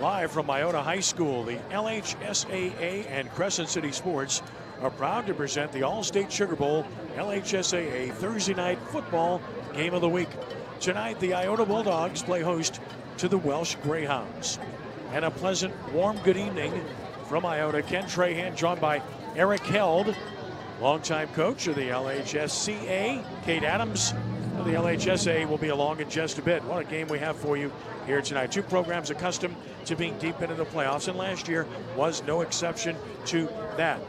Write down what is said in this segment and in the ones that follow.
Live from Iota High School, the LHSAA and Crescent City Sports are proud to present the Allstate Sugar Bowl LHSAA Thursday night football game of the week. Tonight, the Iota Bulldogs play host to the Welsh Greyhounds. And a pleasant, warm good evening from Iota. Ken Trahan, joined by Eric Held, longtime coach of the LHSAA. Kate Adams of the LHSAA will be along in just a bit. What a game we have for you here tonight. Two programs accustomed to being deep into the playoffs, and last year was no exception to that.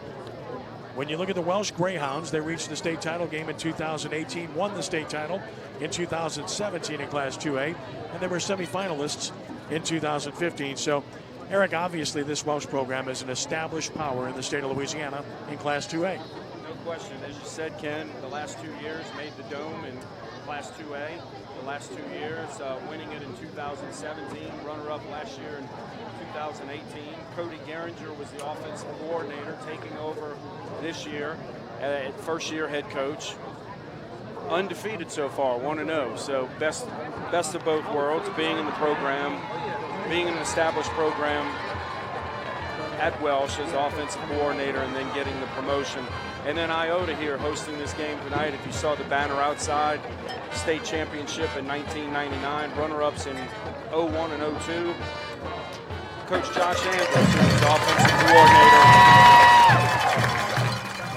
When you look at the Welsh Greyhounds, they reached the state title game in 2018, won the state title in 2017 in Class 2A, and they were semifinalists in 2015. So, Eric, obviously this Welsh program is an established power in the state of Louisiana in Class 2A. No question. As you said, Ken, the last 2 years made the Dome in Class 2A. The last 2 years, winning it in 2017, runner-up last year in 2018. Cody Geringer was the offensive coordinator, taking over this year, first-year head coach. Undefeated so far, 1-0. So best of both worlds, being in the program, being an established program at Welsh as offensive coordinator, and then getting the promotion. And then Iota here hosting this game tonight. If you saw the banner outside, state championship in 1999, runner-ups in 01 and 02. Coach Josh Andrews, who's the offensive coordinator.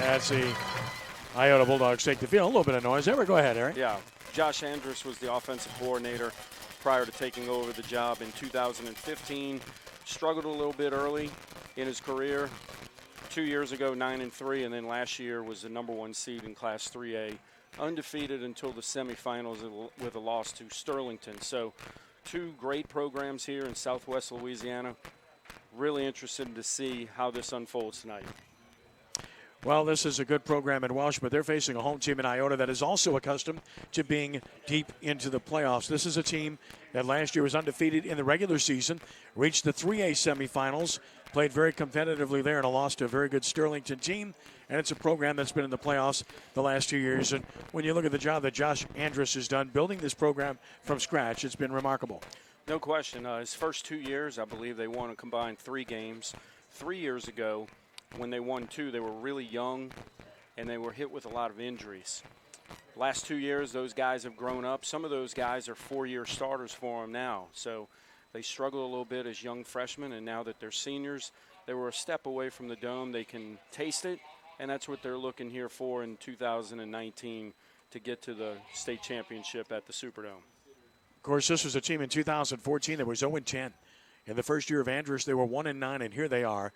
That's the Iota Bulldogs take the field. A little bit of noise there, but go ahead, Eric. Yeah, Josh Andrews was the offensive coordinator prior to taking over the job in 2015. Struggled a little bit early in his career. 2 years ago, 9-3, and then last year was the #1 seed in Class 3A. Undefeated until the semifinals with a loss to Sterlington. So two great programs here in Southwest Louisiana. Really interested to see how this unfolds tonight. Well, this is a good program in Welsh, but they're facing a home team in Iota that is also accustomed to being deep into the playoffs. This is a team that last year was undefeated in the regular season, reached the 3A semifinals, played very competitively there, and a loss to a very good Sterlington team. And it's a program that's been in the playoffs the last 2 years. And when you look at the job that Josh Andrus has done building this program from scratch, it's been remarkable. No question. His first 2 years, I believe they won a combined 3 games. 3 years ago, when they won 2, they were really young, and they were hit with a lot of injuries. Last 2 years, those guys have grown up. Some of those guys are 4-year starters for them now. So they struggled a little bit as young freshmen, and now that they're seniors, they were a step away from the Dome. They can taste it, and that's what they're looking here for in 2019 to get to the state championship at the Superdome. Of course, this was a team in 2014 that was 0-10. In the first year of Andrus, they were 1-9, and here they are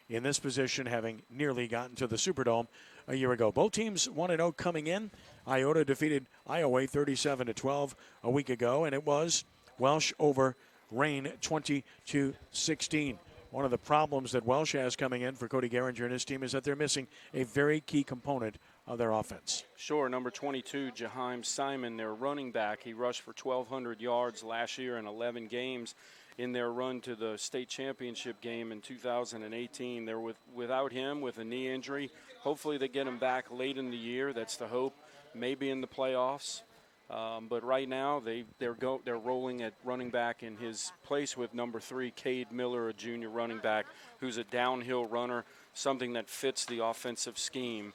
in this position, having nearly gotten to the Superdome a year ago. Both teams 1-0 coming in. Iota defeated Iowa 37-12 a week ago, and it was Welsh over Rain 20-16. One of the problems that Welsh has coming in for Cody Geringer and his team is that they're missing a very key component of their offense. Sure, number 22, Jaheim Simon, their running back. He rushed for 1,200 yards last year in 11 games. In their run to the state championship game in 2018. They're without him with a knee injury. Hopefully they get him back late in the year. That's the hope. Maybe in the playoffs. But right now they're rolling at running back in his place with number 3, Cade Miller, a junior running back, who's a downhill runner, something that fits the offensive scheme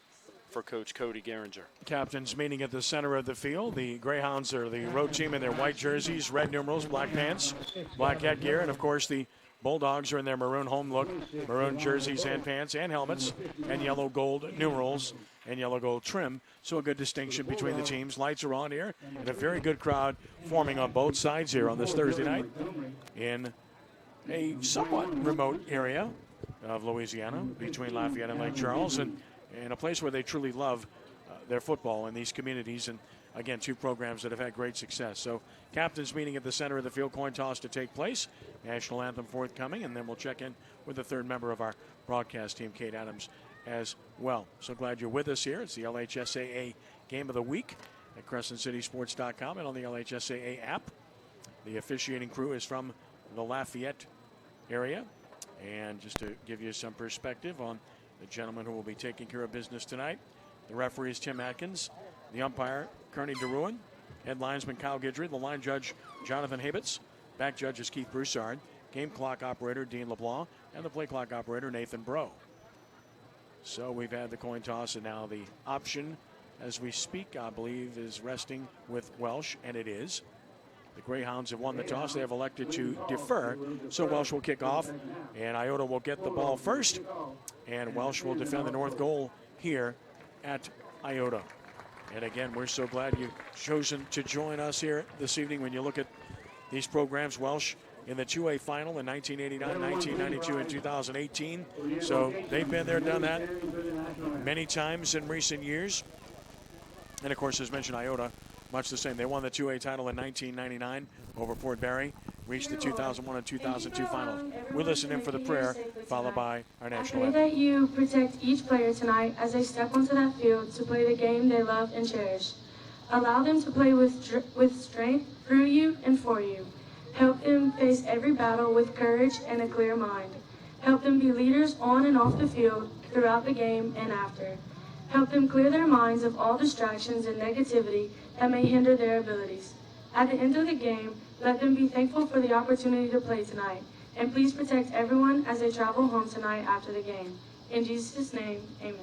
for Coach Cody Geringer. Captains meeting at the center of the field. The Greyhounds are the road team in their white jerseys, red numerals, black pants, black headgear, and of course the Bulldogs are in their maroon home look, maroon jerseys and pants and helmets, and yellow gold numerals and yellow gold trim. So a good distinction between the teams. Lights are on here, and a very good crowd forming on both sides here on this Thursday night in a somewhat remote area of Louisiana between Lafayette and Lake Charles, and a place where they truly love their football in these communities. And again, two programs that have had great success. So captains meeting at the center of the field, coin toss to take place. National anthem forthcoming, and then we'll check in with the third member of our broadcast team, Kate Adams, as well. So glad you're with us here. It's the LHSAA Game of the Week at CrescentCitySports.com and on the LHSAA app. The officiating crew is from the Lafayette area. And just to give you some perspective on the gentleman who will be taking care of business tonight, the referee is Tim Atkins, the umpire, Kearney DeRuin, head linesman Kyle Guidry, the line judge, Jonathan Habitz, back judge is Keith Broussard, game clock operator Dean LeBlanc, and the play clock operator Nathan Bro. So we've had the coin toss, and now the option, as we speak, I believe, is resting with Welsh, and it is. The Greyhounds have won the toss. They have elected to defer, so Welsh will kick off, and Iota will get the ball first, and Welsh will defend the north goal here at Iota. And again, we're so glad you've chosen to join us here this evening. When you look at these programs, Welsh in the 2A final in 1989, 1992, and 2018. So they've been there, done that many times in recent years. And of course, as mentioned, Iota, much the same. They won the 2A title in 1999 over Port Barry, reached the 2001 and 2002 finals. We'll listen in for the prayer, followed by our national I pray anthem. that you protect each player tonight as they step onto that field to play the game they love and cherish. Allow them to play with strength through you and for you. Help them face every battle with courage and a clear mind. Help them be leaders on and off the field throughout the game and after. Help them clear their minds of all distractions and negativity that may hinder their abilities. At the end of the game, let them be thankful for the opportunity to play tonight. And please protect everyone as they travel home tonight after the game. In Jesus' name, amen.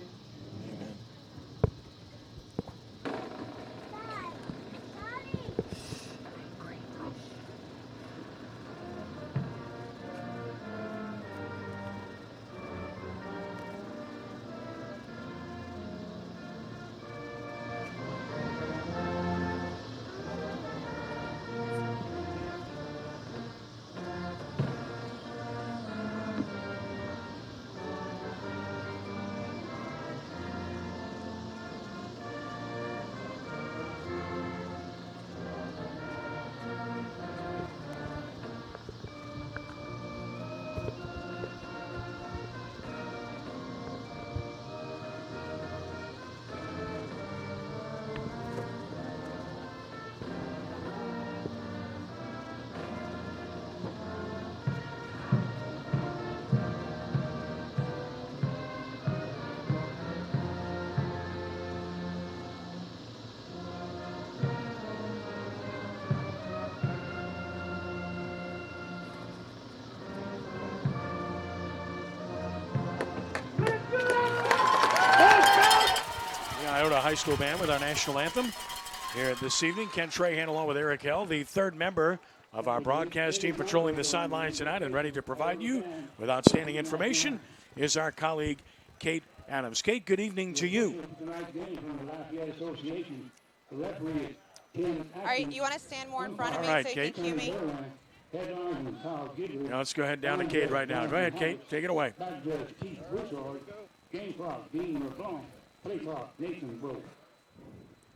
Iota High School Band with our national anthem here this evening. Ken Trahan along with Eric Hell, the third member of our broadcast team patrolling the sidelines tonight and ready to provide you with outstanding information is our colleague Kate Adams. Kate, good evening to you. All right, you want to stand more in front of me All right, so you Kate. can cue me? Now let's go ahead down to Kate right now. Go ahead, Kate. Take it away.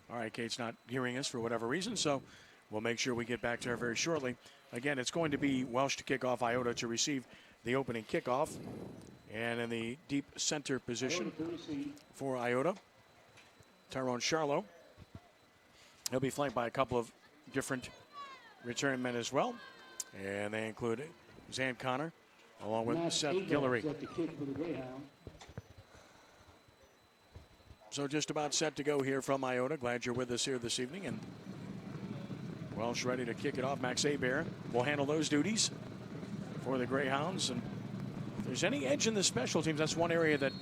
All right, Kate's not hearing us for whatever reason, so we'll make sure we get back to her very shortly. Again, it's going to be Welsh to kick off, Iota to receive the opening kickoff. And in the deep center position for Iota, Tyrone Charlo. He'll be flanked by a couple of different return men as well. And they include Zan Connor along with Seth Guillory. So just about set to go here from Iota. Glad you're with us here this evening. And Welsh ready to kick it off. Max Hebert will handle those duties for the Greyhounds. And if there's any edge in the special teams, that's one area that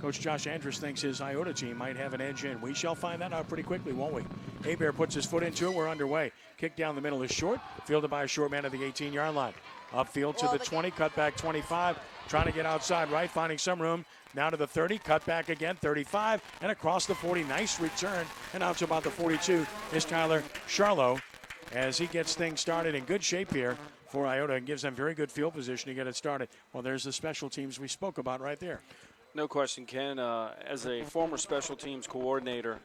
Coach Josh Andrus thinks his Iota team might have an edge in. We shall find that out pretty quickly, won't we? Hebert puts his foot into it. We're underway. Kick down the middle is short. Fielded by a short man at the 18-yard line. Upfield to the 20, cut back 25. Trying to get outside right, finding some room. Now to the 30, cut back again, 35, and across the 40. Nice return, and out to about the 42 is Tyler Charlo as he gets things started in good shape here for Iota and gives them very good field position to get it started. Well, there's the special teams we spoke about right there. No question, Ken. As a former special teams coordinator,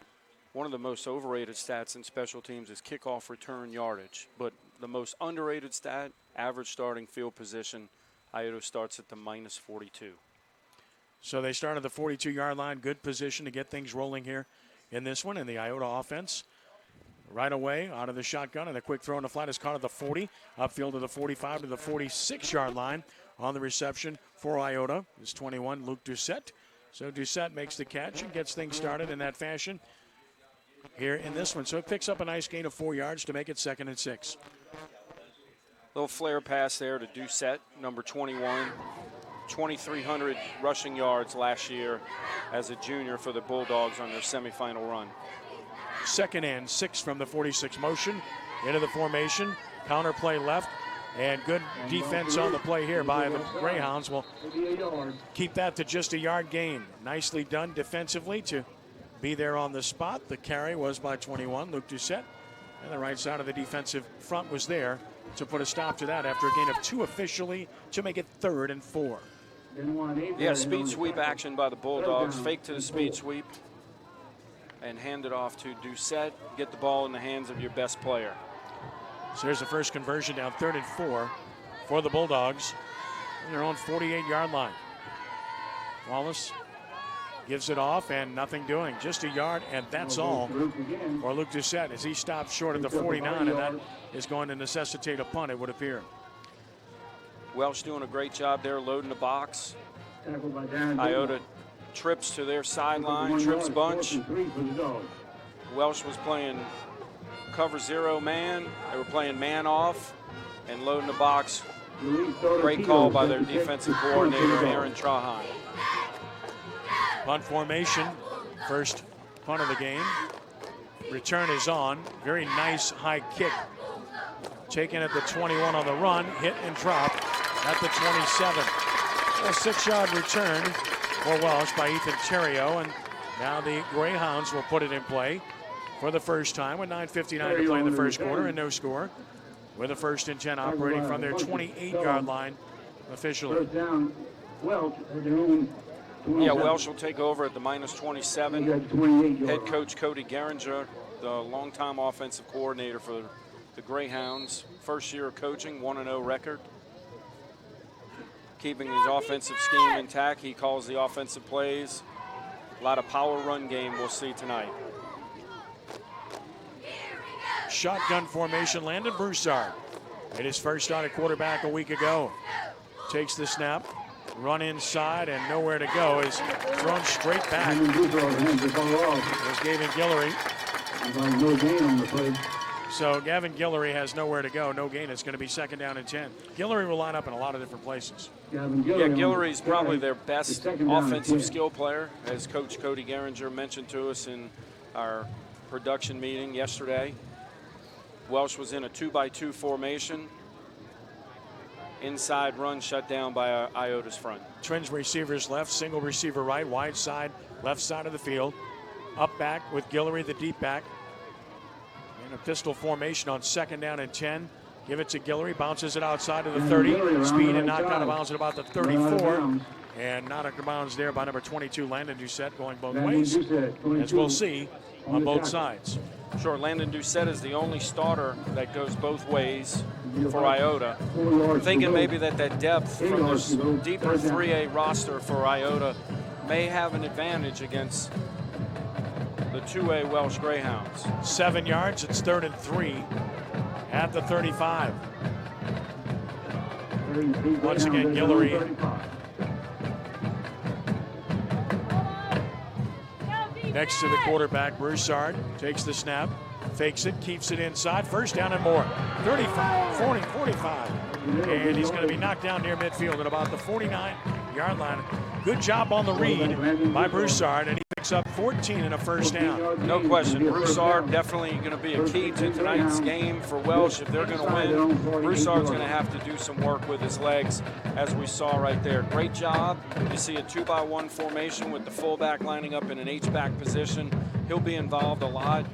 one of the most overrated stats in special teams is kickoff return yardage. But the most underrated stat, average starting field position, Iota starts at the minus 42. So they start at the 42-yard line. Good position to get things rolling here in this one. And the Iota offense right away out of the shotgun. And a quick throw in the flat is caught at the 40. Upfield to the 45 to the 46-yard line on the reception for Iota. It's 21, Luke Doucette. So Doucette makes the catch and gets things started in that fashion here in this one. So it picks up a nice gain of 4 yards to make it 2nd and 6. Little flare pass there to Doucette, number 21. 2,300 rushing yards last year as a junior for the Bulldogs on their semifinal run. 2nd and 6 from the 46 motion. Into the formation. Counter play left. And good defense on the play here by the Greyhounds. Will keep that to just a yard gain. Nicely done defensively to be there on the spot. The carry was by 21, Luke Doucette. And the right side of the defensive front was there to put a stop to that after a gain of 2 officially to make it 3rd and 4. Yeah, speed sweep action by the Bulldogs. Fake to the speed sweep and hand it off to Doucette. Get the ball in the hands of your best player. So here's the first conversion down 3rd and 4 for the Bulldogs on their own 48-yard line. Wallace gives it off and nothing doing. Just a yard, and that's all for Luke Doucette as he stops short at the 49, and that is going to necessitate a punt, it would appear. Welsh doing a great job there loading the box. Iota trips to their sideline, trips bunch. Welsh was playing cover 0 man. They were playing man off and loading the box. Great call by their defensive coordinator, Aaron Trahan. Punt formation, first punt of the game. Return is on. Very nice high kick. Taken at the 21 on the run, hit and drop at the 27. A 6-yard return for Welsh by Ethan Terrio, and now the Greyhounds will put it in play for the first time with 9:59 to play in the first quarter and no score. With a 1st and 10 operating from their 28-yard line officially. Yeah, Welsh will take over at the -27. Head coach Cody Geringer, the longtime offensive coordinator for the Greyhounds. First year of coaching, 1-0 record. Keeping his offensive scheme intact. He calls the offensive plays. A lot of power run game we'll see tonight. Shotgun formation, Landon Broussard. Made his first start at quarterback a week ago. Takes the snap, run inside, and nowhere to go. Is thrown straight back. There's Gavin Guillory. So Gavin Guillory has nowhere to go. No gain. It's going to be 2nd down and 10. Guillory will line up in a lot of different places. Yeah, Guillory's probably their best offensive skill player, as Coach Cody Geringer mentioned to us in our production meeting yesterday. Welsh was in a 2-by-2 formation. Inside run shut down by Iota's front. Twins receivers left, single receiver right, wide side, left side of the field. Up back with Guillory, the deep back. In a pistol formation on 2nd down and 10. Give it to Guillory, bounces it outside of the 30. Speed and knocked out of bounds at about the 34. And knocked out of bounds there by number 22, Landon Doucette, going both ways, as we'll see on both sides. Sure, Landon Doucette is the only starter that goes both ways for Iota. Thinking maybe that depth from this deeper 3A roster for Iota may have an advantage against the 2A Welsh Greyhounds. 7 yards, it's 3rd and 3 at the 35. Once again, Guillory. Next to the quarterback, Broussard takes the snap, fakes it, keeps it inside. 1st down and more. 35, 40, 45. And he's going to be knocked down near midfield at about the 49-yard line. Good job on the read by Broussard, and he picks up 14 and a 1st down. No question. Broussard definitely going to be a key to tonight's game for Welsh. If they're going to win, Broussard's going to have to do some work with his legs, as we saw right there. Great job. You see a 2-by-1 formation with the fullback lining up in an H-back position. He'll be involved a lot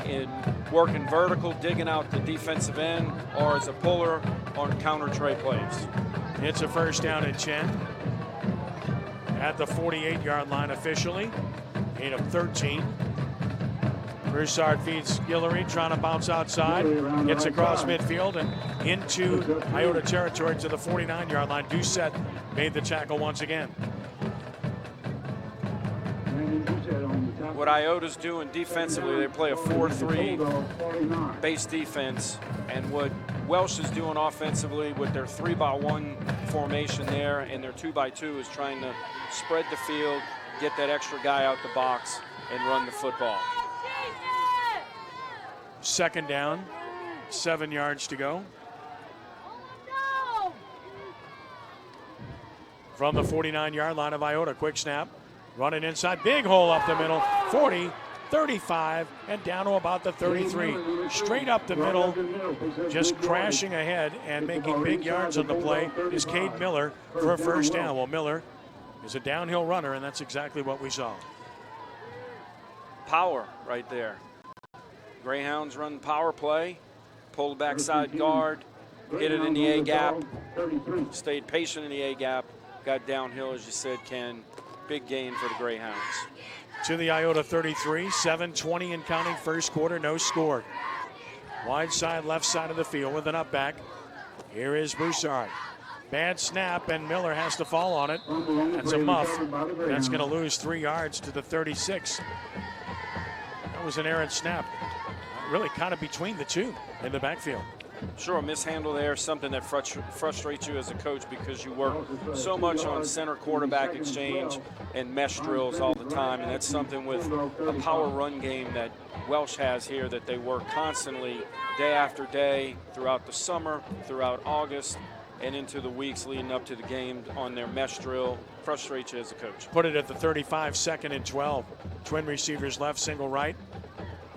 in working vertical, digging out the defensive end, or as a puller on counter tray plays. It's a 1st down and 10 at the 48-yard line officially. Gain of 13. Broussard feeds Guillory, trying to bounce outside. Gets across midfield and into Iota territory to the 49-yard line. Doucette made the tackle once again. What Iota's doing defensively, they play a 4-3 base defense, and what Welsh is doing offensively with their 3-by-1 formation there and their 2-by-2 is trying to spread the field, get that extra guy out the box, and run the football. 2nd down, 7 yards to go. from the 49-yard line of Iota. Quick snap, running inside, big hole up the middle, 40, 35, and down to about the 33. Straight up the middle, just crashing ahead and making big yards on the play is Cade Miller for a first down. Well, Miller is a downhill runner, and that's exactly what we saw. Power right there. Greyhounds run power play, pulled backside guard, hit it in the A gap, stayed patient in the A gap, got downhill, as you said, Ken. Big gain for the Greyhounds. To the Iota 33, 7:20 and counting first quarter, no score. Wide side, left side of the field with an up back. Here is Broussard. Bad snap, and Miller has to fall on it. That's a muff. That's going to lose 3 yards to the 36. That was an errant snap. Really kind of between the two in the backfield. Sure, a mishandle there, something that frustrates you as a coach because you work so much on center quarterback exchange and mesh drills all the time, and that's something with a power run game that Welsh has here that they work constantly day after day throughout the summer, throughout August, and into the weeks leading up to the game on their mesh drill. Frustrates you as a coach. Put it at the 35, 2nd and 12. Twin receivers left, single right.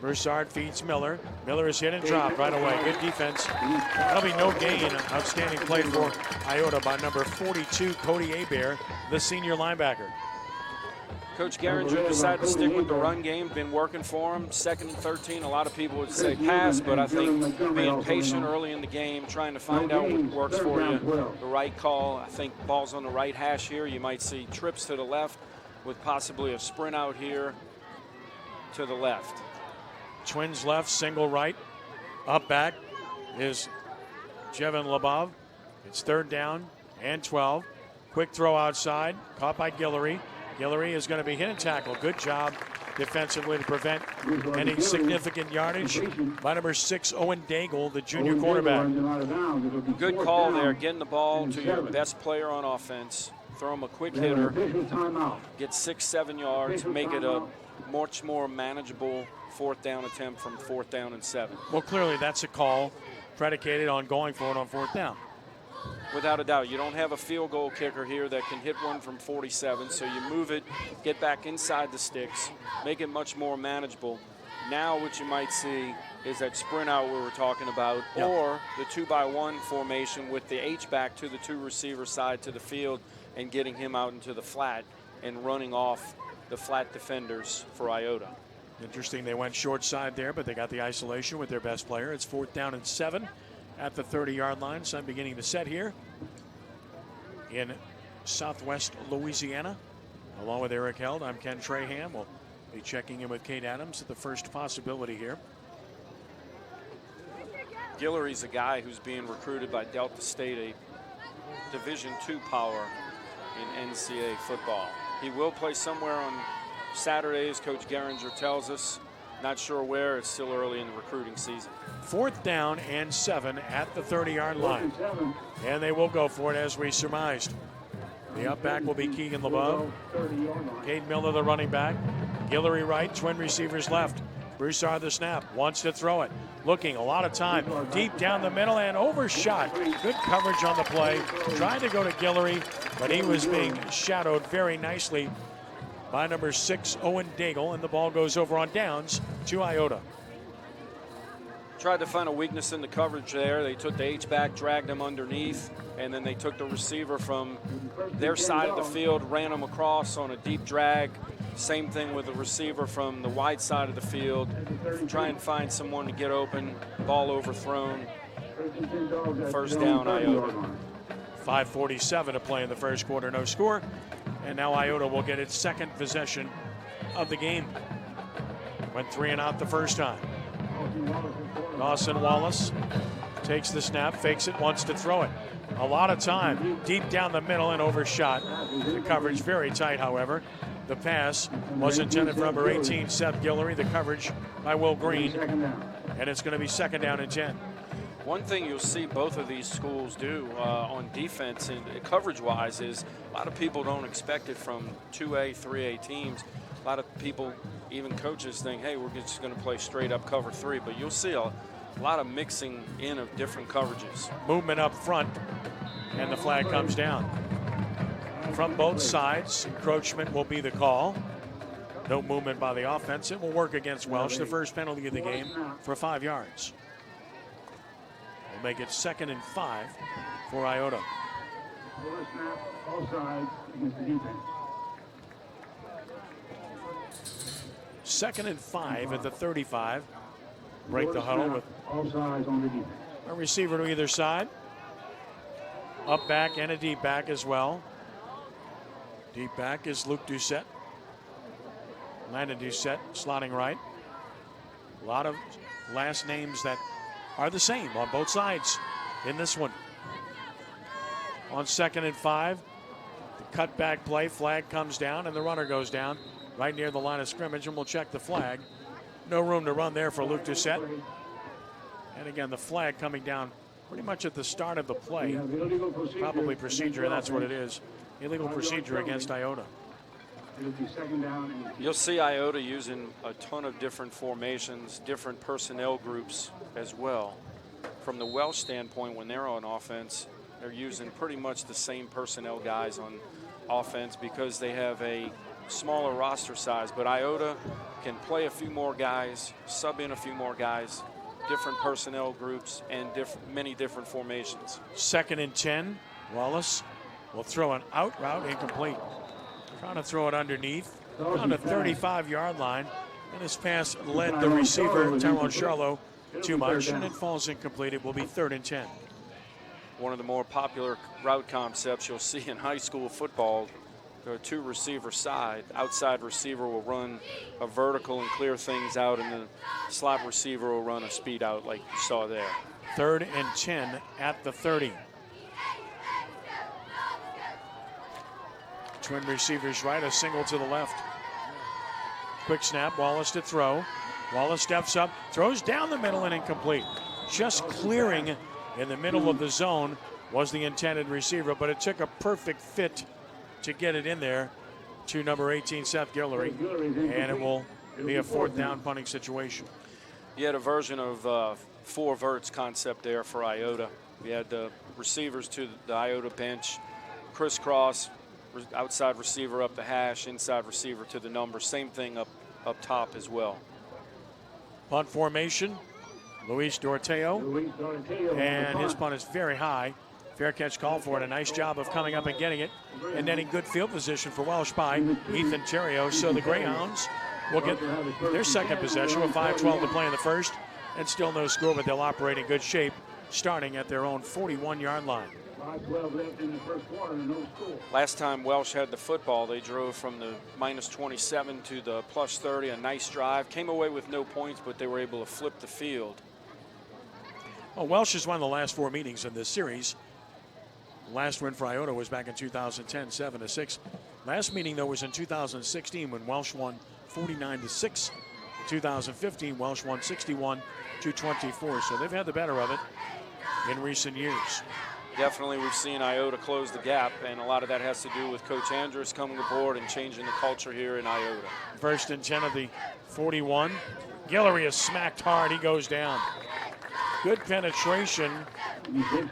Broussard feeds Miller. Miller is hit and dropped right away. Good defense. That'll be no gain. Outstanding play for Iota by number 42, Cody Hebert, the senior linebacker. Coach Geringer decided to stick with the run game. Been working for him. 2nd and 13. A lot of people would say pass, but I think being patient early in the game, trying to find out what works for you, the right call. I think ball's on the right hash here. You might see trips to the left with possibly a sprint out here to the left. Twins left, single right. Up back is Jevin Labov. It's 3rd down and 12. Quick throw outside, caught by Guillory. Guillory is going to be hit and tackled. Good job defensively to prevent any significant yardage by number 6, Owen Daigle, the junior quarterback. Good call there, getting the ball to your best player on offense. Throw him a quick hitter, get 6-7 yards, make it a much more manageable 4th down attempt from 4th down and 7. Well, clearly that's a call predicated on going for it on 4th down. Without a doubt. You don't have a field goal kicker here that can hit one from 47, so you move it, get back inside the sticks, make it much more manageable. Now what you might see is that sprint out we were talking about, or the 2-by-1 formation with the H-back to the 2 receiver side to the field and getting him out into the flat and running off the flat defenders for Iota. Interesting, they went short side there, but they got the isolation with their best player. It's 4th down and 7 at the 30-yard line. Sun beginning to set here in southwest Louisiana. Along with Eric Held, I'm Ken Trahan. We'll be checking in with Kate Adams at the first possibility here. Guillory's a guy who's being recruited by Delta State, a Division II power in NCAA football. He will play somewhere on Saturdays, Coach Geringer tells us. Not sure where. It's still early in the recruiting season. 4th down and 7 at the 30-yard line. And they will go for it as we surmised. The up back will be Keegan LeBeau. Cade Miller, the running back. Guillory right, twin receivers left. Broussard the snap, wants to throw it. Looking a lot of time, deep down the middle and overshot. Good coverage on the play. Tried to go to Guillory, but he was being shadowed very nicely by number 6, Owen Daigle, and the ball goes over on downs to Iota. Tried to find a weakness in the coverage there. They took the H-back, dragged him underneath, and then they took the receiver from their side of the field, ran him across on a deep drag. Same thing with the receiver from the wide side of the field. Try and find someone to get open, ball overthrown. First down, Iota. 5:47 to play in the first quarter, no score. And now Iota will get its 2nd possession of the game. Went 3 and out the first time. Dawson Wallace takes the snap, fakes it, wants to throw it. A lot of time, deep down the middle and overshot. The coverage very tight, however. The pass was intended for number 18, Seth Guillory. The coverage by Will Green. And it's going to be 2nd down and 10. One thing you'll see both of these schools do on defense and coverage-wise is a lot of people don't expect it from 2A, 3A teams. A lot of people, even coaches, think, hey, we're just going to play straight-up cover 3. But you'll see a lot of mixing in of different coverages. Movement up front, and the flag comes down. from both sides. Encroachment will be the call. No movement by the offense. It will work against Welsh. The first penalty of the game for 5 yards. We'll make it 2nd and 5 for Iota. Second and 5 at the 35. Break the huddle with a receiver to either side. Up back and a deep back as well. Deep back is Luke Doucette. Landon Doucette slotting right. A lot of last names that are the same on both sides in this one. On 2nd and 5, the cutback play, flag comes down and the runner goes down right near the line of scrimmage, and we'll check the flag. No room to run there for Luke Doucette. And again, the flag coming down pretty much at the start of the play. Probably procedure, and that's what it is. Illegal procedure against Iota. You'll see Iota using a ton of different formations, different personnel groups as well. From the Welsh standpoint, when they're on offense, they're using pretty much the same personnel guys on offense because they have a smaller roster size. But Iota can play a few more guys, sub in a few more guys, different personnel groups, and many different formations. 2nd and 10. Wallace will throw an out route, incomplete. Trying to throw it underneath on the 35-yard line. And his pass led the receiver, Tyrone Charlo, too much, and it falls incomplete. It will be 3rd and 10. One of the more popular route concepts you'll see in high school football. Go 2 receiver side. Outside receiver will run a vertical and clear things out, and the slot receiver will run a speed out like you saw there. 3rd and 10 at the 30. Twin receivers right, a single to the left. Quick snap, Wallace to throw. Wallace steps up, throws down the middle and incomplete. Just clearing in the middle of the zone was the intended receiver, but it took a perfect fit to get it in there to number 18, Seth Guillory, and it will be a 4th down punting situation. You had a version of 4 verts concept there for Iota. We had the receivers to the Iota bench, crisscross, outside receiver up the hash, inside receiver to the number. Same thing up top as well. Punt formation, Luis Dorteo, and his punt is very high. Fair catch call for it. A nice job of coming up and getting it, and then in good field position for Welsh by Ethan Terrio. So the Greyhounds will get their second possession with 5:12 to play in the first, and still no score, but they'll operate in good shape, starting at their own 41-yard line. 5:12 left in the first quarter, no score. Last time Welsh had the football, they drove from the -27 to the +30. A nice drive. Came away with no points, but they were able to flip the field. Well, Welsh has won the last 4 meetings in this series. Last win for Iota was back in 2010, 7-6. Last meeting, though, was in 2016 when Welsh won 49-6. In 2015, Welsh won 61-24. So they've had the better of it in recent years. Definitely, we've seen Iota close the gap, and a lot of that has to do with Coach Andrews coming aboard and changing the culture here in Iota. 1st and 10 of the 41. Guillory is smacked hard. He goes down. Good penetration.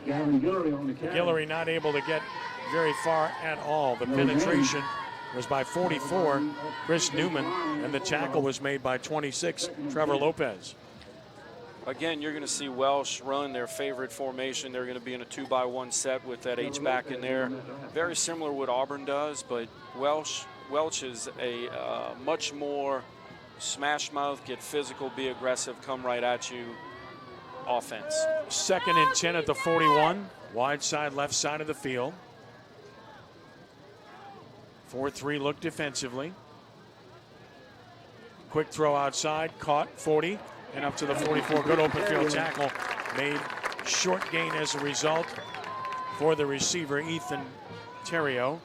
Guillory not able to get very far at all. The penetration was by 44, Chris Newman, and the tackle was made by 26, Trevor Lopez. Again, you're going to see Welsh run their favorite formation. They're going to be in a 2-by-1 set with that H-back in there. Very similar to what Auburn does, but Welsh is a much more smash mouth, get physical, be aggressive, come right at you offense. 2nd and 10 at the 41. Wide side, left side of the field. 4-3 look defensively. Quick throw outside, caught, 40, and up to the 44. Good open field tackle. Made short gain as a result for the receiver, Ethan Terrio.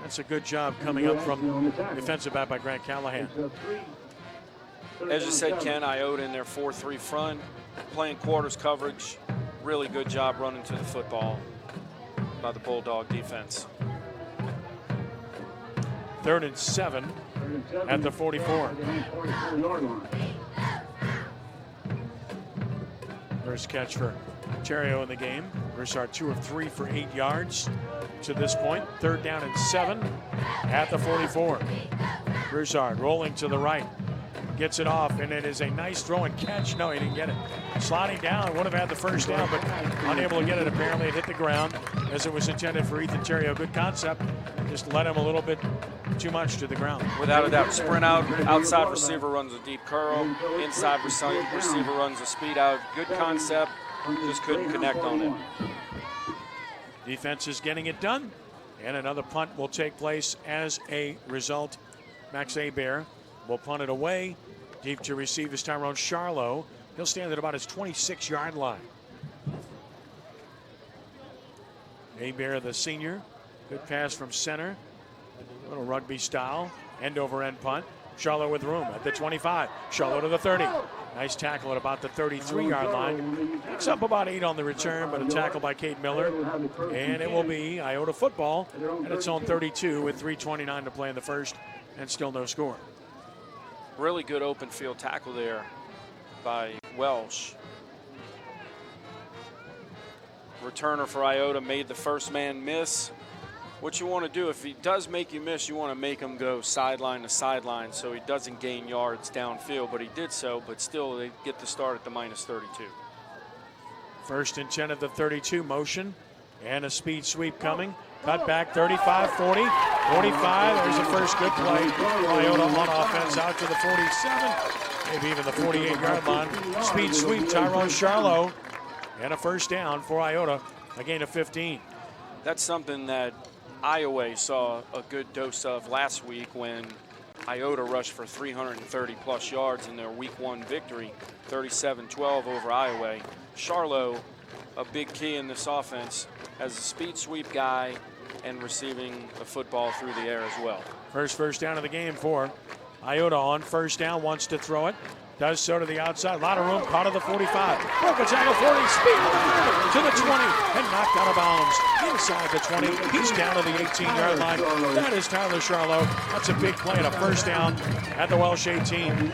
That's a good job coming up from defensive back by Grant Callahan. As you said, Ken, Iota in their 4-3 front, playing quarters coverage. Really good job running to the football by the Bulldog defense. 3rd and 7 at the 44. First catch for Ontario in the game. Broussard 2 of 3 for 8 yards to this point. 3rd down and 7 at the 44. Broussard rolling to the right. Gets it off, and it is a nice throw and catch. No, he didn't get it. Sliding down, would have had the first down, but unable to get it. Apparently it hit the ground as it was intended for Ethan Terrio. Good concept. Just led him a little bit too much to the ground. Without a doubt, sprint out, outside receiver runs a deep curl, inside receiver runs a speed out. Good concept, just couldn't connect on it. Defense is getting it done, and another punt will take place as a result. Max Hebert will punt it away. Deep to receive is Tyrone Charlo. He'll stand at about his 26-yard line. Hebert, the senior. Good pass from center. A little rugby style. End over end punt. Charlo with room at the 25. Charlo to the 30. Nice tackle at about the 33-yard line. Picks up about 8 on the return, but a tackle by Cade Miller. And it will be Iota football at its own 32 with 3:29 to play in the first and still no score. Really good open field tackle there by Welsh. Returner for Iota made the first man miss. What you want to do, if he does make you miss, you want to make him go sideline to sideline so he doesn't gain yards downfield, but he did so, but still they get the start at the -32. 1st and 10 at the 32, motion and a speed sweep coming. Cut back 35, 40, 45. There's the first good play. Iota on offense out to the 47, maybe even the 48-yard line. Speed sweep, Tyrone Charlo, and a first down for Iota, a gain of 15. That's something that Iowa saw a good dose of last week when Iota rushed for 330-plus yards in their Week 1 victory, 37-12 over Iowa. Charlo, a big key in this offense, as a speed sweep guy and receiving the football through the air as well. First down of the game for Iota on 1st down, wants to throw it. Does so to the outside. A lot of room. Caught at the 45. Broke a tackle. 40. Speed to the 20. And knocked out of bounds. Inside the 20. He's down to the 18-yard line. That is Tyler Charlo. That's a big play and a first down at the Welsh 18.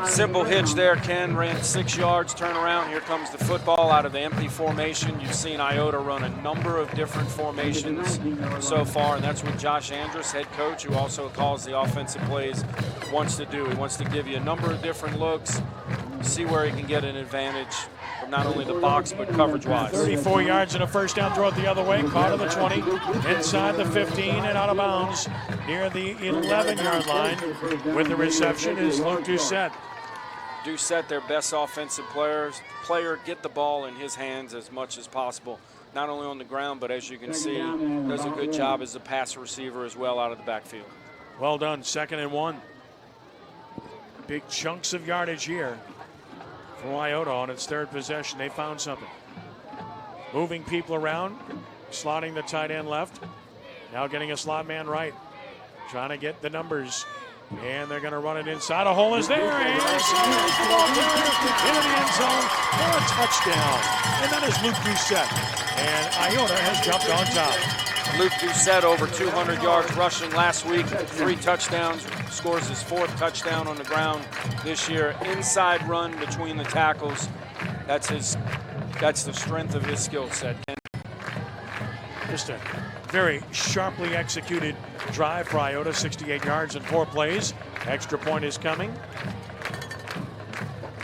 Simple hitch there. Ken ran 6 yards. Turn around. Here comes the football out of the empty formation. You've seen Iota run a number of different formations so far, and that's what Josh Andrus, head coach, who also calls the offensive plays, wants to do. He wants to give you a number of different looks, see where he can get an advantage from not only the box but coverage-wise. 34 yards and a first down, throw it the other way. Caught at the 20, inside the 15 and out of bounds near the 11-yard line. With the reception is Luke Doucette. Doucette, their best offensive player, get the ball in his hands as much as possible. Not only on the ground, but as you can see, does a good job as a pass receiver as well out of the backfield. Well done, 2nd and 1. Big chunks of yardage here for Iota on its 3rd possession. They found something. Moving people around, slotting the tight end left. Now getting a slot man right. Trying to get the numbers. And they're going to run it inside. A hole is there. And Sanders the ball into the end zone for a touchdown. And that is Luke Doucette. And Iota has jumped on top. Luke Doucette over 200 yards rushing last week, 3 touchdowns, scores his 4th touchdown on the ground this year. Inside run between the tackles. That's the strength of his skill set. Just a very sharply executed drive for Iota, 68 yards and 4 plays. Extra point is coming.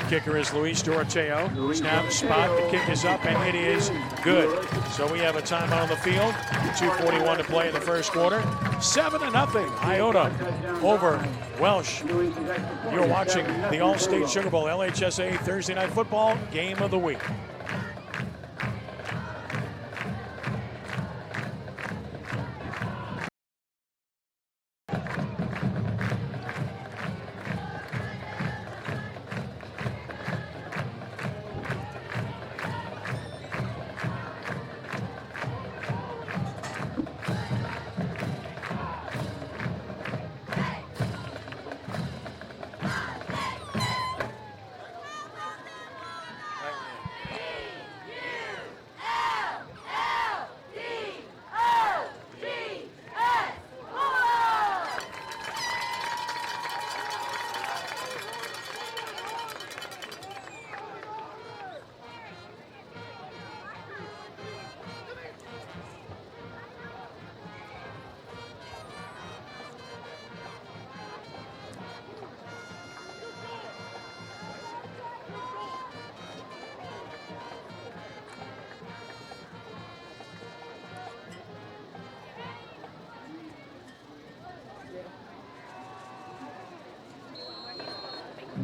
Kicker is Luis Doroteo. Snap, spot, the kick is up, and it is good. So we have a timeout on the field. 2:41 to play in the first quarter. 7-0, Iota over Welsh. You're watching the Allstate Sugar Bowl LHSAA Thursday Night Football Game of the Week.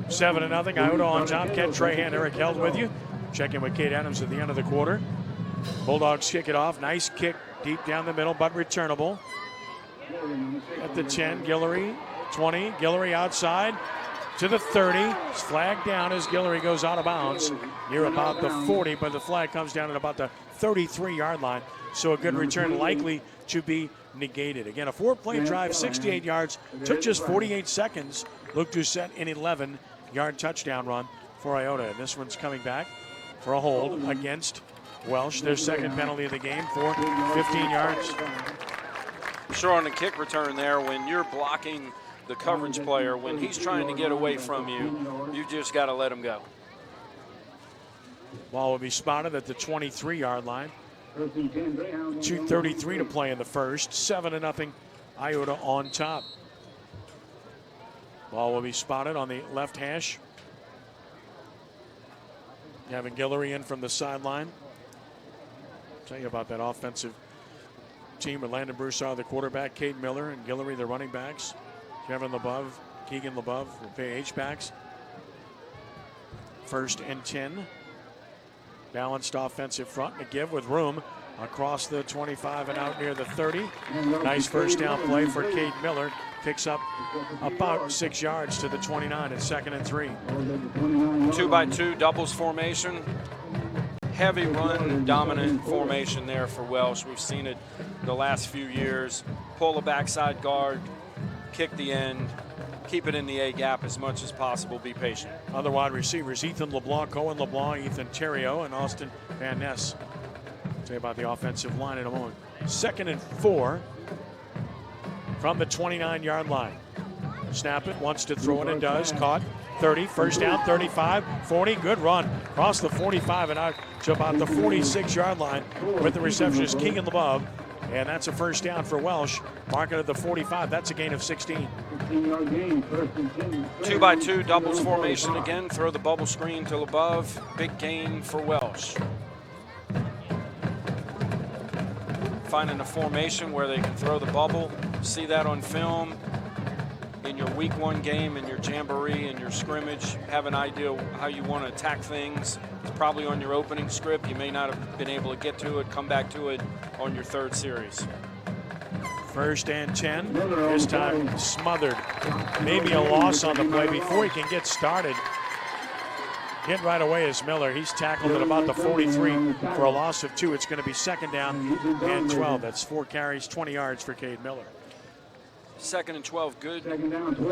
7-0. Iota on top. Ken Trahan, Eric Held with you. Check in with Kate Adams at the end of the quarter. Bulldogs kick it off. Nice kick deep down the middle, but returnable. At the 10, Guillory. 20, Guillory outside to the 30. It's flagged down as Guillory goes out of bounds near about the 40, but the flag comes down at about the 33-yard line. So a good return likely to be negated. Again, a 4-play drive, 68 yards, took just 48 seconds. Luke Doucette, an 11-yard touchdown run for Iota. And this one's coming back for a hold against Welsh. Their second penalty of the game for 15 yards. Sure, on the kick return there, when you're blocking the coverage player, when he's trying to get away from you, you just got to let him go. Ball will be spotted at the 23-yard line. 2:33 to play in the first. 7-0 Iota on top. Ball will be spotted on the left hash. Having Guillory in from the sideline. Tell you about that offensive team with Landon Broussard, the quarterback, Cade Miller and Guillory, the running backs. Kevin LeBeau, Keegan LeBeau, the H-backs. 1st and 10. Balanced offensive front. McGibb with room across the 25 and out near the 30. Nice first down play for Cade Miller. Picks up about 6 yards to the 29 at 2nd and 3. 2-by-2 doubles formation. Heavy run dominant formation there for Welsh. We've seen it the last few years. Pull the backside guard, kick the end, keep it in the A gap as much as possible. Be patient. Other wide receivers, Ethan LeBlanc, Cohen LeBlanc, Ethan Terrio, and Austin Van Ness. Say about the offensive line in a moment. 2nd and 4 from the 29-yard line. Snap it, wants to throw it and does. Caught. 30, first down, 35, 40, good run. Across the 45 and out to about the 46-yard line with the receptionist Keegan LeBeau. And that's a first down for Welsh. Marking at the 45, that's a gain of 16. 2-by-2 doubles formation again. Throw the bubble screen to LeBeau. Big gain for Welsh. Finding a formation where they can throw the bubble. See that on film. In your week 1 game, in your jamboree, in your scrimmage, have an idea how you want to attack things. It's probably on your opening script. You may not have been able to get to it, come back to it on your 3rd series. 1st and 10, this time smothered. Maybe a loss on the play before he can get started. Hit right away is Miller. He's tackled at about the 43 for a loss of 2. It's going to be 2nd down and 12. That's 4 carries, 20 yards for Cade Miller. 2nd and 12, good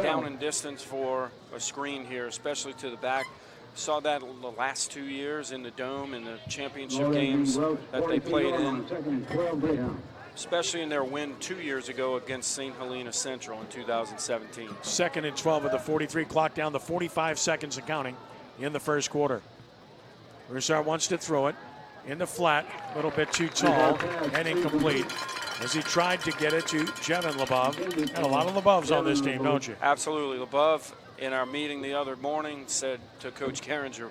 down and distance for a screen here, especially to the back. Saw that the last 2 years in the Dome in the championship games that they played in, especially in their win 2 years ago against St. Helena Central in 2017. 2nd and 12 at the 43, clock down to 45 seconds and counting in the first quarter. Broussard wants to throw it in the flat, a little bit too tall and incomplete. As he tried to get it to Jevin LeBeau. Got a lot of LeBeaus on this team, don't you? Absolutely. LeBeau, in our meeting the other morning, said to Coach Carringer,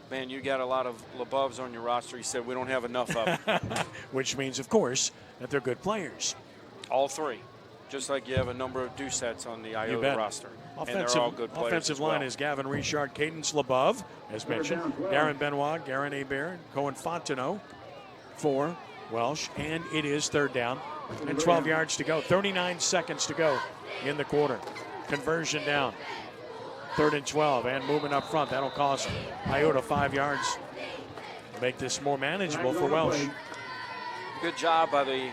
man, you got a lot of LeBeaus on your roster. He said, we don't have enough of them. Which means, of course, that they're good players. All 3. Just like you have a number of Doucettes on the Iota roster. And they're all good players. Offensive line is Gavin Richard, Cadence LeBeau, as mentioned. Darren Benoit, Garen Hebert, Cohen Fontenot for Welsh. And it is 3rd down. And 12 yards to go. 39 seconds to go in the quarter. Conversion down. 3rd and 12. And movement up front. That'll cost Iota 5 yards. Make this more manageable for Welsh. Good job by the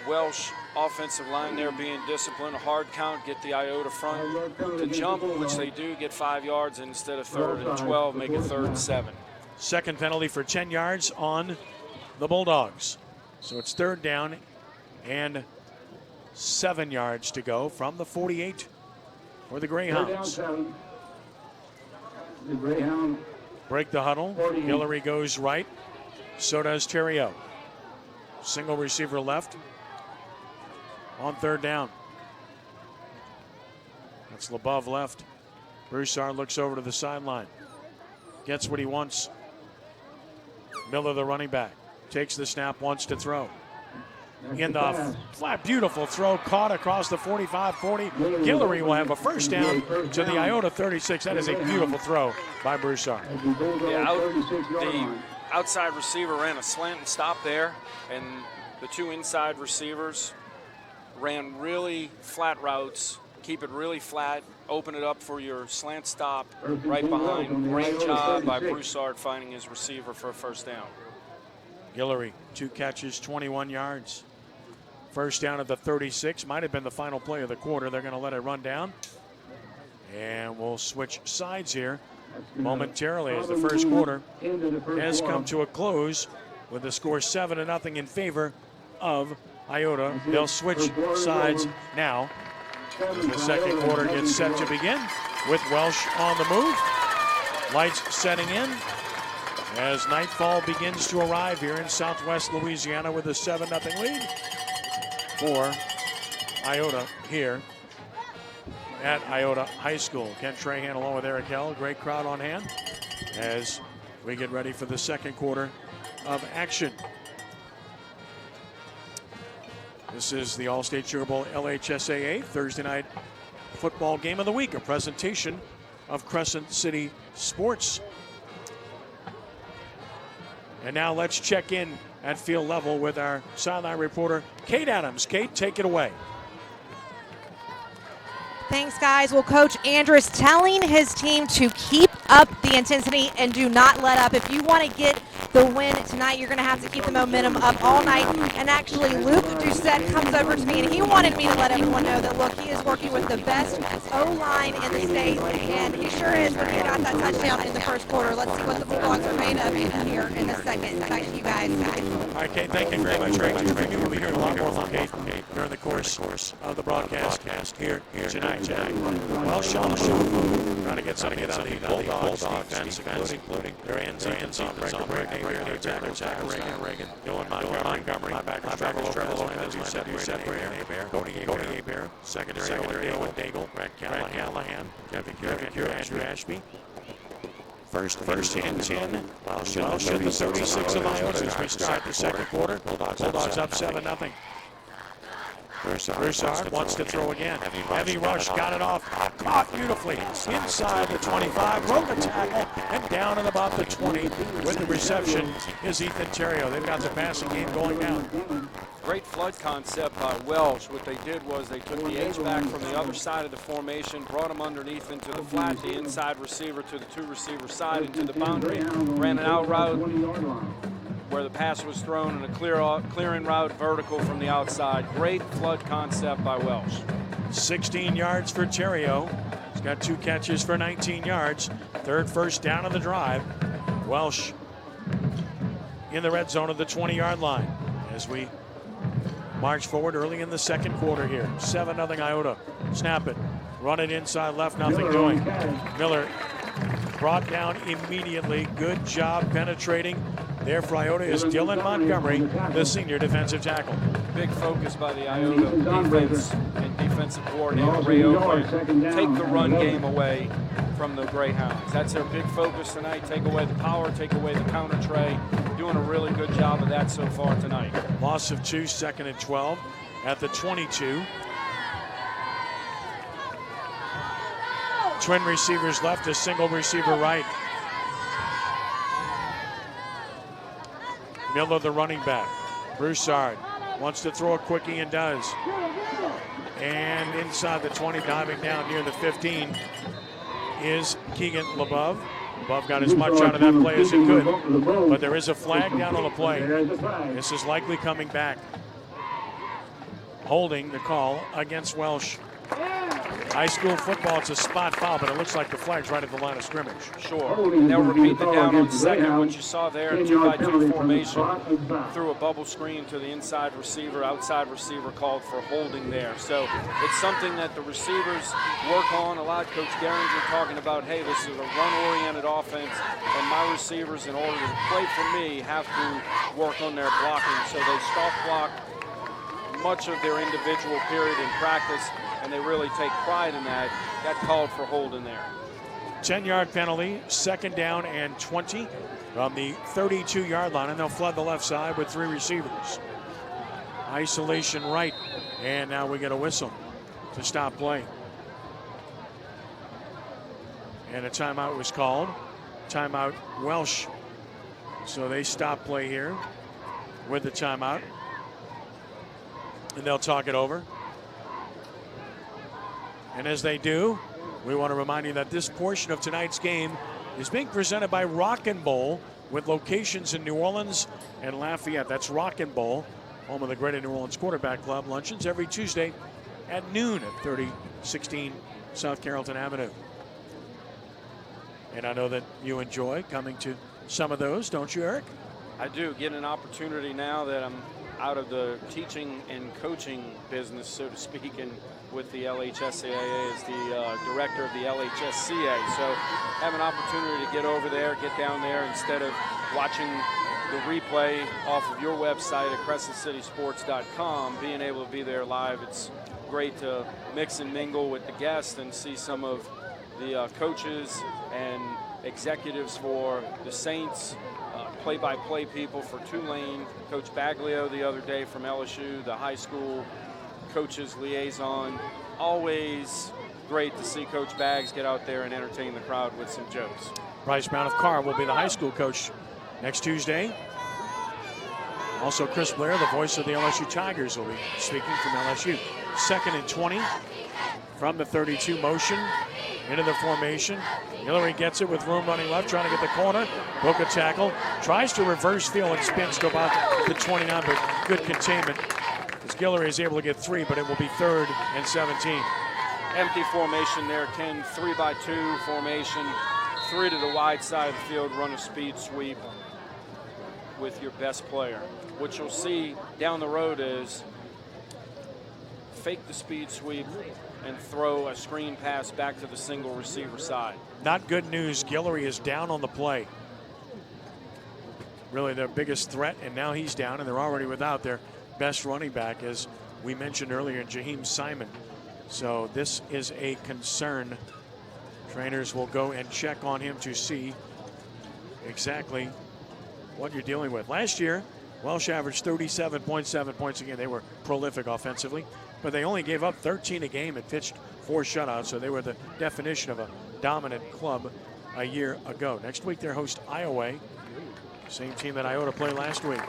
Welsh offensive line there, being disciplined. A hard count, get the Iota front to jump, which they do, get 5 yards. And instead of 3rd and 12, make it 3rd and 7. Second penalty for 10 yards on the Bulldogs. So it's 3rd down and 7 yards to go from the 48 for the Greyhounds. Break the huddle. Guillory goes right. So does Terrio. Single receiver left on 3rd down. That's LeBeau left. Broussard looks over to the sideline. Gets what he wants. Miller, the running back, takes the snap, wants to throw. in the flat, beautiful throw, caught across the 45-40. Guillory will have a first down to the Iota 36. That is a beautiful throw by Broussard. Yeah, the outside receiver ran a slant and stop there, and the two inside receivers ran really flat routes, keep it really flat, open it up for your slant stop right behind. Great job by Broussard finding his receiver for a first down. Guillory, 2 catches, 21 yards. First down at the 36. Might have been the final play of the quarter. They're going to let it run down. And we'll switch sides here momentarily as the first quarter has come to a close with the score 7-0 in favor of Iota. They'll switch sides now as the second quarter gets set to begin with Welsh on the move. Lights setting in as nightfall begins to arrive here in southwest Louisiana with a 7-0 lead for Iota here at Iota High School. Kent Trahan along with Eric Hell. Great crowd on hand as we get ready for the second quarter of action. This is the Allstate Sugar Bowl LHSAA Thursday night football game of the week, a presentation of Crescent City Sports. And now let's check in at field level with our sideline reporter, Kate Adams. Kate, take it away. Thanks, guys. Well, Coach Andrus telling his team to keep up the intensity and do not let up. If you want to get the win tonight, you're going to have to keep the momentum up all night. And actually, Luke Doucette comes over to me, and he wanted me to let everyone know that, look, he is working with the best O-line in the state, and he sure is when he got that touchdown in the first quarter. Let's see what the Bulldogs are made of here in the second. Back to you guys. All right, Kate, thank you very much. We will be hearing a lot more from Kate during the course of the broadcast here tonight. Well, Sean, trying to get something out of the Bulldogs defense, including their ends on break, Reagan, going Montgomery, linebackers, Trevor, as you said, Cody Abear, secondary, with Daigle, Brett Callahan, Kevin Cure, Andrew Ashby. First and 10. Welsh in the 36 of Iota as we start the second quarter. Bulldogs up 7-0. Broussard wants to throw again. Heavy rush, got it off, caught beautifully inside the 25, broke the tackle, and down at about the 20 with the reception is Ethan Terrio. They've got the passing game going down. Great flood concept by Welsh. What they did was they took the H-back from the other side of the formation, brought him underneath into the flat, the inside receiver to the two-receiver side into the boundary, ran an out route where the pass was thrown and a clearing route vertical from the outside. Great flood concept by Welsh. 16 yards for Terrio. He's got 2 catches for 19 yards. Third first down of the drive. Welsh in the red zone of the 20-yard line as we march forward early in the second quarter here. 7-0 Iota. Snap it. Run it inside left, nothing doing. Miller brought down immediately. Good job penetrating. There for Iota is Dylan Montgomery, the senior defensive tackle. Big focus by the Iota defense and defensive coordinator Ray Oakley. Take the run game away from the Greyhounds. That's their big focus tonight. Take away the power, take away the counter tray. Doing a really good job of that so far tonight. Loss of 2, second and 12 at the 22. Twin receivers left, a single receiver right. Miller, the running back. Broussard wants to throw a quickie and does. And inside the 20, diving down near the 15, is Keegan LeBeau. LeBeau got as much out of that play as he could. But there is a flag down on the play. This is likely coming back. Holding the call against Welsh. High school football, it's a spot foul, but it looks like the flag's right at the line of scrimmage. Sure. They'll repeat the down on second. What you saw there, 2-by-2 formation, threw a bubble screen to the inside receiver, outside receiver called for holding there. So it's something that the receivers work on a lot. Coach Geringer talking about, hey, this is a run-oriented offense, and my receivers, in order to play for me, have to work on their blocking. So they soft block much of their individual period in practice, and they really take pride in that. Got called for holding there. 10-yard penalty, second down and 20 from the 32-yard line, and they'll flood the left side with 3 receivers. Isolation right. And now we get a whistle to stop play. And a timeout was called. Timeout Welsh. So they stop play here with the timeout. And they'll talk it over. And as they do, we want to remind you that this portion of tonight's game is being presented by Rockin' Bowl with locations in New Orleans and Lafayette. That's Rockin' Bowl, home of the Greater New Orleans Quarterback Club. Luncheons every Tuesday at noon at 3016 South Carrollton Avenue. And I know that you enjoy coming to some of those, don't you, Eric? I do. Get an opportunity now that I'm out of the teaching and coaching business, so to speak, and with the LHSAA as the director of the LHSCA. So have an opportunity to get over there, get down there instead of watching the replay off of your website at crescentcitysports.com, being able to be there live. It's great to mix and mingle with the guests and see some of the coaches and executives for the Saints, play-by-play people for Tulane, Coach Baglio the other day from LSU, the high school coaches liaison. Always great to see Coach Baggs get out there and entertain the crowd with some jokes. Bryce Brown of Carr will be the high school coach next Tuesday. Also Chris Blair, the voice of the LSU Tigers, will be speaking from LSU. 2nd and 20 from the 32 motion into the formation. Hillary gets it with room running left, trying to get the corner. Broke a tackle. Tries to reverse field and spins to about the 29, but good containment. As Guillory is able to get 3, but it will be 3rd and 17. Empty formation there, Ken. 3-by-2 formation. 3 to the wide side of the field. Run a speed sweep with your best player. What you'll see down the road is fake the speed sweep and throw a screen pass back to the single receiver side. Not good news. Guillory is down on the play. Really their biggest threat, and now he's down, and they're already without their best running back, as we mentioned earlier, Jaheim Simon. So this is a concern. Trainers will go and check on him to see exactly what you're dealing with. Last year, Welsh averaged 37.7 points a game. They were prolific offensively, but they only gave up 13 a game and pitched 4 shutouts, so they were the definition of a dominant club a year ago. Next week, they host Iowa, same team that Iota played last week.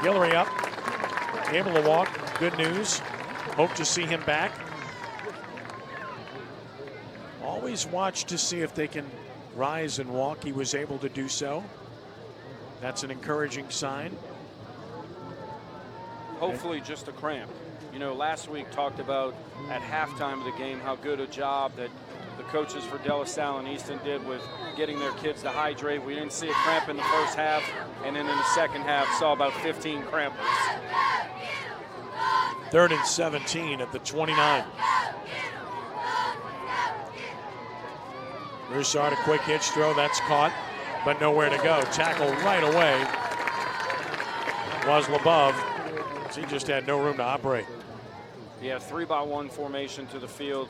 Guillory up, able to walk, good news. Hope to see him back. Always watch to see if they can rise and walk. He was able to do so. That's an encouraging sign. Hopefully just a cramp. You know, last week talked about at halftime of the game how good a job that the coaches for De La Salle and Easton did with getting their kids to hydrate. We didn't see a cramp in the first half, and then in the second half saw about 15 crampers. 3rd and 17 at the 29. Broussard, a quick hitch throw, that's caught, but nowhere to go. Tackle right away was LeBeau. He just had no room to operate. Yeah, 3-by-1 formation to the field.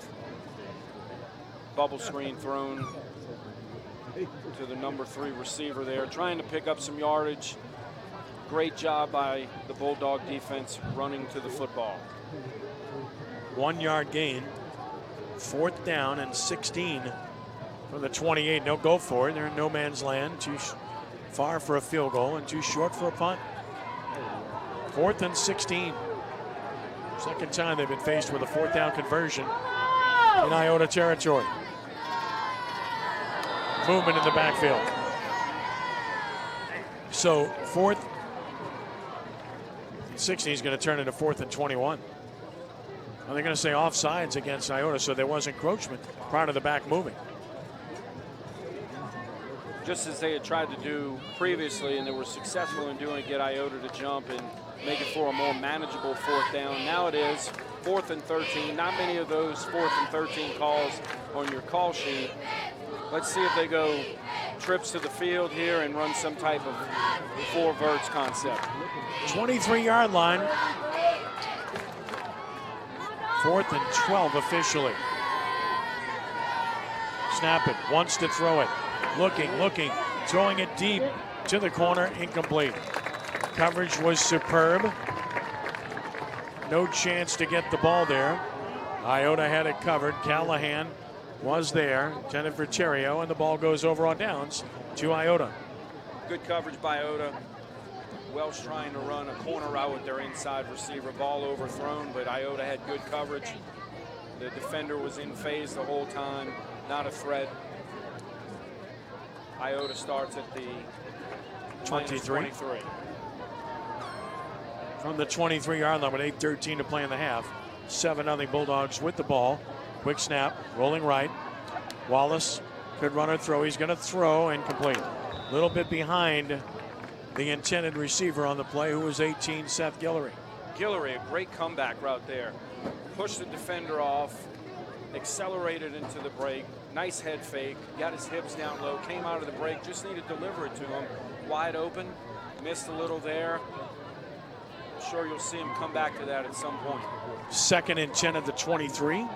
Bubble screen thrown to the number 3 receiver there, trying to pick up some yardage. Great job by the Bulldog defense running to the football. 1 yard gain. 4th down and 16 from the 28. No go for it. They're in no man's land. Too far for a field goal and too short for a punt. 4th and 16. Second time they've been faced with a 4th down conversion in Iota territory. Movement in the backfield. So 4th and 16 is going to turn into 4th and 21. Well, they're going to say offsides against Iota, so there was encroachment prior to the back moving. Just as they had tried to do previously, and they were successful in doing it, get Iota to jump and make it for a more manageable 4th down. Now it is 4th and 13. Not many of those 4th and 13 calls on your call sheet. Let's see if they go trips to the field here and run some type of 4 verts concept. 23-yard line. 4th and 12 officially. Snap it, wants to throw it. Looking, throwing it deep to the corner, incomplete. Coverage was superb. no chance to get the ball there. Iota had it covered. Callahan was there, intended for Terrio, and the ball goes over on downs to Iota. Good coverage by Iota. Welsh trying to run a corner route with their inside receiver. Ball overthrown, but Iota had good coverage. The defender was in phase the whole time, not a threat. Iota starts at the 23. -23. From the 23-yard line with 8:13 to play in the half. 7-0 Bulldogs with the ball. Quick snap, rolling right. Wallace could run or throw. He's going to throw and complete. A little bit behind the intended receiver on the play, who was 18, Seth Guillory. Guillory, a great comeback route there. Pushed the defender off, accelerated into the break. Nice head fake, got his hips down low, came out of the break, just needed to deliver it to him. Wide open, missed a little there. I'm sure you'll see him come back to that at some point. 2nd and 10 at the 23.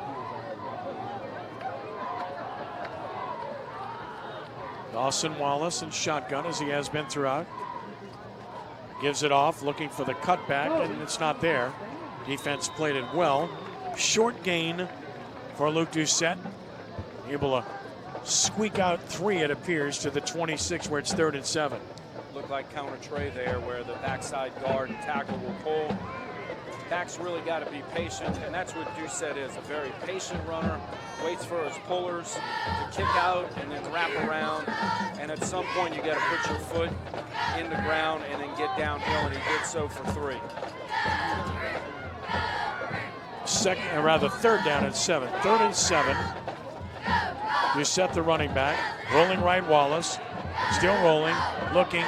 Dawson Wallace in shotgun, as he has been throughout. Gives it off, looking for the cutback, and it's not there. Defense played it well. Short gain for Luke Doucette. Able to squeak out 3, it appears, to the 26, where it's 3rd and 7. Looked like counter tray there, where the backside guard and tackle will pull. Back's really got to be patient, and that's what Doucette is, a very patient runner. Waits for his pullers to kick out and then wrap around. And at some point, you got to put your foot in the ground and then get downhill, and he did so for 3. 3rd down and 7. 3rd and 7. Doucette, the running back. Rolling right, Wallace. Still rolling, looking,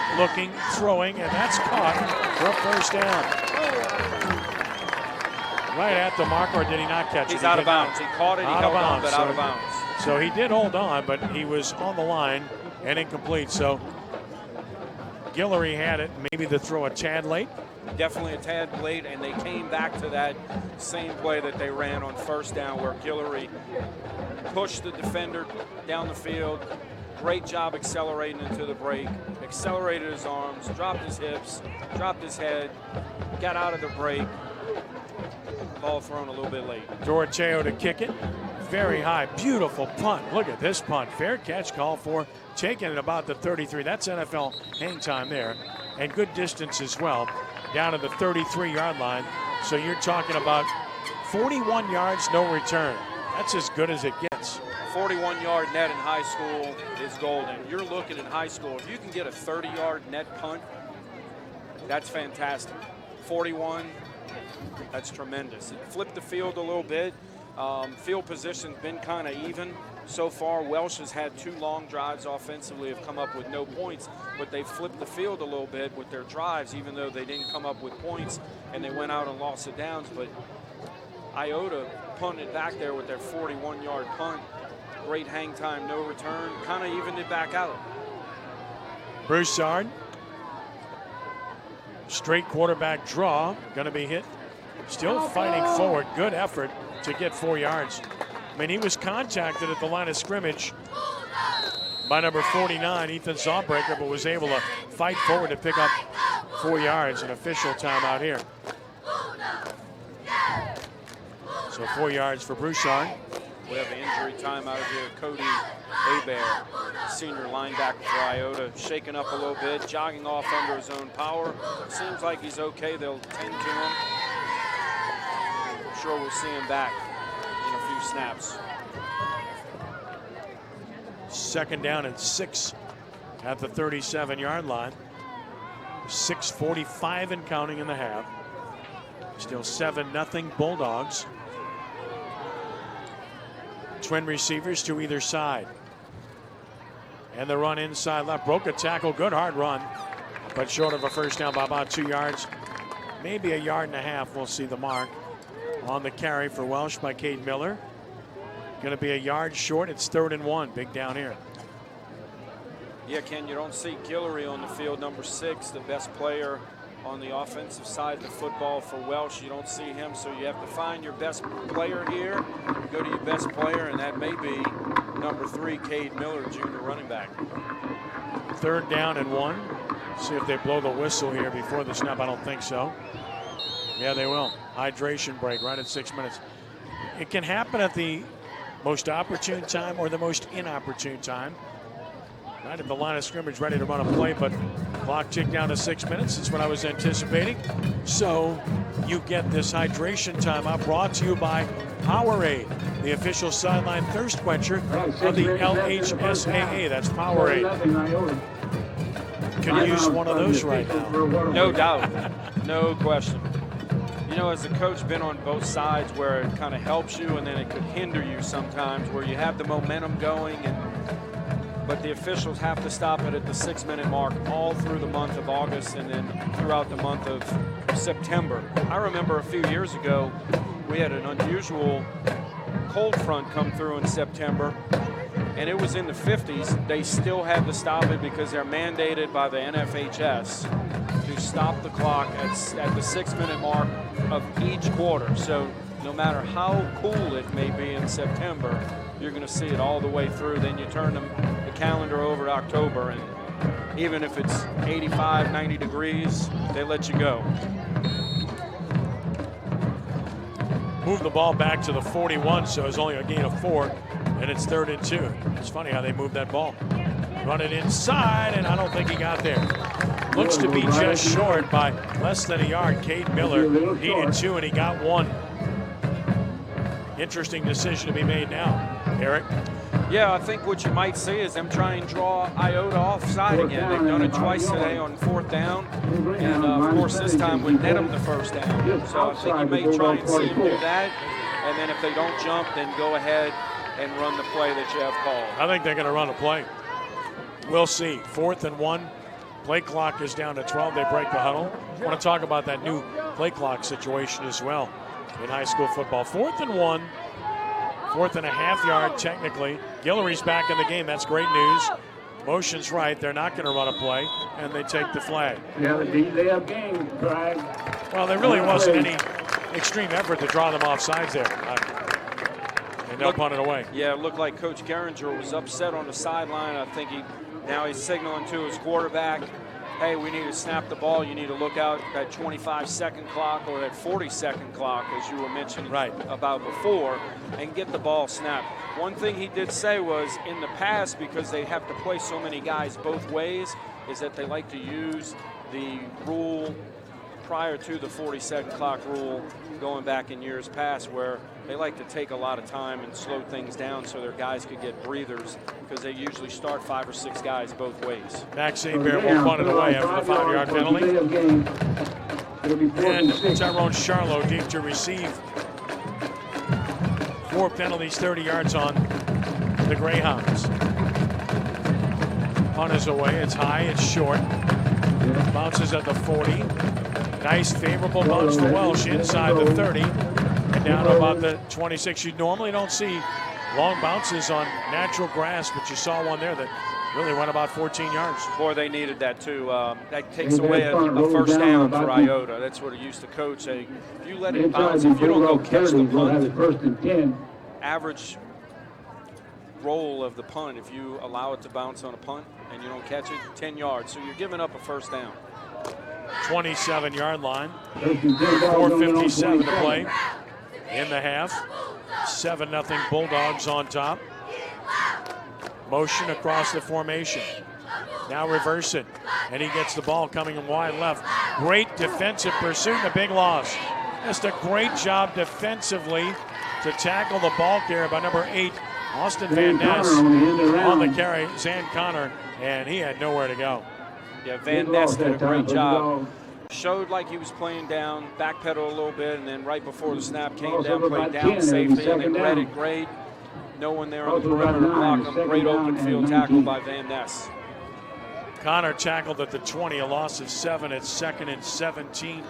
throwing, and that's caught for a 1st down. Right at the mark, or did he not catch it? He's out of bounds. He caught it, he held on, but out of bounds. So he did hold on, but he was on the line and incomplete. So Guillory had it. Maybe the throw a tad late. Definitely a tad late, and they came back to that same play that they ran on 1st down, where Guillory pushed the defender down the field. Great job accelerating into the break. Accelerated his arms, dropped his hips, dropped his head, got out of the break. Ball thrown a little bit late. Doroteo to kick it. Very high. Beautiful punt. Look at this punt. Fair catch call for, taking it about the 33. That's NFL hang time there. And good distance as well. Down to the 33-yard line. So you're talking about 41 yards, no return. That's as good as it gets. 41-yard net in high school is golden. You're looking in high school, if you can get a 30-yard net punt, that's fantastic. 41, that's tremendous. It flipped the field a little bit. Field position's been kind of even so far. Welsh has had 2 long drives offensively, have come up with no points, but they flipped the field a little bit with their drives, even though they didn't come up with points, and they went out and lost the downs. But Iota punted back there with their 41-yard punt. Great hang time, no return, kind of evened it back out. Broussard. Straight quarterback draw, going to be hit. Still fighting forward. Good effort to get 4 yards. I mean, he was contacted at the line of scrimmage by number 49, Ethan Sawbreaker, but was able to fight forward to pick up 4 yards. An official timeout here. So 4 yards for Broussard. We have an injury timeout here. Cody Hebert, senior linebacker for Iota, shaken up a little bit, jogging off under his own power. Seems like he's okay. They'll tend to him. I'm sure we'll see him back in a few snaps. 2nd down and 6 at the 37-yard line. 6:45 and counting in the half. Still 7-0 Bulldogs. Twin receivers to either side. And the run inside left. Broke a tackle. Good hard run. But short of a 1st down by about 2 yards. Maybe a yard and a half. We'll see the mark on the carry for Welsh by Cade Miller. Going to be a yard short. It's 3rd and 1. Big down here. Yeah, Ken, you don't see Guillory on the field, number 6, the best player on the offensive side of the football for Welsh. You don't see him, so you have to find your best player here. Go to your best player, and that may be number 3, Cade Miller, junior running back. 3rd down and 1. See if they blow the whistle here before the snap. I don't think so. Yeah, they will. Hydration break right at 6 minutes. It can happen at the most opportune time or the most inopportune time. Right at the line of scrimmage, ready to run a play, but clock ticked down to 6 minutes. That's what I was anticipating. So you get this hydration timeout brought to you by Powerade, the official sideline thirst quencher of the LHSAA. That's Powerade. Could use one of those right now. No doubt. No question. You know, as a coach, been on both sides where it kind of helps you and then it could hinder you sometimes, where you have the momentum going, but the officials have to stop it at the 6 minute mark all through the month of August and then throughout the month of September. I remember a few years ago, we had an unusual cold front come through in September, and it was in the 50s. They still had to stop it because they're mandated by the NFHS to stop the clock at the 6 minute mark of each quarter. So no matter how cool it may be in September, you're going to see it all the way through. Then you turn the calendar over to October, and even if it's 85, 90 degrees, they let you go. Move the ball back to the 41, so it's only a gain of 4, and it's 3rd and 2. It's funny how they moved that ball. Run it inside, and I don't think he got there. Looks to be just short by less than a yard. Cade Miller needed 2, and he got 1. Interesting decision to be made now, Eric. Yeah, I think what you might see is them try and draw Iota offside again. They've done it twice today on 4th down, and of course this time would net them the first down. So I think you may try and see them do that, and then if they don't jump, then go ahead and run the play that you have called. I think they're going to run a play. We'll see. 4th and 1. Play clock is down to 12. They break the huddle. I want to talk about that new play clock situation as well in high school football. 4th and 1. 4th and a half yard technically. Guillory's back in the game. That's great news. Motion's right. They're not going to run a play, and they take the flag. Yeah, they have game flag. Well, there really wasn't any extreme effort to draw them off sides there. And they'll punt it away. Yeah, it looked like Coach Geringer was upset on the sideline. I think now he's signaling to his quarterback, hey, we need to snap the ball. You need to look out that 25-second clock or that 40-second clock, as you were mentioning about before, and get the ball snapped. One thing he did say was in the past, because they have to play so many guys both ways, is that they like to use the rule prior to the 40-second clock rule going back in years past, where they like to take a lot of time and slow things down so their guys could get breathers, because they usually start 5 or 6 guys both ways. Max St. Bear will punt it away after the 5-yard penalty. And Tyrone Charlo deep to receive. 4 penalties, 30 yards on the Greyhounds. Punt is away. It's high. It's short. Bounces at the 40. Nice favorable bounce to Welsh inside the 30 and down to about the 26. You normally don't see long bounces on natural grass, but you saw one there that really went about 14 yards. Boy, they needed that too. That takes away a first down for Iota. That's what he used to coach. If you let it bounce, if you don't go catch the punt, average roll of the punt, if you allow it to bounce on a punt and you don't catch it, 10 yards. So you're giving up a first down. 27-yard line. 4:57 to play in the half. 7-0 Bulldogs on top. Motion across the formation. Now reverse it. And he gets the ball coming in wide left. Great defensive pursuit and a big loss. Just a great job defensively to tackle the ball carrier by number 8, Austin Van Ness, on the carry. Zan Connor, and he had nowhere to go. Yeah, Van Ness did a great job. Showed like he was playing down, backpedaled a little bit, and then right before the snap came down, played down safety, and then read it great. No one there on the perimeter to block him. Great open field tackle by Van Ness. Connor tackled at the 20, a loss of 7 at 2nd and 17.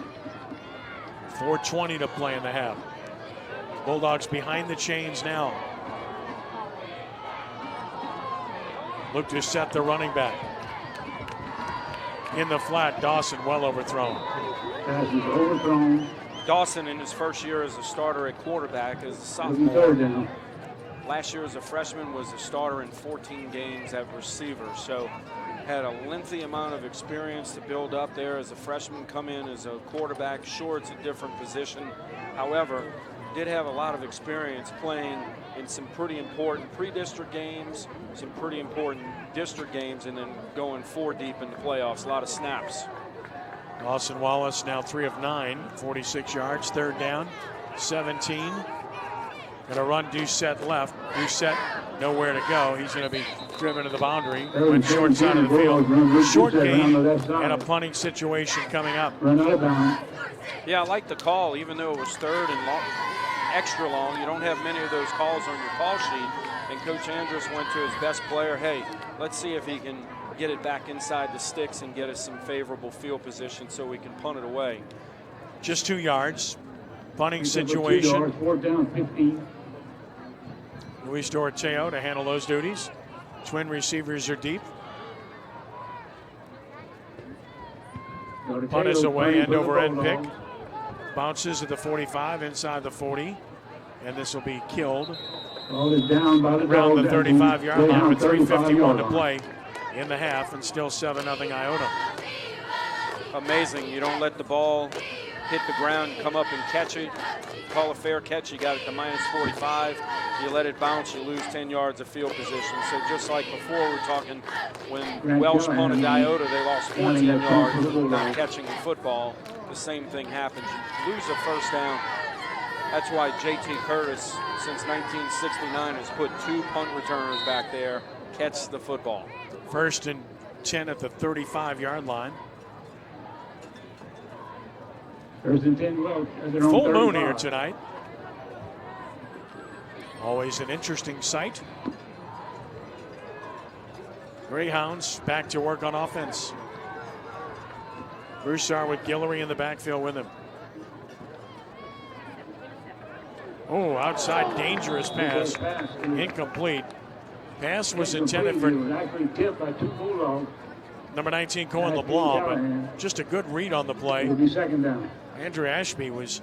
4:20 to play in the half. Bulldogs behind the chains now. Look to set the running back. In the flat, Dawson well overthrown. Dawson in his first year as a starter at quarterback as a sophomore. Last year as a freshman was a starter in 14 games at receiver. So had a lengthy amount of experience to build up there as a freshman, come in as a quarterback. Sure, it's a different position. However, did have a lot of experience playing in some pretty important pre-district games, some pretty important district games, and then going 4 deep in the playoffs. A lot of snaps. Dawson Wallace now 3 of 9, 46 yards, 3rd down, 17. Going to run Doucette left. Doucette nowhere to go. He's going to be driven to the boundary. Went short side of the field. Short game and a punting situation coming up. Yeah, I like the call, even though it was 3rd and long, extra long. You don't have many of those calls on your call sheet. And Coach Andrus went to his best player. Hey, let's see if he can get it back inside the sticks and get us some favorable field position so we can punt it away. Just 2 yards. Punting situation. 4th down, 15. Luis Doroteo to handle those duties. Twin receivers are deep. Punt is away, end over end pick. Bounces at the 45, inside the 40. And this will be killed around the 35-yard line with 3:51 to play in the half, and still 7-0 Iota. Amazing. You don't let the ball hit the ground, come up and catch it. Call a fair catch, you got it to -45. You let it bounce, you lose 10 yards of field position. So just like before, we're talking when Welsh punted Iota, they lost 14 yards not catching the football. The same thing happens. You lose a 1st down. That's why J.T. Curtis, since 1969, has put 2 punt returners back there, catch the football. 1st and 10 at the 35-yard line. 1st and 10, Welsh. Full moon here tonight. Always an interesting sight. Greyhounds back to work on offense. Broussard with Guillory in the backfield with him. Oh, outside, dangerous pass. Incomplete. Pass was intended for number 19, Cohen LeBlanc, but just a good read on the play. It'll be 2nd down. Andrew Ashby was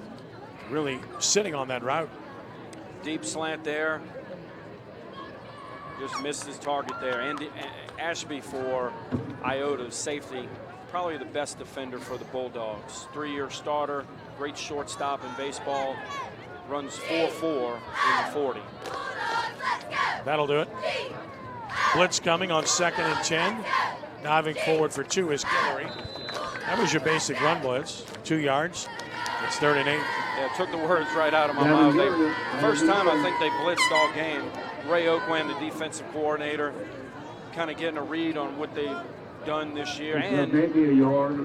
really sitting on that route. Deep slant there. Just missed his target there. And Ashby for Iota's safety, probably the best defender for the Bulldogs. 3-year starter, great shortstop in baseball. Runs 4.4 in the 40. That'll do it. Blitz coming on 2nd and 10. Diving forward for 2 is Guillory. That was your basic run blitz. 2 yards. It's 3rd and 8. Yeah, took the words right out of my mouth. First time I think they blitzed all game. Ray Oakland, the defensive coordinator, kind of getting a read on what they've done this year and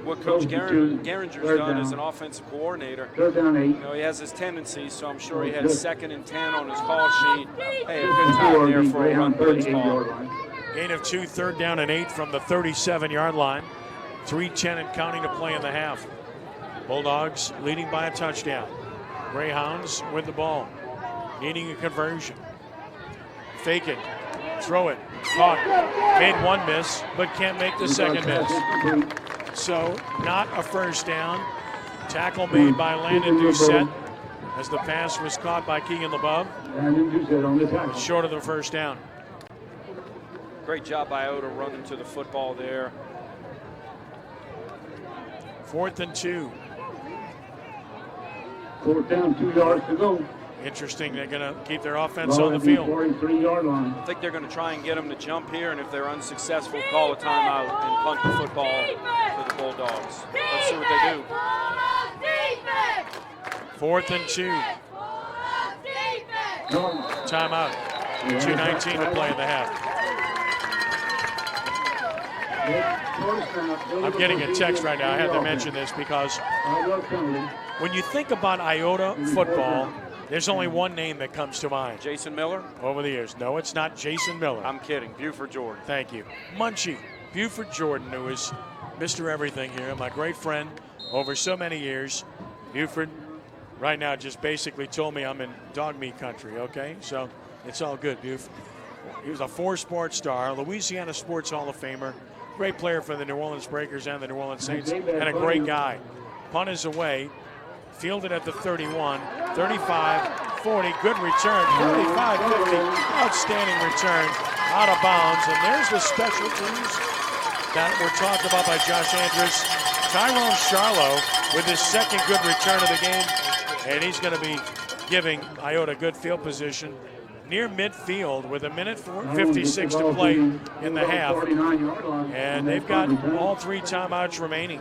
what Coach Geringer's done as an offensive coordinator. 3rd down, 8. You know, he has his tendencies, so I'm sure he had 2nd and 10 on his call sheet. Hey, a good time there for a run blitz call. Gain of 2, 3rd down and 8 from the 37-yard line. 3:10 and counting to play in the half. Bulldogs leading by a touchdown. Greyhounds with the ball, needing a conversion. Fake it, throw it, caught. Made 1 miss, but can't make the 2nd miss. So not a 1st down. Tackle made by Landon Doucette as the pass was caught by Keegan LeBeau. Short of the 1st down. Great job by Iota running to the football there. 4th and 2. 4th down, 2 yards to go. Interesting, they're going to keep their offense on the field. 43-yard line. I think they're going to try and get them to jump here, and if they're unsuccessful, call a timeout and punt the football for the Bulldogs. Let's see what they do. 4th and 2. Timeout. 2:19 to play in the half. I'm getting a text right now. I had to mention this because when you think about Iota football, there's only one name that comes to mind. Jason Miller? Over the years. No, it's not Jason Miller. I'm kidding. Buford Jordan. Thank you. Munchie. Buford Jordan, who is Mr. Everything here, my great friend over so many years. Buford right now just basically told me I'm in dog meat country, okay? So it's all good, Buford. He was a 4-sport star, Louisiana Sports Hall of Famer, great player for the New Orleans Breakers and the New Orleans Saints, and a great guy. Punt is away, fielded at the 31, 35, 40, good return, 45, 50, outstanding return, out of bounds, and there's the special teams that were talked about by Josh Andrews. Tyrone Charlo with his second good return of the game, and he's going to be giving Iota good field position near midfield with 1:56 to play in the half. And they've got all 3 timeouts remaining.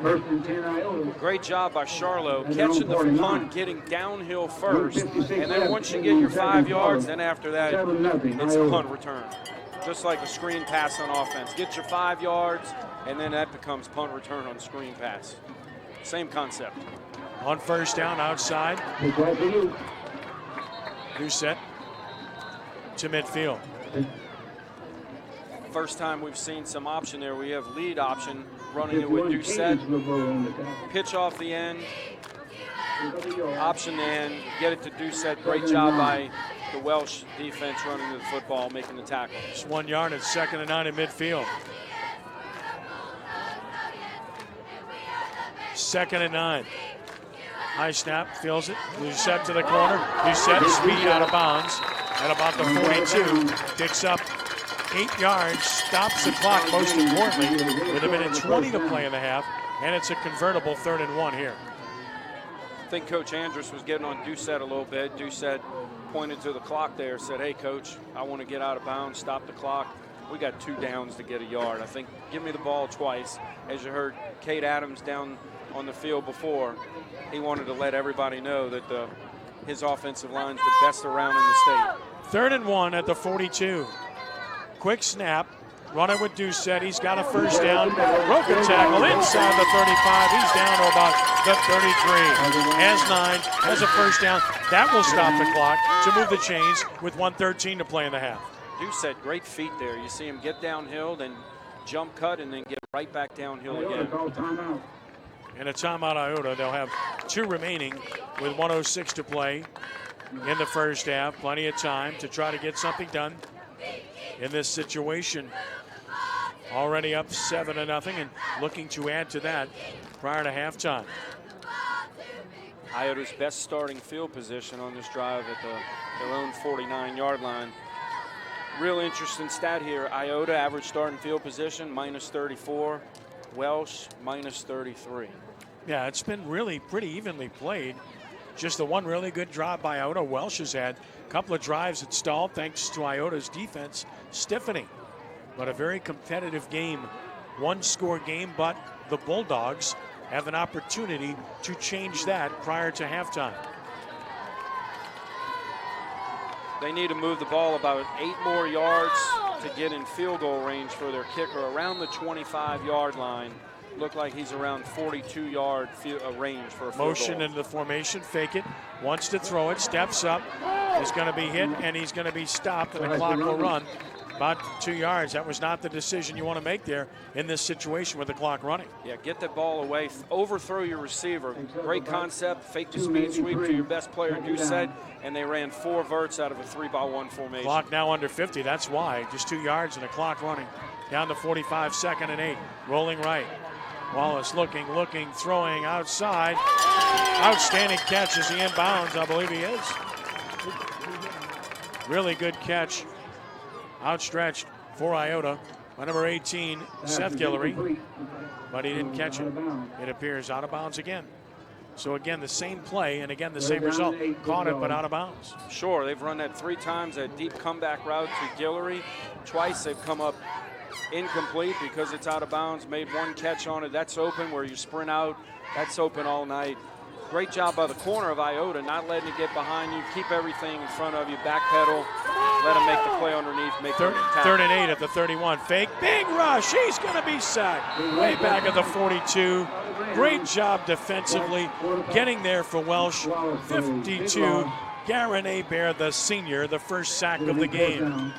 Great job by Charlo, catching the punt, getting downhill first, and then once you get your 5 yards, then after that, it's a punt return. Just like a screen pass on offense. Get your 5 yards, and then that becomes punt return on screen pass. Same concept. On first down, outside. Doucette to midfield. First time we've seen some option there. We have lead option running it with Doucette. Pitch off the end. Option the end. Get it to Doucette. Great job by the Welsh defense running to the football, making the tackle. Just 1 yard at 2nd and 9 in midfield. 2nd and 9. High snap, feels it. Doucette to the corner. Doucette speed out of bounds at about the 42. Picks up 8 yards, stops the clock most importantly with 1:20 to play in the half, and it's a convertible 3rd and 1 here. I think Coach Andrus was getting on Doucette a little bit. Doucette pointed to the clock there, said, hey, Coach, I want to get out of bounds, stop the clock. We got 2 downs to get a yard. I think give me the ball twice. As you heard Kate Adams down on the field before, he wanted to let everybody know that his offensive line's the best around in the state. 3rd and 1 at the 42. Quick snap, running with Doucette. He's got a first down. Broken tackle inside the 35. He's down to about the 33. Has 9, has a first down. That will stop the clock to move the chains with 1:13 to play in the half. Doucette, great feet there. You see him get downhill, then jump cut, and then get right back downhill again. And a timeout Iota. They'll have 2 remaining with 1:06 to play in the first half. Plenty of time to try to get something done in this situation. Already up 7-0 and looking to add to that prior to halftime. Iota's best starting field position on this drive at their own 49-yard line. Real interesting stat here. Iota average starting field position -34. Welsh -33. Yeah, it's been really pretty evenly played. Just the one really good drive by Iota. Welsh has had a couple of drives that stalled thanks to Iota's defense stiffening. But a very competitive game, 1-score game, but the Bulldogs have an opportunity to change that prior to halftime. They need to move the ball about 8 more yards to get in field goal range for their kicker around the 25-yard line. Look like he's around 42-yard range for a field Motion goal. into the formation, fake it, wants to throw it, steps up, is going to be hit, and he's going to be stopped, and the clock will run about 2 yards. That was not the decision you want to make there in this situation with the clock running. Yeah, get the ball away, overthrow your receiver. Great concept, fake the speed sweep to your best player, Doucette, and they ran 4 verts out of a 3-by-1 formation. Clock now under 50, that's why. Just 2 yards and the clock running. Down to 45, 2nd and 8. Rolling right. Wallace looking, throwing outside. Outstanding catch. Is he in bounds? I believe he is. Really good catch. Outstretched for Iota by number 18, Seth Guillory. But he didn't catch it. It appears out of bounds again. So again, the same play and again, the same result. Caught it, but out of bounds. Sure, they've run that 3 times, that deep comeback route to Guillory. Twice they've come up incomplete because it's out of bounds. Made 1 catch on it. That's open where you sprint out. That's open all night. Great job by the corner of Iota, not letting it get behind you. Keep everything in front of you. Backpedal. Let him make the play underneath. Make the tackle. 3rd and 8 at the 31. Fake. Big rush. He's going to be sacked. Way back at the 42. Great job defensively. Getting there for Welsh. 52. Garen Hebert, the senior, the first sack of the game.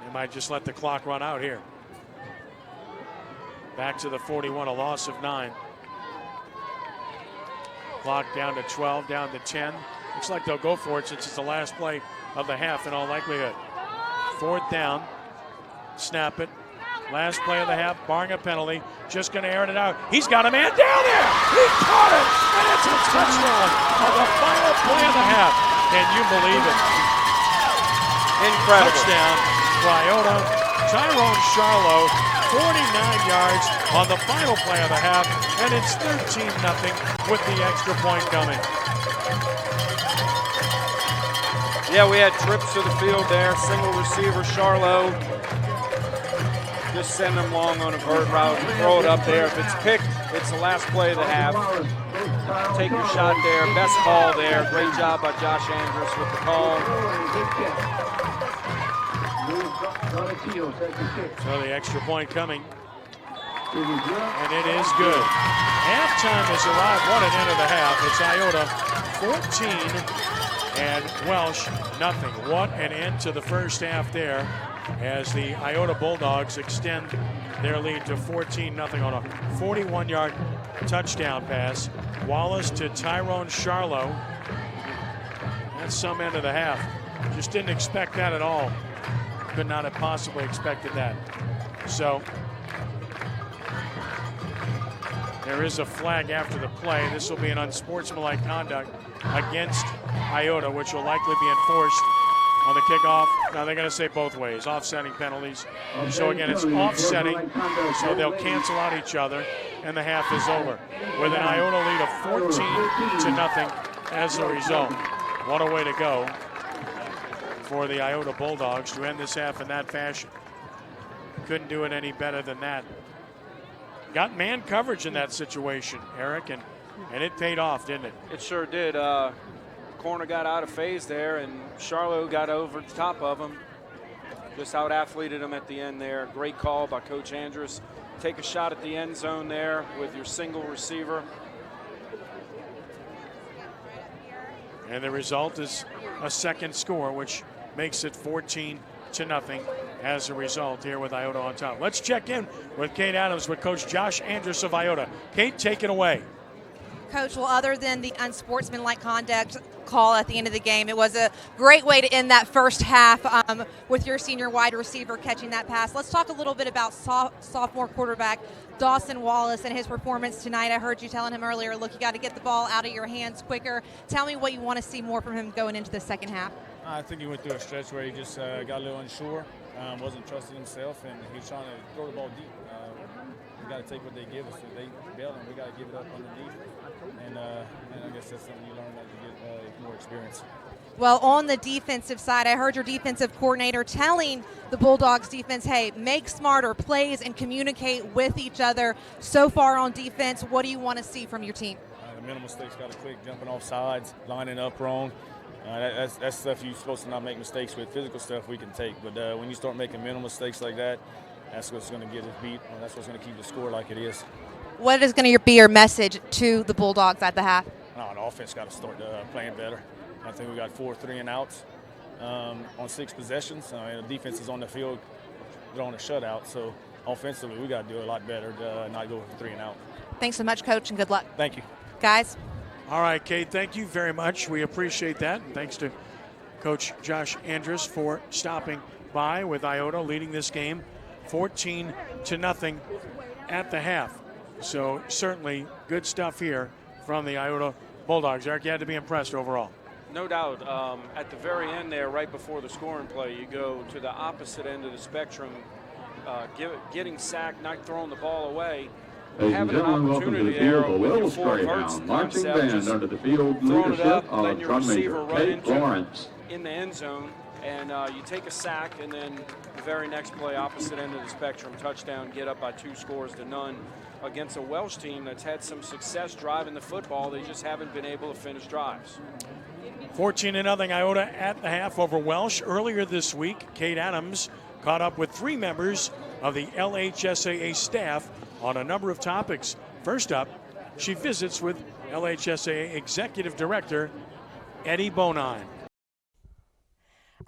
They might just let the clock run out here. Back to the 41, a loss of 9. Clock down to 12, down to 10. Looks like they'll go for it since it's the last play of the half in all likelihood. 4th down. Snap it. Last play of the half, barring a penalty. Just going to air it out. He's got a man down there. He caught it. And it's a touchdown on the final play of the half. Can you believe it? Incredible. Touchdown. for Iota. Tyrone Charlo, 49 yards on the final play of the half, and it's 13-0 with the extra point coming. Yeah, we had trips to the field there. Single receiver, Charlo. Just send them long on a vert route and throw it up there. If it's picked, it's the last play of the half. Take your shot there. Best call there. Great job by Josh Andrus with the call. So the extra point coming. And it is good. Halftime has arrived. What an end of the half. It's Iota 14 and Welsh nothing. What an end to the first half there as the Iota Bulldogs extend their lead to 14-0 on a 41-yard touchdown pass. Wallace to Tyrone Charlo. That's some end of the half. Just didn't expect that at all. Could not have possibly expected that. So there is a flag after the play. This will be an unsportsmanlike conduct against Iota, which will likely be enforced on the kickoff. Now they're going to say both ways, offsetting penalties. So again, it's offsetting, so they'll cancel out each other, and the half is over with an Iota lead of 14-0 as a result. What a way to go for the Iota Bulldogs to end this half in that fashion. Couldn't do it any better than that. Got man coverage in that situation, Eric, and it paid off, didn't it? It sure did. Corner got out of phase there, and Charlo got over the top of him. Just out-athleted him at the end there. Great call by Coach Andrus. Take a shot at the end zone there with your single receiver. And the result is a second score, which makes it 14-0 as a result here with Iota on top. Let's check in with Kate Adams with Coach Josh Andrus of Iota. Kate, take it away. Coach, well, other than the unsportsmanlike conduct call at the end of the game, it was a great way to end that first half with your senior wide receiver catching that pass. Let's talk a little bit about sophomore quarterback Dawson Wallace and his performance tonight. I heard you telling him earlier, look, you got to get the ball out of your hands quicker. Tell me what you want to see more from him going into the second half. I think he went through a stretch where he just got a little unsure, wasn't trusting himself, and he was trying to throw the ball deep. We got to take what they give us. If they bail them, we got to give it up underneath. And I guess that's something you learn as you get more experience. Well, on the defensive side, I heard your defensive coordinator telling the Bulldogs defense, hey, make smarter plays and communicate with each other. So far on defense, what do you want to see from your team? The mental mistakes got to quick, jumping off sides, lining up wrong. That's stuff you're supposed to not make mistakes with. Physical stuff we can take, but when you start making mental mistakes like that, that's what's going to get us beat, and that's what's going to keep the score like it is. What is going to be your message to the Bulldogs at the half? No, the offense got to start playing better. I think we got 4 3-and-outs on 6 possessions. The defense is on the field throwing a shutout, so offensively we got to do a lot better to not go for 3-and-out. Thanks so much, Coach, and good luck. Thank you. Guys. All right, Kate, thank you very much. We appreciate that. And thanks to Coach Josh Andrus for stopping by with Iota, leading this game 14-0 at the half. So certainly good stuff here from the Iota Bulldogs. Eric, you had to be impressed overall. No doubt. At the very end there, right before the scoring play, you go to the opposite end of the spectrum, getting sacked, not throwing the ball away. Having an opportunity there with your full verts concept, just throwing it up, letting your receiver run into in the end zone, and you take a sack, and then the very next play, opposite end of the spectrum, touchdown, get up by 2 scores to none against a Welsh team that's had some success driving the football. They just haven't been able to finish drives. 14-0 Iota at the half over Welsh. Earlier this week, Kate Adams caught up with 3 members of the LHSAA staff on a number of topics. First up, she visits with LHSAA Executive Director Eddie Bonine.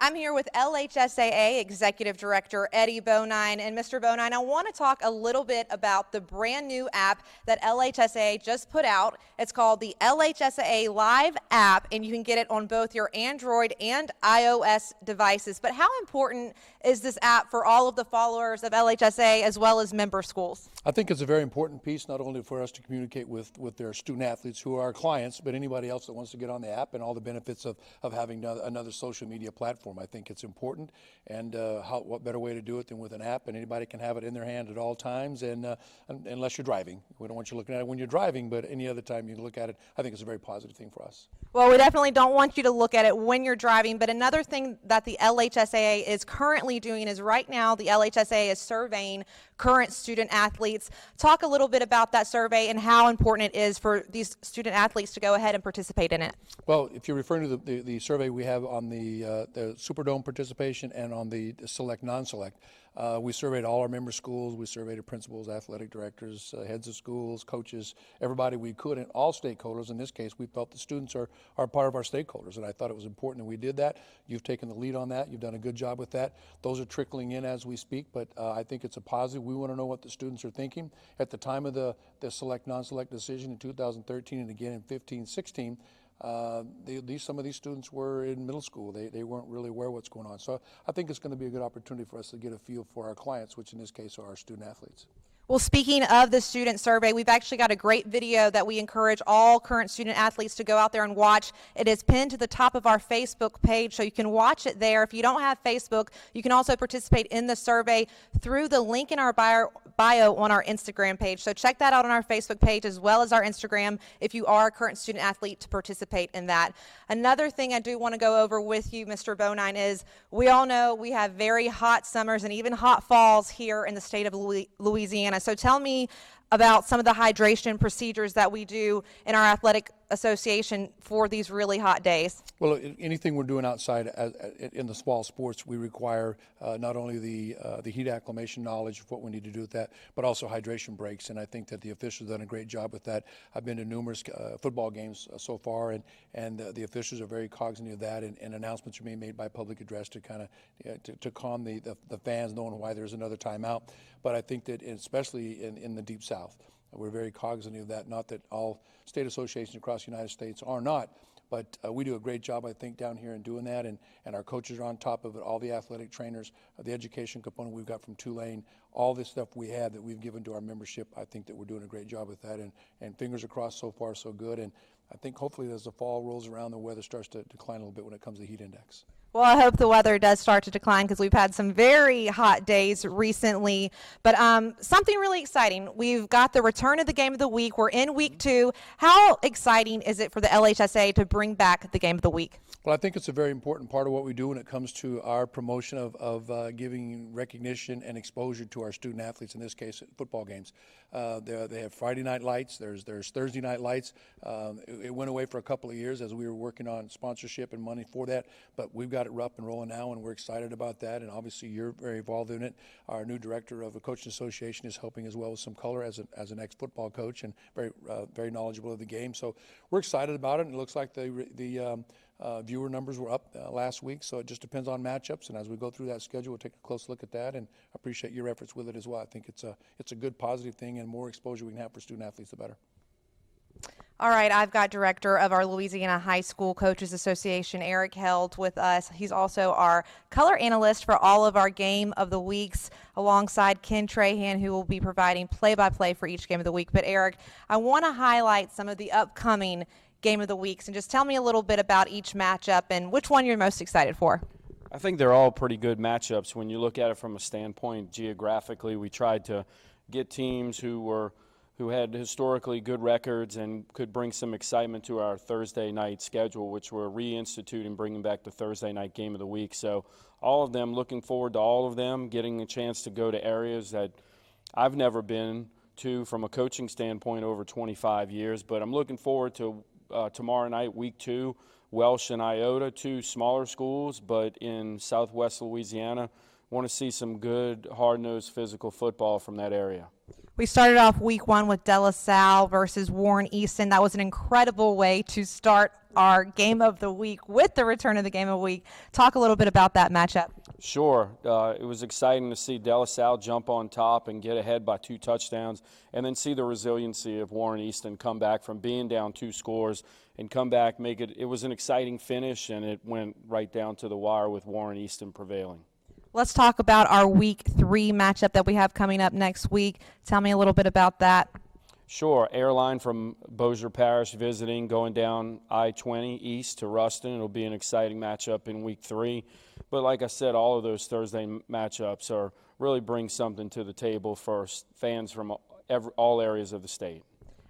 I'm here with LHSAA Executive Director Eddie Bonine. And Mr. Bonine, I want to talk a little bit about the brand new app that LHSAA just put out. It's called the LHSAA Live app, and you can get it on both your Android and iOS devices. But how important is this app for all of the followers of LHSAA as well as member schools? I think it's a very important piece, not only for us to communicate with their student athletes who are our clients, but anybody else that wants to get on the app and all the benefits of having another social media platform. platform. I think it's important, and what better way to do it than with an app, and anybody can have it in their hand at all times, and unless you're driving. We don't want you looking at it when you're driving, but any other time you can look at it. I think it's a very positive thing for us. Well, we definitely don't want you to look at it when you're driving, but another thing that the LHSAA is currently doing is right now the LHSAA is surveying current student athletes. Talk a little bit about that survey and how important it is for these student athletes to go ahead and participate in it. Well, if you're referring to the survey we have on the Superdome participation and on the select, non-select, we surveyed all our member schools. We surveyed the principals, athletic directors, heads of schools, coaches, everybody we could, and all stakeholders. In this case, we felt the students are part of our stakeholders, and I thought it was important that we did that. You've taken the lead on that. You've done a good job with that. Those are trickling in as we speak, but I think it's a positive. We want to know what the students are thinking. At the time of the select, non-select decision in 2013 and again in 15, 16, some of these students were in middle school. They weren't really aware of what's going on. So I think it's going to be a good opportunity for us to get a feel for our clients, which in this case are our student athletes. Well, speaking of the student survey, we've actually got a great video that we encourage all current student athletes to go out there and watch. It is pinned to the top of our Facebook page, so you can watch it there. If you don't have Facebook, you can also participate in the survey through the link in our bio on our Instagram page. So check that out on our Facebook page as well as our Instagram if you are a current student athlete to participate in that. Another thing I do want to go over with you, Mr. Bonine, is we all know we have very hot summers and even hot falls here in the state of Louisiana. So tell me about some of the hydration procedures that we do in our athletic association for these really hot days. Well, anything we're doing outside in the small sports, we require not only the heat acclimation knowledge of what we need to do with that, but also hydration breaks. And I think that the officials have done a great job with that. I've been to numerous football games so far, and the officials are very cognizant of that. And announcements are being made by public address to kind of to calm the fans, knowing why there's another timeout. But I think that especially in the Deep South, we're very cognizant of that. Not that all state associations across the United States are not, but we do a great job, I think, down here in doing that, and our coaches are on top of it, all the athletic trainers, the education component we've got from Tulane, all this stuff we have that we've given to our membership. I think that we're doing a great job with that, and fingers are crossed so far so good, and I think hopefully as the fall rolls around, the weather starts to decline a little bit when it comes to heat index. Well, I hope the weather does start to decline because we've had some very hot days recently. But something really exciting. We've got the return of the Game of the Week. We're in Week 2. How exciting is it for the LHSAA to bring back the Game of the Week? Well, I think it's a very important part of what we do when it comes to our promotion of giving recognition and exposure to our student athletes, in this case, at football games. They have Friday night lights. There's Thursday night lights. It went away for a couple of years as we were working on sponsorship and money for that, but we've got it up and rolling now, and we're excited about that, and obviously you're very involved in it. Our new director of the Coaching Association is helping as well with some color as an ex-football coach, and very knowledgeable of the game. So we're excited about it, and it looks like the viewer numbers were up last week, so it just depends on matchups, and as we go through that schedule, we'll take a close look at that, and I appreciate your efforts with it as well. I think it's a good positive thing, and more exposure we can have for student athletes, the better. All right, I've got director of our Louisiana High School Coaches Association, Eric Held, with us. He's also our color analyst for all of our Game of the Weeks, alongside Ken Trahan, who will be providing play-by-play for each Game of the Week. But Eric, I want to highlight some of the upcoming Game of the Weeks, and just tell me a little bit about each matchup and which one you're most excited for. I think they're all pretty good matchups when you look at it from a standpoint geographically. We tried to get teams who had historically good records and could bring some excitement to our Thursday night schedule, which we're reinstituting, bringing back the Thursday night Game of the Week. So all of them, looking forward to all of them, getting a chance to go to areas that I've never been to from a coaching standpoint over 25 years. But I'm looking forward to tomorrow night, Week 2, Welsh and Iota, two smaller schools, but in southwest Louisiana. Want to see some good, hard-nosed physical football from that area. We started off Week 1 with De La Salle versus Warren Easton. That was an incredible way to start our Game of the Week with the return of the Game of the Week. Talk a little bit about that matchup. Sure. It was exciting to see De La Salle jump on top and get ahead by 2 touchdowns, and then see the resiliency of Warren Easton come back from being down 2 scores and come back, make it. It was an exciting finish, and it went right down to the wire with Warren Easton prevailing. Let's talk about our Week 3 matchup that we have coming up next week. Tell me a little bit about that. Sure. Airline from Bossier Parish visiting, going down I-20 east to Ruston. It'll be an exciting matchup in week 3. But like I said, all of those Thursday matchups are really bring something to the table for fans from all areas of the state.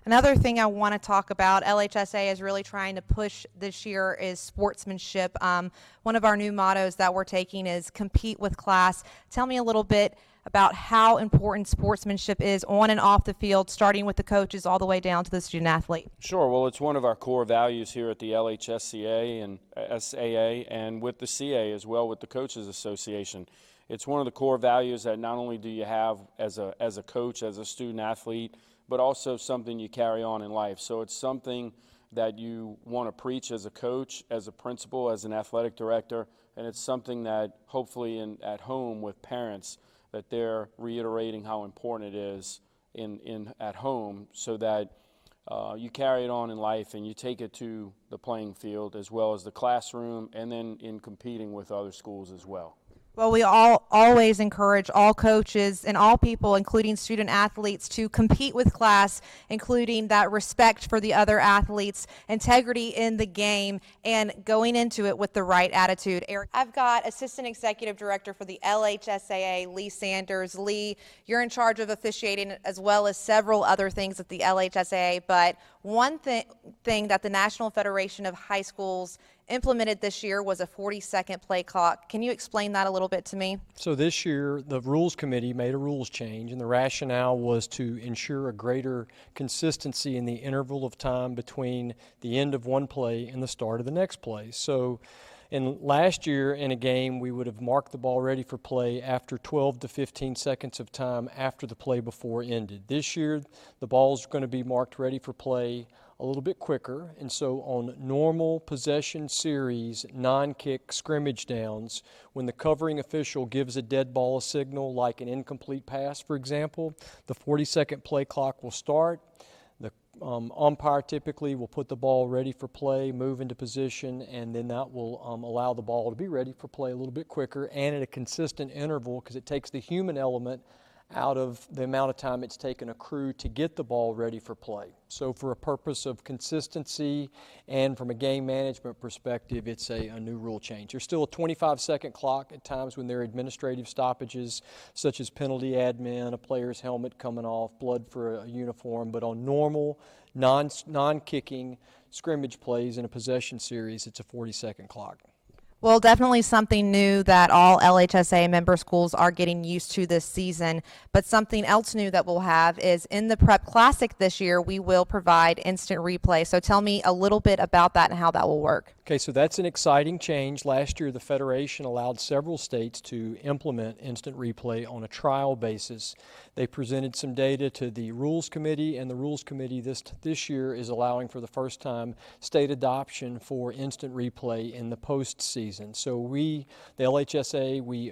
Another thing I want to talk about, LHSAA is really trying to push this year is sportsmanship. One of our new mottos that we're taking is compete with class. Tell me a little bit about how important sportsmanship is on and off the field, starting with the coaches all the way down to the student athlete. Sure. Well, it's one of our core values here at the LHSAA and SAA and with the CA as well, with the Coaches Association. It's one of the core values that not only do you have as a coach, as a student athlete, but also something you carry on in life. So it's something that you want to preach as a coach, as a principal, as an athletic director, and it's something that hopefully at home with parents that they're reiterating how important it is at home, so that you carry it on in life and you take it to the playing field as well as the classroom, and then in competing with other schools as well. Well, we always encourage all coaches and all people, including student athletes, to compete with class, including that respect for the other athletes, integrity in the game, and going into it with the right attitude. Eric, I've got Assistant Executive Director for the LHSAA, Lee Sanders. Lee, you're in charge of officiating as well as several other things at the LHSAA, but one thing that the National Federation of High Schools implemented this year was a 40-second play clock. Can you explain that a little bit to me? So this year, the Rules Committee made a rules change, and the rationale was to ensure a greater consistency in the interval of time between the end of one play and the start of the next play. So last year in a game, we would have marked the ball ready for play after 12 to 15 seconds of time after the play before ended. This year, the ball's going to be marked ready for play a little bit quicker, and so on normal possession series, non-kick scrimmage downs, when the covering official gives a dead ball a signal, like an incomplete pass, for example, the 40-second play clock will start. The umpire typically will put the ball ready for play, move into position, and then that will allow the ball to be ready for play a little bit quicker and at a consistent interval, because it takes the human element out of the amount of time it's taken a crew to get the ball ready for play. So for a purpose of consistency and from a game management perspective, it's a new rule change. There's still a 25-second clock at times when there are administrative stoppages, such as penalty admin, a player's helmet coming off, blood for a uniform, but on normal, non-kicking scrimmage plays in a possession series, it's a 40-second clock. Well, definitely something new that all LHSAA member schools are getting used to this season. But something else new that we'll have is in the Prep Classic this year, we will provide instant replay. So tell me a little bit about that and how that will work. Okay, so that's an exciting change. Last year, the Federation allowed several states to implement instant replay on a trial basis. They presented some data to the Rules Committee, and the Rules Committee this year is allowing for the first time state adoption for instant replay in the postseason. So the LHSAA, we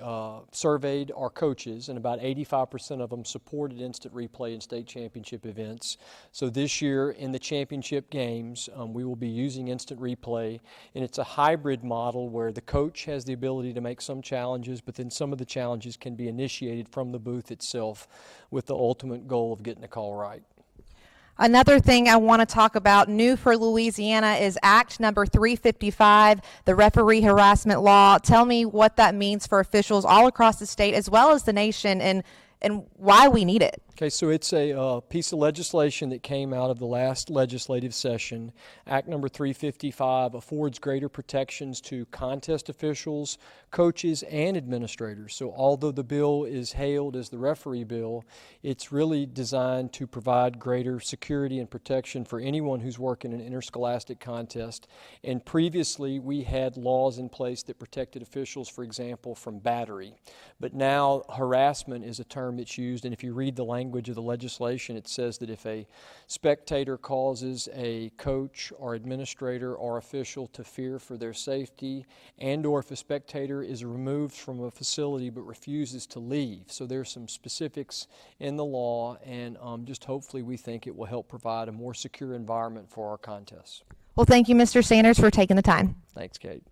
surveyed our coaches, and about 85% of them supported instant replay in state championship events. So this year in the championship games, we will be using instant replay, and it's a hybrid model where the coach has the ability to make some challenges, but then some of the challenges can be initiated from the booth itself with the ultimate goal of getting the call right. Another thing I want to talk about new for Louisiana is Act number 355, the Referee Harassment Law. Tell me what that means for officials all across the state as well as the nation, and why we need it. Okay, so it's a piece of legislation that came out of the last legislative session. Act number 355 affords greater protections to contest officials, coaches, and administrators. So although the bill is hailed as the referee bill, it's really designed to provide greater security and protection for anyone who's working in an interscholastic contest. And previously, we had laws in place that protected officials, for example, from battery. But now harassment is a term that's used, and if you read the language of the legislation, it says that if a spectator causes a coach or administrator or official to fear for their safety, and or if a spectator is removed from a facility but refuses to leave. So there's some specifics in the law, and just hopefully we think it will help provide a more secure environment for our contests. Well, thank you, Mr. Sanders, for taking the time. Thanks, Kate.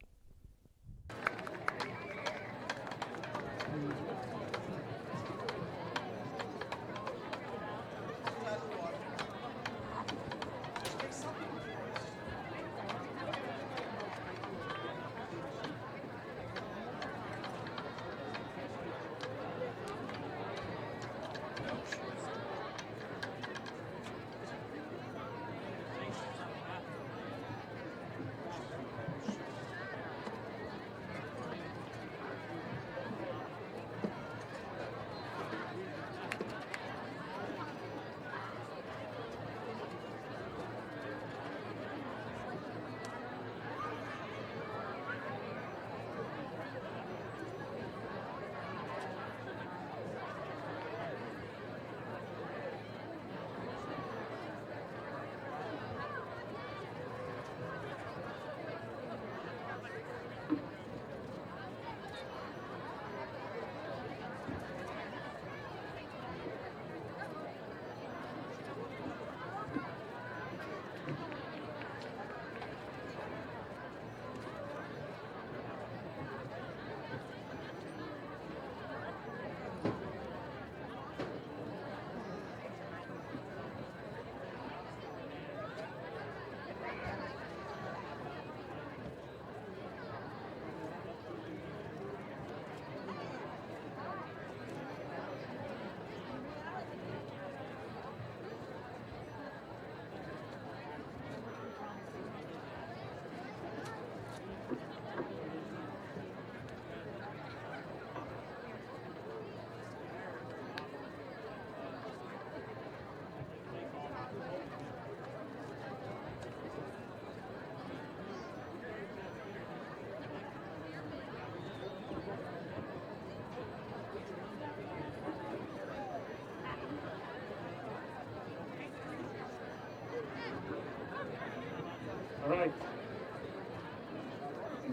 All right.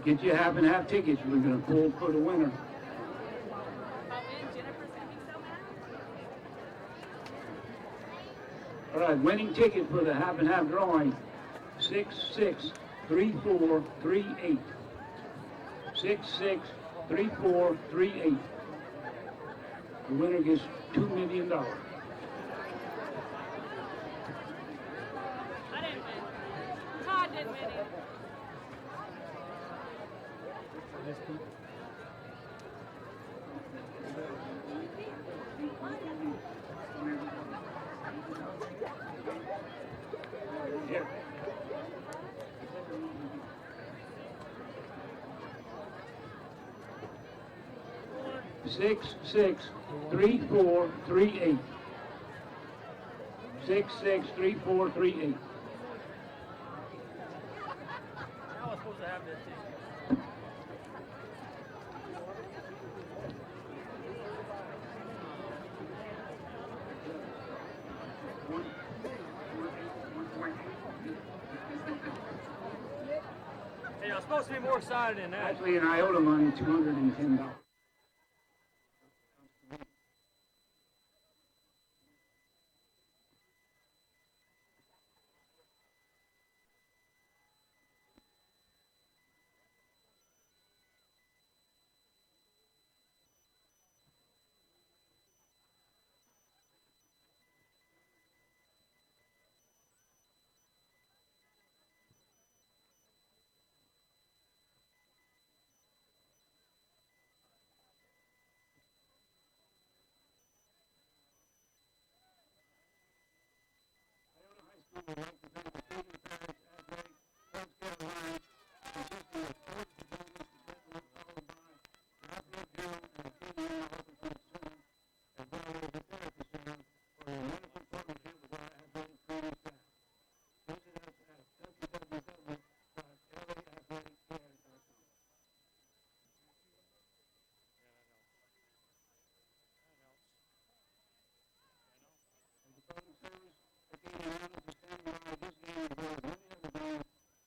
Get you half and half tickets. We're going to pull for the winner. All right, winning ticket for the half and half drawing, 663438. 663438. The winner gets $2 million. I didn't win. Todd didn't win it. Here. Six, 3438. 663438. Now I'm supposed to have this. Hey, I'm supposed to be more excited than that. Actually, in Iota money, $210.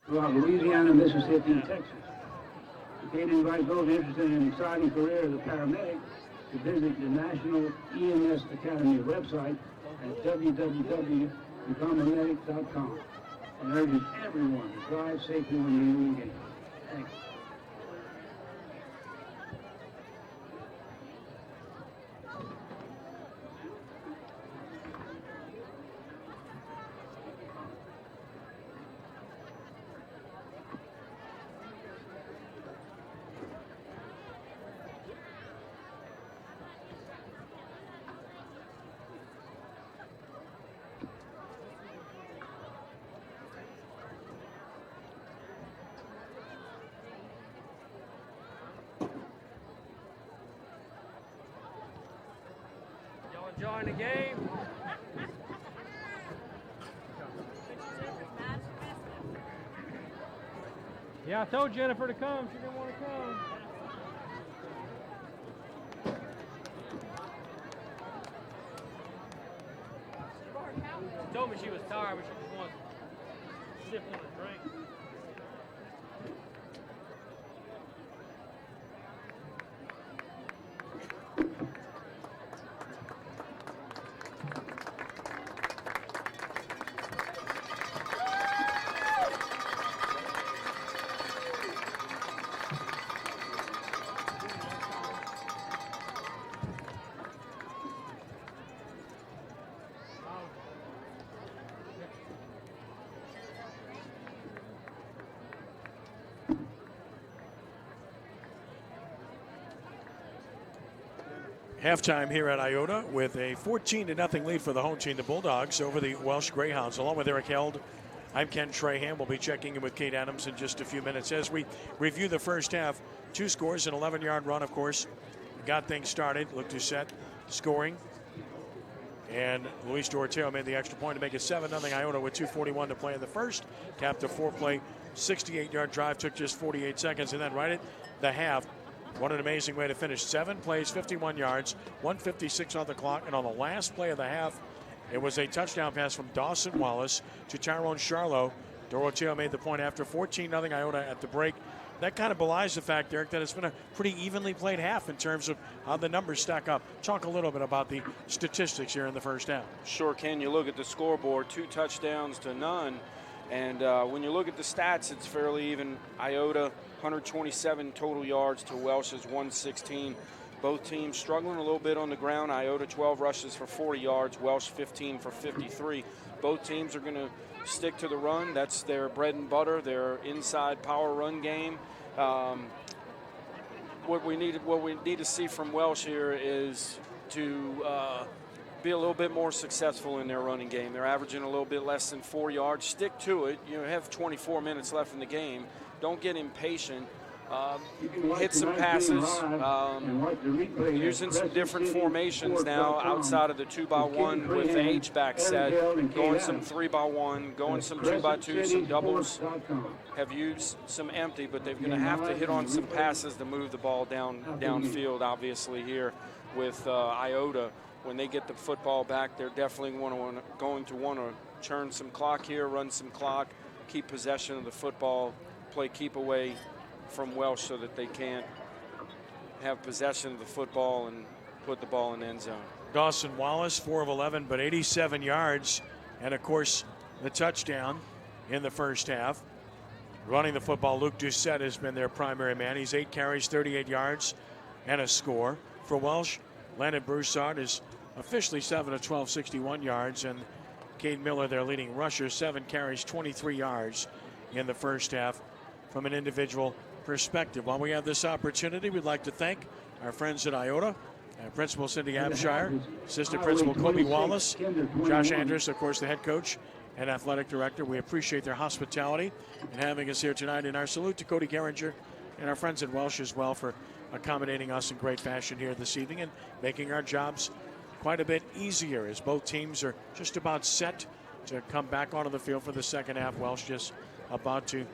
Throughout Louisiana, Mississippi, and Texas. The Acadian invites those interested in an exciting career as a paramedic to visit the National EMS Academy website at www.becomeamedic.com and urges everyone to drive safely when you're in the game. Thanks. Enjoying the game. Yeah, I told Jennifer to come. She didn't want to come. She told me she was tired, but she just wanted to sip on a drink. Halftime here at Iota with a 14-0 lead for the home team, the Bulldogs, over the Welsh Greyhounds. Along with Eric Held, I'm Ken Trahan. We'll be checking in with Kate Adams in just a few minutes. As we review the first half, 2 scores, an 11-yard run, of course, got things started. Looked to set scoring. And Luis Doroteo made the extra point to make it 7-0 Iota with 2:41 to play in the first. Capped a 4-play, 68-yard drive, took just 48 seconds. And then right at the half, what an amazing way to finish. 7 plays, 51 yards, 1:56 on the clock. And on the last play of the half, it was a touchdown pass from Dawson Wallace to Tyrone Charlo Doroteo made the point after 14-0 Iota at the break. That kind of belies the fact, Derek, that it's been a pretty evenly played half in terms of how the numbers stack up. Talk a little bit about the statistics here in the first half. Sure can. You look at the scoreboard, 2 touchdowns to none. And when you look at the stats, it's fairly even. Iota, 127 total yards to Welsh's 116. Both teams struggling a little bit on the ground. Iota 12 rushes for 40 yards, Welsh 15 for 53. Both teams are going to stick to the run. That's their bread and butter, their inside power run game. What we need to see from Welsh here is to be a little bit more successful in their running game. They're averaging a little bit less than 4 yards. Stick to it. You have 24 minutes left in the game. Don't get impatient. Hit some passes, using some different formations now outside of the 2x1 with the H-back set, going some 3x1, going some 2x2, some doubles. Have used some empty, but they're going to have to hit on some passes to move the ball downfield, obviously, here with Iota. When they get the football back, they're definitely going to want to churn some clock here, run some clock, keep possession of the football, play keep away from Welsh so that they can't have possession of the football and put the ball in the end zone. Dawson Wallace, 4 of 11, but 87 yards. And, of course, the touchdown in the first half. Running the football, Luke Doucette has been their primary man. He's 8 carries, 38 yards, and a score. For Welsh, Landon Broussard is officially 7 of 12, 61 yards. And Cade Miller, their leading rusher, 7 carries, 23 yards in the first half from an individual perspective. While we have this opportunity, we'd like to thank our friends at Iota, Principal Cindy Abshire, Assistant Principal Kobe Wallace, Josh Andrews, of course, the head coach and athletic director. We appreciate their hospitality and having us here tonight. And our salute to Cody Geringer and our friends at Welsh as well for accommodating us in great fashion here this evening and making our jobs quite a bit easier as both teams are just about set to come back onto the field for the second half. Welsh just about to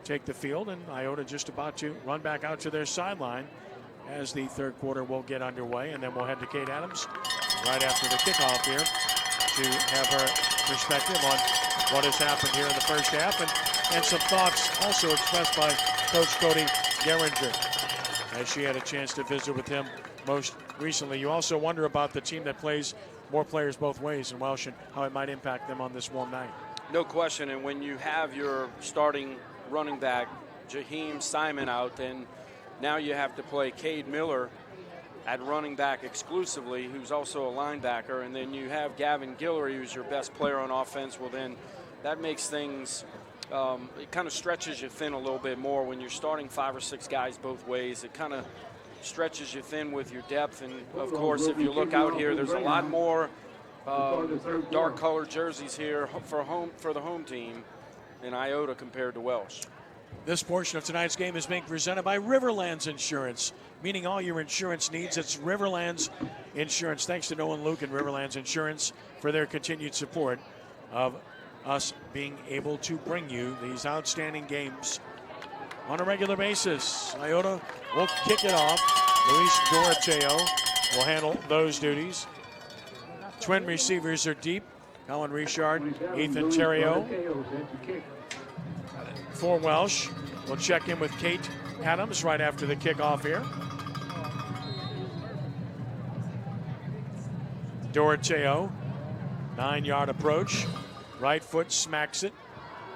take the field, and Iota just about to run back out to their sideline as the third quarter will get underway. And then we'll head to Kate Adams right after the kickoff here to have her perspective on what has happened here in the first half and some thoughts also expressed by Coach Cody Geringer as she had a chance to visit with him most recently. You also wonder about the team that plays more players both ways in Welsh and how it might impact them on this warm night. No question, and when you have your starting running back Jaheim Simon out, then now you have to play Cade Miller at running back exclusively, who's also a linebacker, and then you have Gavin Guillory, who's your best player on offense. Well, then that makes things, it kind of stretches you thin a little bit more when you're starting 5 or 6 guys both ways. It kind of stretches you thin with your depth, and of course, if you look out here, there's a lot more dark colored jerseys here for the home team in Iota compared to Welsh. This portion of tonight's game is being presented by Riverlands Insurance, meaning all your insurance needs. It's Riverlands Insurance. Thanks to Noah and Luke and Riverlands Insurance for their continued support of us being able to bring you these outstanding games on a regular basis. Iota will kick it off. Luis Doroteo will handle those duties. Twin receivers are deep. Colin Richard, Ethan Terrio. For Welsh, we'll check in with Kate Adams right after the kickoff here. Doroteo, 9-yard approach. Right foot smacks it.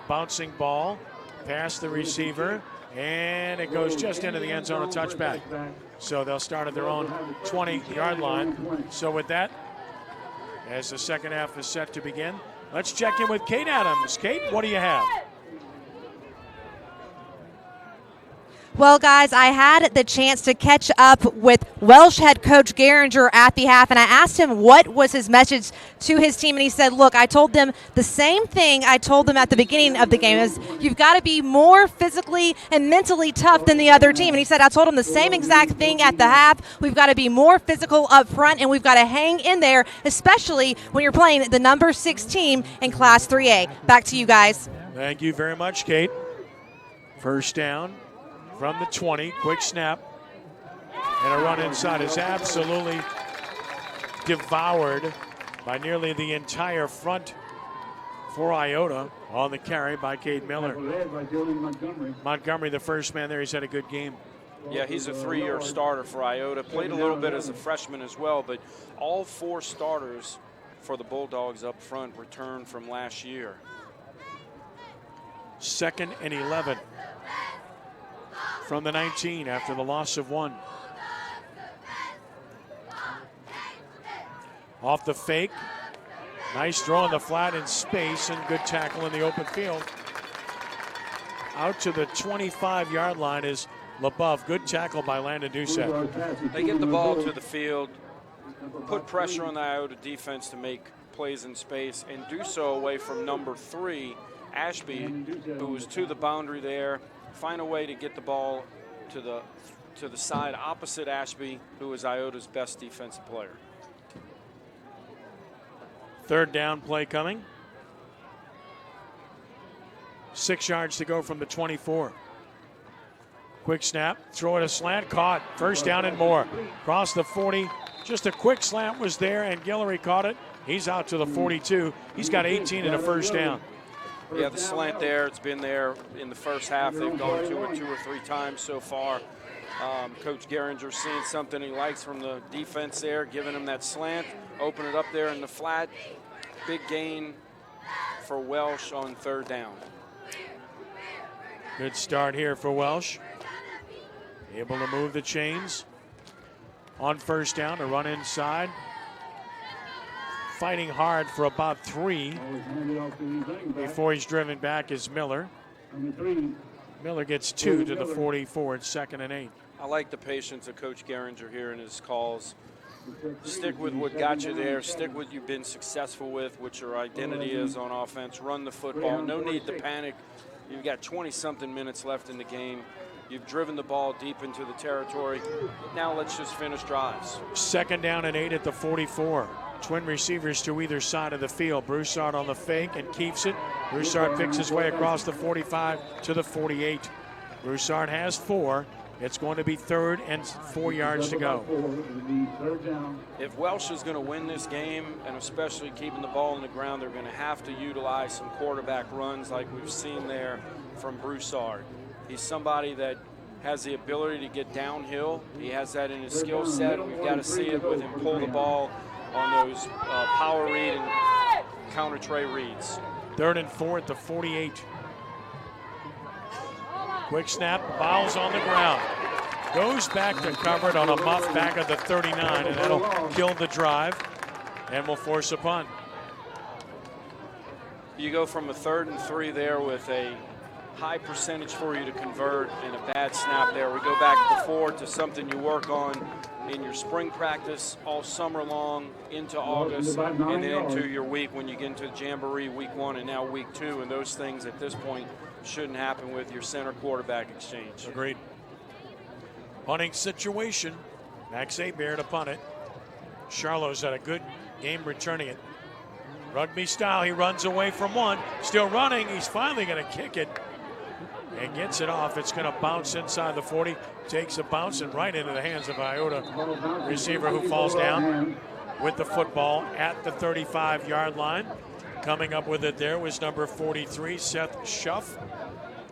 Bouncing ball past the receiver. And it goes just into the end zone, a touchback. So they'll start at their own 20-yard line. So with that, as the second half is set to begin, let's check in with Kate Adams. Kate, what do you have? Well, guys, I had the chance to catch up with Welsh head coach Geringer at the half, and I asked him what was his message to his team, and he said, look, I told them the same thing I told them at the beginning of the game, is you've got to be more physically and mentally tough than the other team. And he said, I told them the same exact thing at the half. We've got to be more physical up front, and we've got to hang in there, especially when you're playing the number 6 team in Class 3A. Back to you guys. Thank you very much, Kate. First down from the 20, quick snap, and a run inside is absolutely devoured by nearly the entire front for Iota on the carry by Cade Miller. Led by Dylan Montgomery. Montgomery, the first man there, he's had a good game. Yeah, he's a 3-year starter for Iota. Played a little bit as a freshman as well, but all 4 starters for the Bulldogs up front returned from last year. 2nd and 11 from the 19 after the loss of 1. Off the fake. Nice throw in the flat in space and good tackle in the open field. Out to the 25-yard line is LaBeouf. Good tackle by Landon Broussard. They get the ball to the field, put pressure on the Iota defense to make plays in space, and do so away from number 3, Ashby, who was to the boundary there. Find a way to get the ball to the side opposite Ashby, who is Iota's best defensive player. 3rd down play coming. 6 yards to go from the 24. Quick snap, throw it a slant, caught. 1st down and more. Across the 40, just a quick slant was there, and Guillory caught it. He's out to the 42. He's got 18 and a 1st down. Yeah, the slant there, it's been there in the first half. They've gone to it 2 or 3 times so far. Coach Gehringer's seeing something he likes from the defense there, giving him that slant, open it up there in the flat. Big gain for Welsh on 3rd down. Good start here for Welsh. Able to move the chains on 1st down to run inside. Fighting hard for about 3 before he's driven back is Miller. Miller gets 2 to the 44. It's 2nd and 8. I like the patience of Coach Gehringer here in his calls. Stick with what got you there. Stick with what you've been successful with, what your identity is on offense. Run the football. No need to panic. You've got 20-something minutes left in the game. You've driven the ball deep into the territory. Now let's just finish drives. 2nd down and 8 at the 44. Twin receivers to either side of the field. Broussard on the fake and keeps it. Broussard picks his way across the 45 to the 48. Broussard has 4. It's going to be 3rd and 4 yards to go. If Welsh is going to win this game, and especially keeping the ball on the ground, they're going to have to utilize some quarterback runs like we've seen there from Broussard. He's somebody that has the ability to get downhill. He has that in his skill set. We've got to see it with him pull the ball on those power read and counter tray reads. 3rd and 4 at the 48. Quick snap, Bowles on the ground. Goes back to cover it on a muff back at the 39, and that'll kill the drive and will force a punt. You go from a 3rd and 3 there with a high percentage for you to convert and a bad snap there. We go back before to something you work on in your spring practice all summer long into August and then into your week when you get into Jamboree week 1 and now week 2, and those things at this point shouldn't happen with your center quarterback exchange. Agreed. Punting situation. Max Hebert to punt it. Charlo's had a good game returning it. Rugby style, he runs away from 1. Still running, he's finally going to kick it. And gets it off. It's going to bounce inside the 40. Takes a bounce and right into the hands of Iota receiver, who falls down with the football at the 35-yard line. Coming up with it there was number 43, Seth Schuff.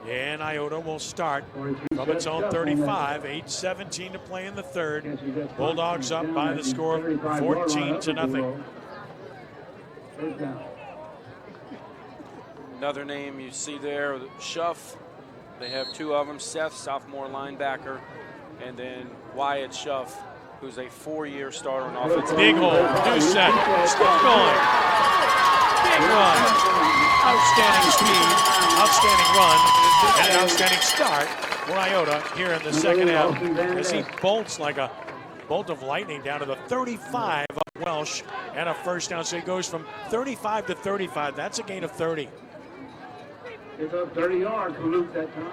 And Iota will start from its own 35. 8:17 to play in the 3rd. Bulldogs up by the score of 14-0. Another name you see there, Schuff. They have 2 of them, Seth, sophomore linebacker, and then Wyatt Schuff, who's a 4-year starter on offense. Big hole, Doucette, still going. Big run. Outstanding speed, outstanding run, and an outstanding start for Iota here in the 2nd half as he bolts like a bolt of lightning down to the 35 of Welsh and a 1st down. So he goes from 35 to 35. That's a gain of 30. It's up 30 yards for Luke that time.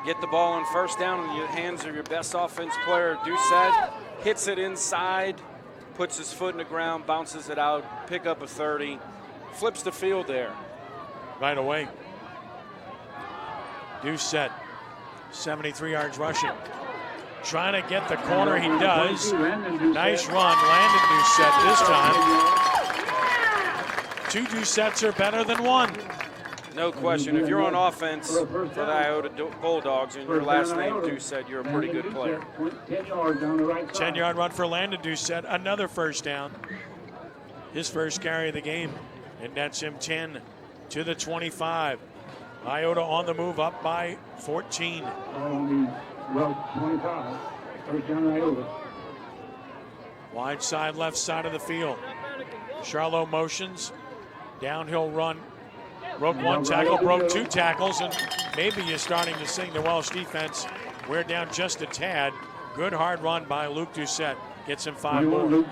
Get the ball on 1st down in the hands of your best offense player, Doucette. Hits it inside, puts his foot in the ground, bounces it out, pick up a 30, flips the field there. Right away. Doucette, 73 yards rushing. Trying to get the corner, he does. Nice run, Landon Doucette this time. 2 Doucets are better than 1. No question. If you're on offense for the Iota Bulldogs and your last name Doucet, you're a pretty good player. 10-yard run for Landon Doucet, another first down. His first carry of the game. And that's him 10 to the 25. Iota on the move, up by 14. Welsh 25. First down Iota. Wide side, left side of the field. Charlo motions. Downhill run. Broke 1 tackle, broke 2 tackles, and maybe you're starting to sing the Welsh defense. We're down just a tad. Good hard run by Luke Doucet. Gets him 5 more.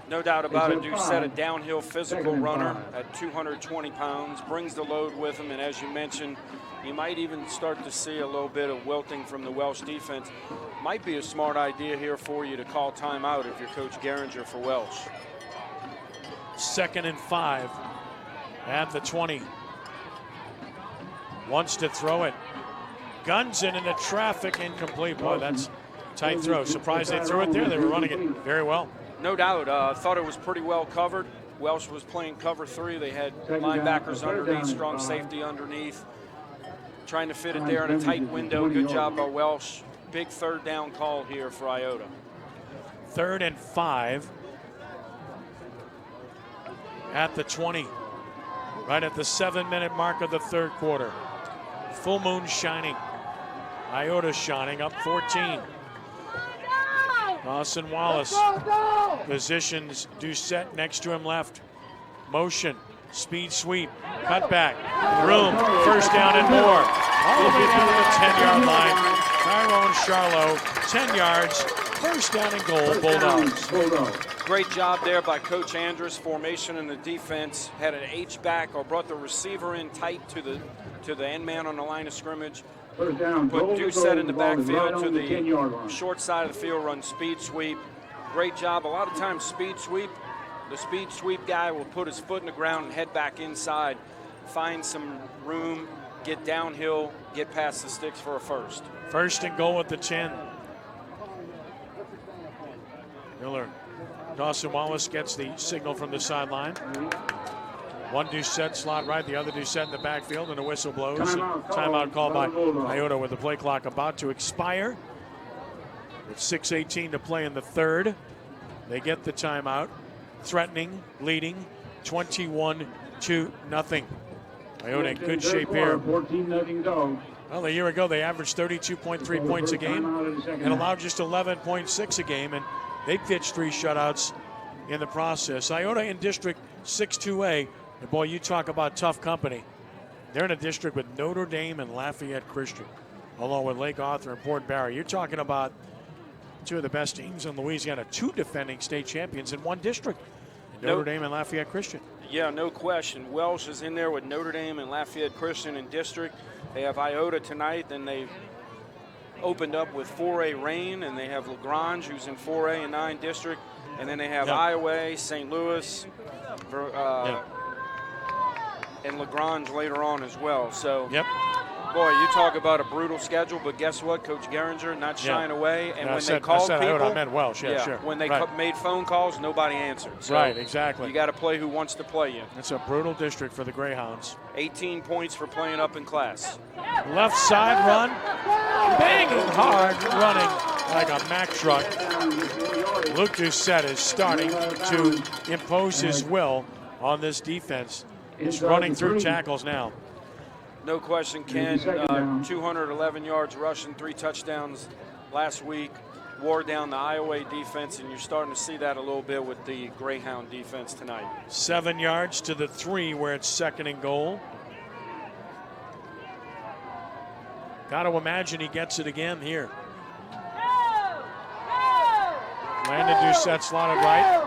No doubt about it. Doucet, a downhill physical runner at 220 pounds, brings the load with him, and as you mentioned, you might even start to see a little bit of wilting from the Welsh defense. Might be a smart idea here for you to call timeout if you're Coach Geringer for Welsh. 2nd and 5 at the 20. Wants to throw it. Guns it into traffic, incomplete. Boy, that's a tight throw. Surprised they threw it there. They were running it very well. No doubt. Thought it was pretty well covered. Welsh was playing cover 3. They had linebackers underneath, strong safety underneath. Trying to fit it there in a tight window. Good job by Welsh. Big 3rd down call here for Iota. 3rd and 5 at the 20. Right at the 7-minute mark of the 3rd quarter. Full moon shining. Iota shining, up 14. Dawson Wallace positions Doucet next to him left. Motion, speed sweep, cut back, room, first down and more. All the way down to the 10-yard line. Tyrone Charlo, 10 yards, first down and goal, Bulldogs. Great job there by Coach Andrus. Formation in the defense had an H-back or brought the receiver in tight to the end man on the line of scrimmage. First down, Put Doucet in the backfield to the 10-yard line. short side of the field, run speed sweep. Great job. A lot of times speed sweep, the speed sweep guy will put his foot in the ground and head back inside, find some room, get downhill, get past the sticks for a first. First and goal at the 10. Miller. Dawson Wallace gets the signal from the sideline. One Doucet slot right, the other Doucet in the backfield, and a whistle blows. Timeout called by Iota with the play clock about to expire. With 6:18 to play in the 3rd. They get the timeout. Threatening, leading, 21-0. Iota in good shape here. 14-0 Dogs. Well, a year ago they averaged 32.3 points a game and allowed just 11.6 a game, and they pitched 3 shutouts in the process. Iota in District 6-2A, and boy, you talk about tough company. They're in a district with Notre Dame and Lafayette Christian, along with Lake Arthur and Port Barry. You're talking about 2 of the best teams in Louisiana, 2 defending state champions in 1 district, Notre Dame and Lafayette Christian. Yeah, no question. Welsh is in there with Notre Dame and Lafayette Christian in district. They have Iota tonight, then they opened up with 4A Rain, and they have LaGrange, who's in 4A and 9 district, and then they have Iowa, St. Louis, and LaGrange later on as well. So, boy, you talk about a brutal schedule, but guess what? Coach Geringer not shying away, and when they called people, I meant Welsh. Sure. When they made phone calls, nobody answered. So right, exactly. You got to play who wants to play you. It's a brutal district for the Greyhounds. 18 points for playing up in class. Left side run, banging hard, running like a Mack truck. Luke Doucet is starting to impose his will on this defense. He's running through tackles now. No question, Ken. 211 yards rushing, 3 touchdowns last week. Wore down the Iowa defense, and you're starting to see that a little bit with the Greyhound defense tonight. 7 yards to the 3 where it's 2nd and goal. Got to imagine he gets it again here. Landon Doucet slotted right.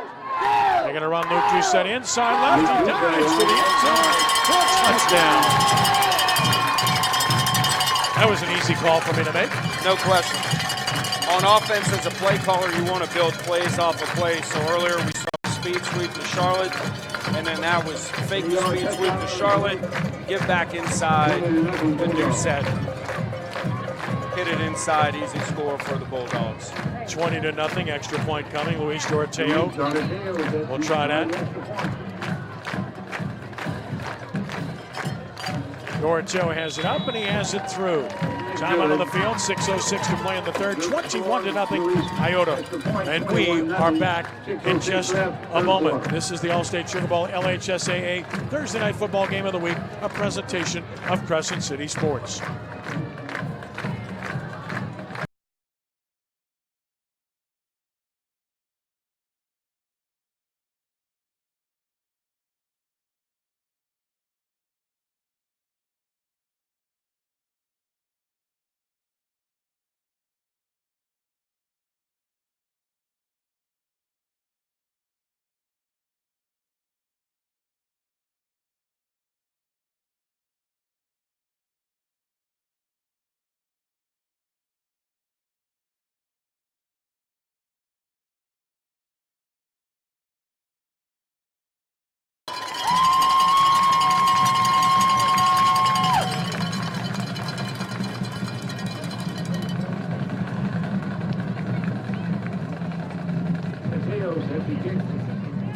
They're going to run Luke Doucet inside left. He dives to the end zone for a touchdown. That was an easy call for me to make. No question. On offense, as a play caller, you want to build plays off of plays. So earlier we saw a speed sweep to Charlotte, and then that was fake the speed sweep to Charlotte, give back inside to Doucet. Hit it inside, easy score for the Bulldogs. 20-0, extra point coming. Luis Doroteo will try that. Dorito has it up, and he has it through. Time out on the field, 6:06 to play in the third, 21-0 Iota. And we are back in just a moment. This is the Allstate Sugar Bowl LHSAA Thursday night football game of the week, a presentation of Crescent City Sports.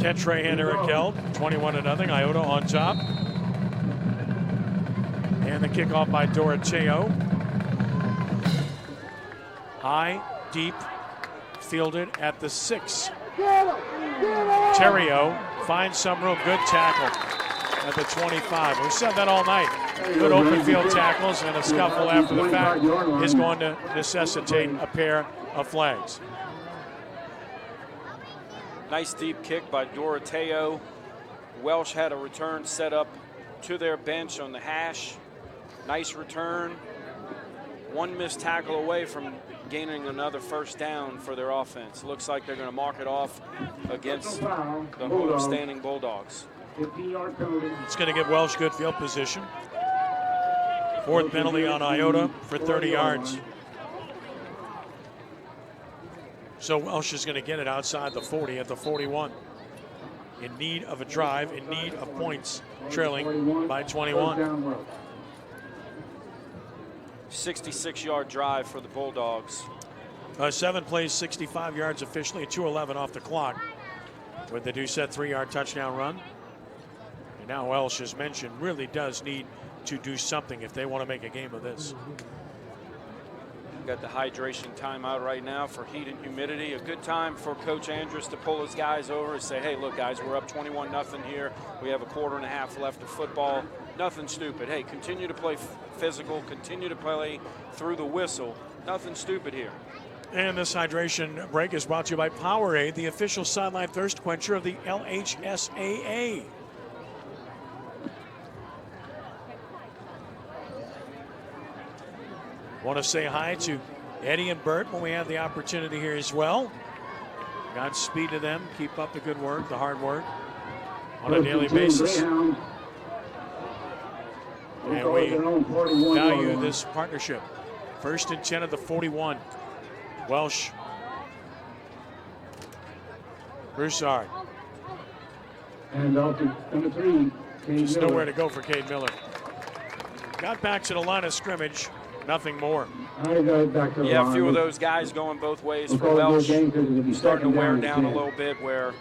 Catch right hand Eric Gelb, 21-0, Iota on top. And the kickoff by Doroteo. High, deep, fielded at the 6. Terrio finds some room, good tackle at the 25. We said that all night. Good open field tackles, and a scuffle after the fact is going to necessitate a pair of flags. Nice deep kick by Doroteo. Welsh had a return set up to their bench on the hash. Nice return. One missed tackle away from gaining another first down for their offense. Looks like they're going to mark it off against the home-standing Bulldogs. It's going to give Welsh good field position. Fourth penalty on Iota for 30 yards. So Welsh is going to get it outside the 40 at the 41. In need of a drive, in need of points, trailing by 21. 66-yard drive for the Bulldogs. 7 plays, 65 yards officially, 2:11 off the clock with the Doucette 3-yard touchdown run. And now Welsh, as mentioned, really does need to do something if they want to make a game of this. Got the hydration timeout right now for heat and humidity. A good time for Coach Andrus to pull his guys over and say, hey, look, guys, we're up 21-0 here. We have a quarter and a half left of football. Nothing stupid. Hey, continue to play physical. Continue to play through the whistle. Nothing stupid here. And this hydration break is brought to you by Powerade, the official sideline thirst quencher of the LHSAA. Want to say hi to Eddie and Bert when we have the opportunity here as well. Godspeed to them. Keep up the good work, the hard work on a daily basis. And we value this partnership. 1st and 10 of the 41. Welsh. Broussard. And number 3. There's nowhere to go for Cade Miller. Got back to the line of scrimmage. Nothing more. Yeah, a few of those guys going both ways for Welsh. Starting to wear down a little bit where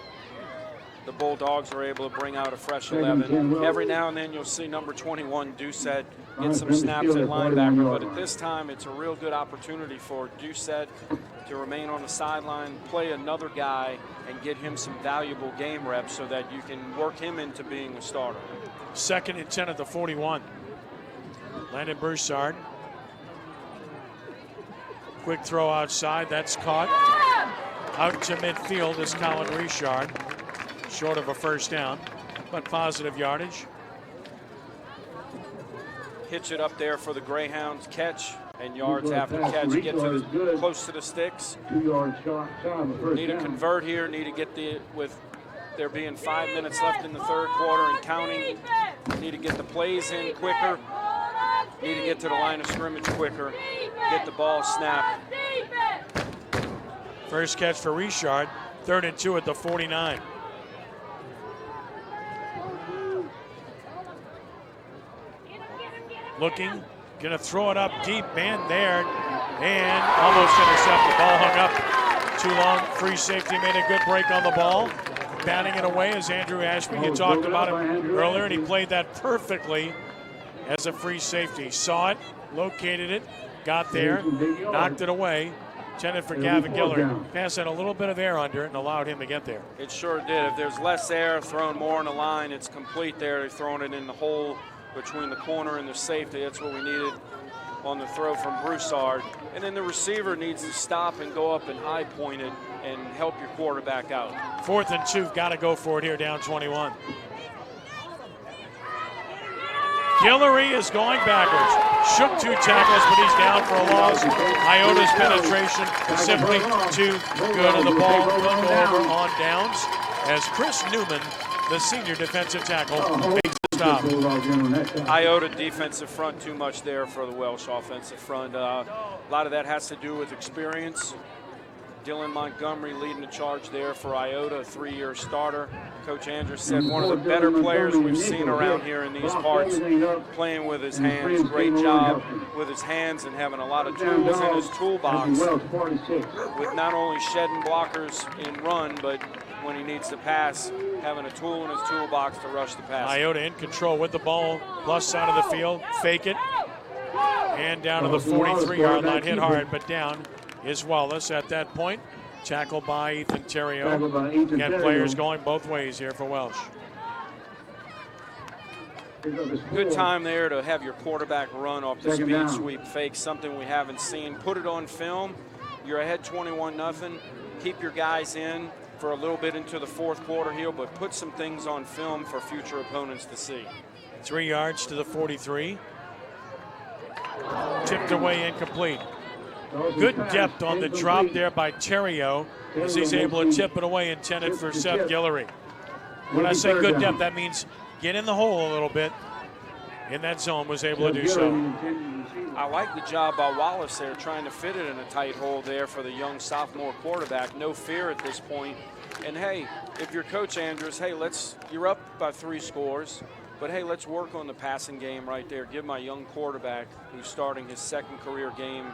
the Bulldogs are able to bring out a fresh 11. Every now and then you'll see number 21, Doucette, get some snaps at linebacker. But at this time, it's a real good opportunity for Doucette to remain on the sideline, play another guy, and get him some valuable game reps so that you can work him into being a starter. 2nd and 10 at the 41. Landon Broussard. Quick throw outside, that's caught. Out to midfield is Colin Richard. Short of a first down, but positive yardage. Hitch it up there for the Greyhounds. Catch and yards after catch. Get to the, close to the sticks. Need to convert here. Need to get with there being 5 minutes left in the third quarter and counting. Need to get the plays in quicker. Need to get to the line of scrimmage quicker. Get the ball snapped. First catch for Richard. 3rd and 2 at the 49. Looking, gonna throw it up deep, man there, and almost intercepted. Ball hung up too long. Free safety made a good break on the ball. Batting it away is Andrew Ashby. You talked about him earlier, and he played that perfectly. as a free safety. Saw it, located it, got there, knocked it away. Intended for Gavin Giller. Pass had a little bit of air under it and allowed him to get there. It sure did. If there's less air, thrown more on the line, it's complete there. They're throwing it in the hole between the corner and the safety. That's what we needed on the throw from Broussard. And then the receiver needs to stop and go up and high point it and help your quarterback out. 4th and 2, got to go for it here, down 21. Guillory is going backwards. Shook 2 tackles, but he's down for a loss. Iota's penetration simply too good, and the ball will go over on downs as Chris Newman, the senior defensive tackle, makes the stop. Iota defensive front too much there for the Welsh offensive front. A lot of that has to do with experience. Dylan Montgomery leading the charge there for Iota, a 3-year starter. Coach Andrews said one of the better players we've seen around here in these parts, playing with his hands. Great job with his hands and having a lot of tools in his toolbox, with not only shedding blockers in run, but when he needs to pass, having a tool in his toolbox to rush the pass. Iota in control with the ball, plus side of the field, fake it, and down to the 43-yard line, hit hard, but down is Wallace at that point. Tackled by Ethan Terrio. Got players going both ways here for Welsh. Good time there to have your quarterback run off the speed sweep fake, something we haven't seen. Put it on film. You're ahead 21-0. Keep your guys in for a little bit into the 4th quarter here, but put some things on film for future opponents to see. 3 yards to the 43. Tipped away, incomplete. Good depth on the drop there by Terrio as he's able to tip it away, intended for Seth Guillory. When I say good depth, that means get in the hole a little bit. In that zone, was able to do so. I like the job by Wallace there, trying to fit it in a tight hole there for the young sophomore quarterback. No fear at this point. And hey, if you're Coach Andrews, hey, you're up by 3 scores, but hey, let's work on the passing game right there. Give my young quarterback, who's starting his 2nd career game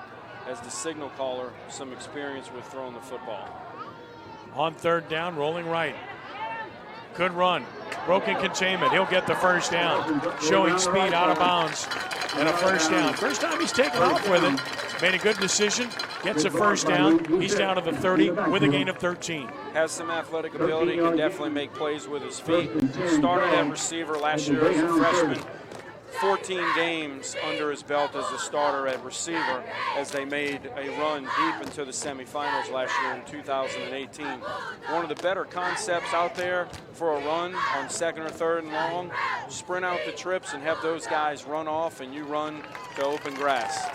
as the signal caller, some experience with throwing the football. On 3rd down, rolling right. Good run. Broken containment. He'll get the first down. Showing speed out of bounds. And a first down. First time he's taken off with it. Made a good decision. Gets a first down. He's down to the 30 with a gain of 13. Has some athletic ability. Can definitely make plays with his feet. Started at receiver last year as a freshman. 14 games under his belt as a starter at receiver as they made a run deep into the semifinals last year in 2018. One of the better concepts out there for a run on 2nd or 3rd and long, sprint out the trips and have those guys run off and you run to open grass.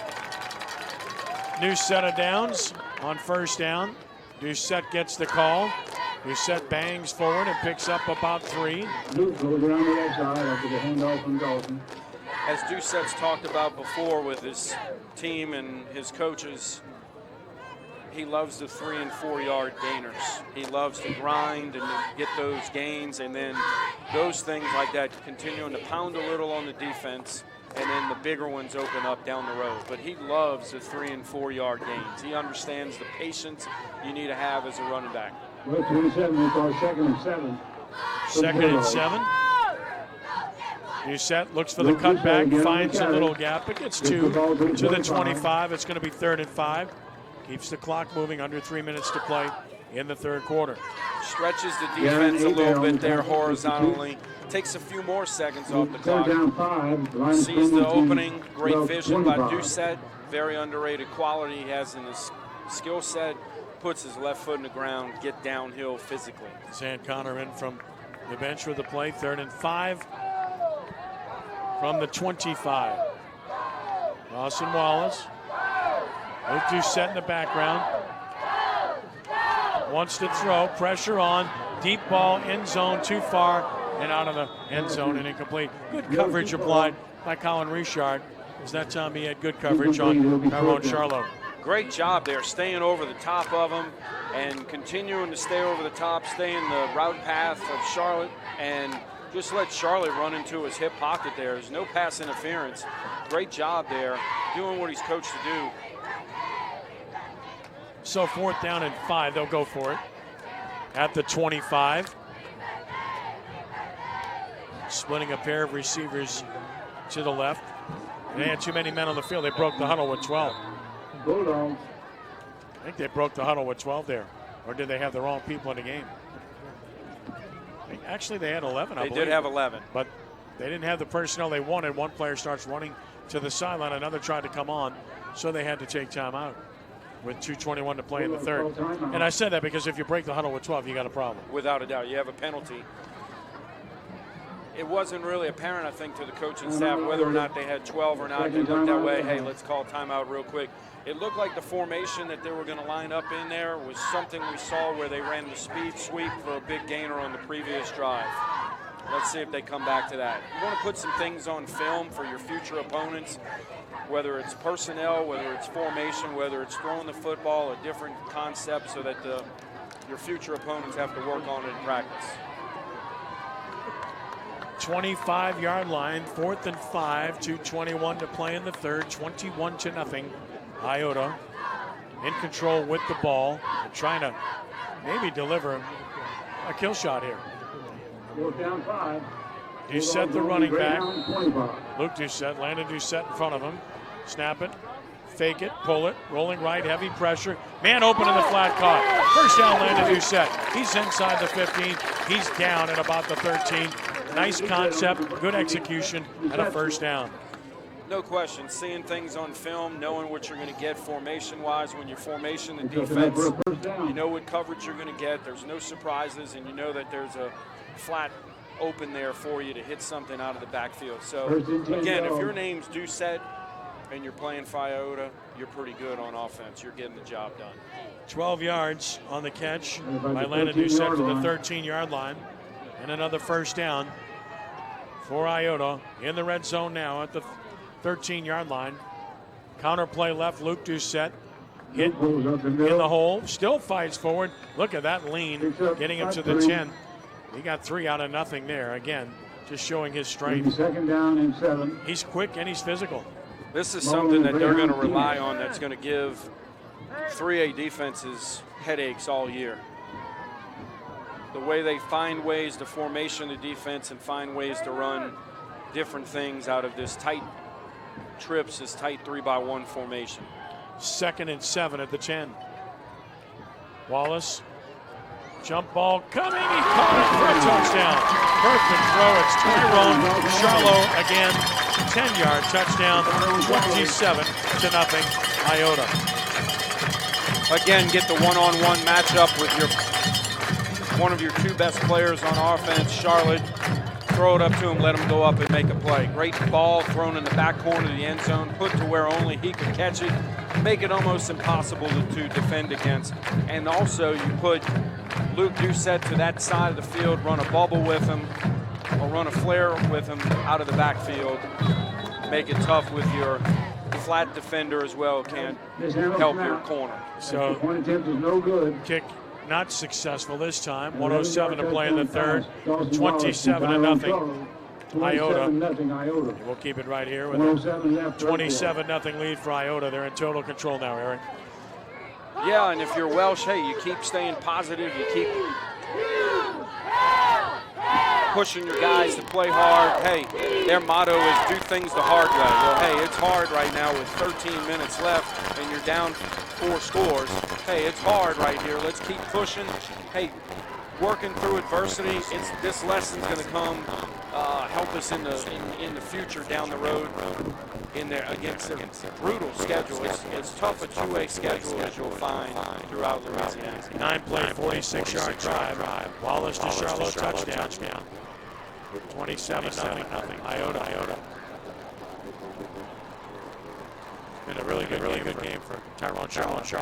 New set of downs on 1st down. Doucette gets the call. Doucette bangs forward and picks up about 3. Luke goes around the left side after the handoff from Dawson. As Doucette's talked about before with his team and his coaches, he loves the 3 and 4 yard gainers. He loves to grind and to get those gains, and then those things like that, continuing to pound a little on the defense, and then the bigger ones open up down the road. But he loves the 3 and 4 yard gains. He understands the patience you need to have as a running back. Well, 27, we call 2nd and 7. 2nd and 7. Doucette looks for the cutback, finds a little gap. It gets 2 to the 25. It's going to be 3rd and 5. Keeps the clock moving, under 3 minutes to play in the 3rd quarter. Stretches the defense a little bit there horizontally. Takes a few more seconds off the clock. Sees the opening. Great vision by Doucette. Very underrated quality he has in his skill set. Puts his left foot in the ground, get downhill physically. Zan Connor in from the bench with the play. 3rd and 5 from the 25. Dawson Wallace. Luke Doucette in the background. Wants to throw. Pressure on. Deep ball, end zone, too far, and out of the end zone and incomplete. Good coverage applied by Colin Richard. As that time he had good coverage on Tyrone Charlo. Great job there, staying over the top of him and continuing to stay over the top, stay in the route path of Charlotte, and just let Charlotte run into his hip pocket there. There's no pass interference. Great job there, doing what he's coached to do. So 4th down and 5, they'll go for it at the 25. Splitting a pair of receivers to the left. They had too many men on the field. They broke the huddle with 12. Bulldogs. I think they broke the huddle with 12 there. Or did they have the wrong people in the game? Actually, they had 11, I They believe. did have 11. But they didn't have the personnel they wanted. One player starts running to the sideline. Another tried to come on, so they had to take time out with 2:21 to play in the third. And I said that because if you break the huddle with 12, you got a problem. Without a doubt, you have a penalty. It wasn't really apparent, I think, to the coaching staff whether or not they had 12 or not. They looked that way, hey, let's call timeout real quick. It looked like the formation that they were going to line up in there was something we saw where they ran the speed sweep for a big gainer on the previous drive. Let's see if they come back to that. You want to put some things on film for your future opponents, whether it's personnel, whether it's formation, whether it's throwing the football, a different concept so that your future opponents have to work on it in practice. 25-yard line, 4th and 5, 2:21 to play in the third, 21-0. Iota in control with the ball, trying to maybe deliver a kill shot here. Down 5. Doucette, the running back. Luke Doucette, Landon Doucette in front of him. Snap it, fake it, pull it, rolling right, heavy pressure. Man open in the flat caught. First down, Landon Doucette. He's inside the 15. He's down at about the 13. Nice concept, good execution, and a first down. No question, seeing things on film, knowing what you're going to get formation-wise. When you're formation the defense, you know what coverage you're going to get. There's no surprises, and you know that there's a flat open there for you to hit something out of the backfield. So, again, if your name's Doucette and you're playing for Iota, you're pretty good on offense. You're getting the job done. 12 yards on the catch by Landon Doucette to the 13-yard line. And another first down for Iota in the red zone now at the 13-yard line. Counter play left, Luke Doucette hit in the hole, still fights forward. Look at that lean, getting him to the 10. He got 3 out of nothing there. Again, just showing his strength. Second down and 7. He's quick and he's physical. This is something that they're going to rely on that's going to give 3A defenses headaches all year. The way they find ways to formation the defense and find ways to run different things out of this tight trips, this tight 3-by-1 formation. 2nd and 7 at the 10. Wallace, jump ball coming, he caught it for a touchdown. Perfect throw, it's Tyrone Charlo again, 10-yard touchdown, 27-0, Iota. Again, get the one-on-one matchup with one of your 2 best players on offense, Charlotte. Throw it up to him, let him go up and make a play. Great ball thrown in the back corner of the end zone, put to where only he could catch it, make it almost impossible to defend against. And also you put Luke Doucette to that side of the field, run a bubble with him, or run a flare with him out of the backfield. Make it tough with your flat defender as well, can't help your corner. So one attempt is no good. Kick not successful this time. 1:07 to play in the third. 27-0. Iota. We'll keep it right here with a 27-0 lead for Iota. They're in total control now, Eric. Yeah, and if you're Welsh, hey, you keep staying positive. You keep pushing your guys to play hard. Hey, their motto is do things the hard way. Well, hey, it's hard right now with 13 minutes left and you're down 4 scores. Hey, it's hard right here. Let's keep pushing. Hey, working through adversity. This lesson's going to come help us in the future down the road in there against a brutal schedule. It's tough a 2A schedule as you'll find throughout Louisiana. 9-play, 46-yard drive. Wallace to Charlotte, touchdown. 27-0, Iota. Been a really good game for Tyrone Charlotte.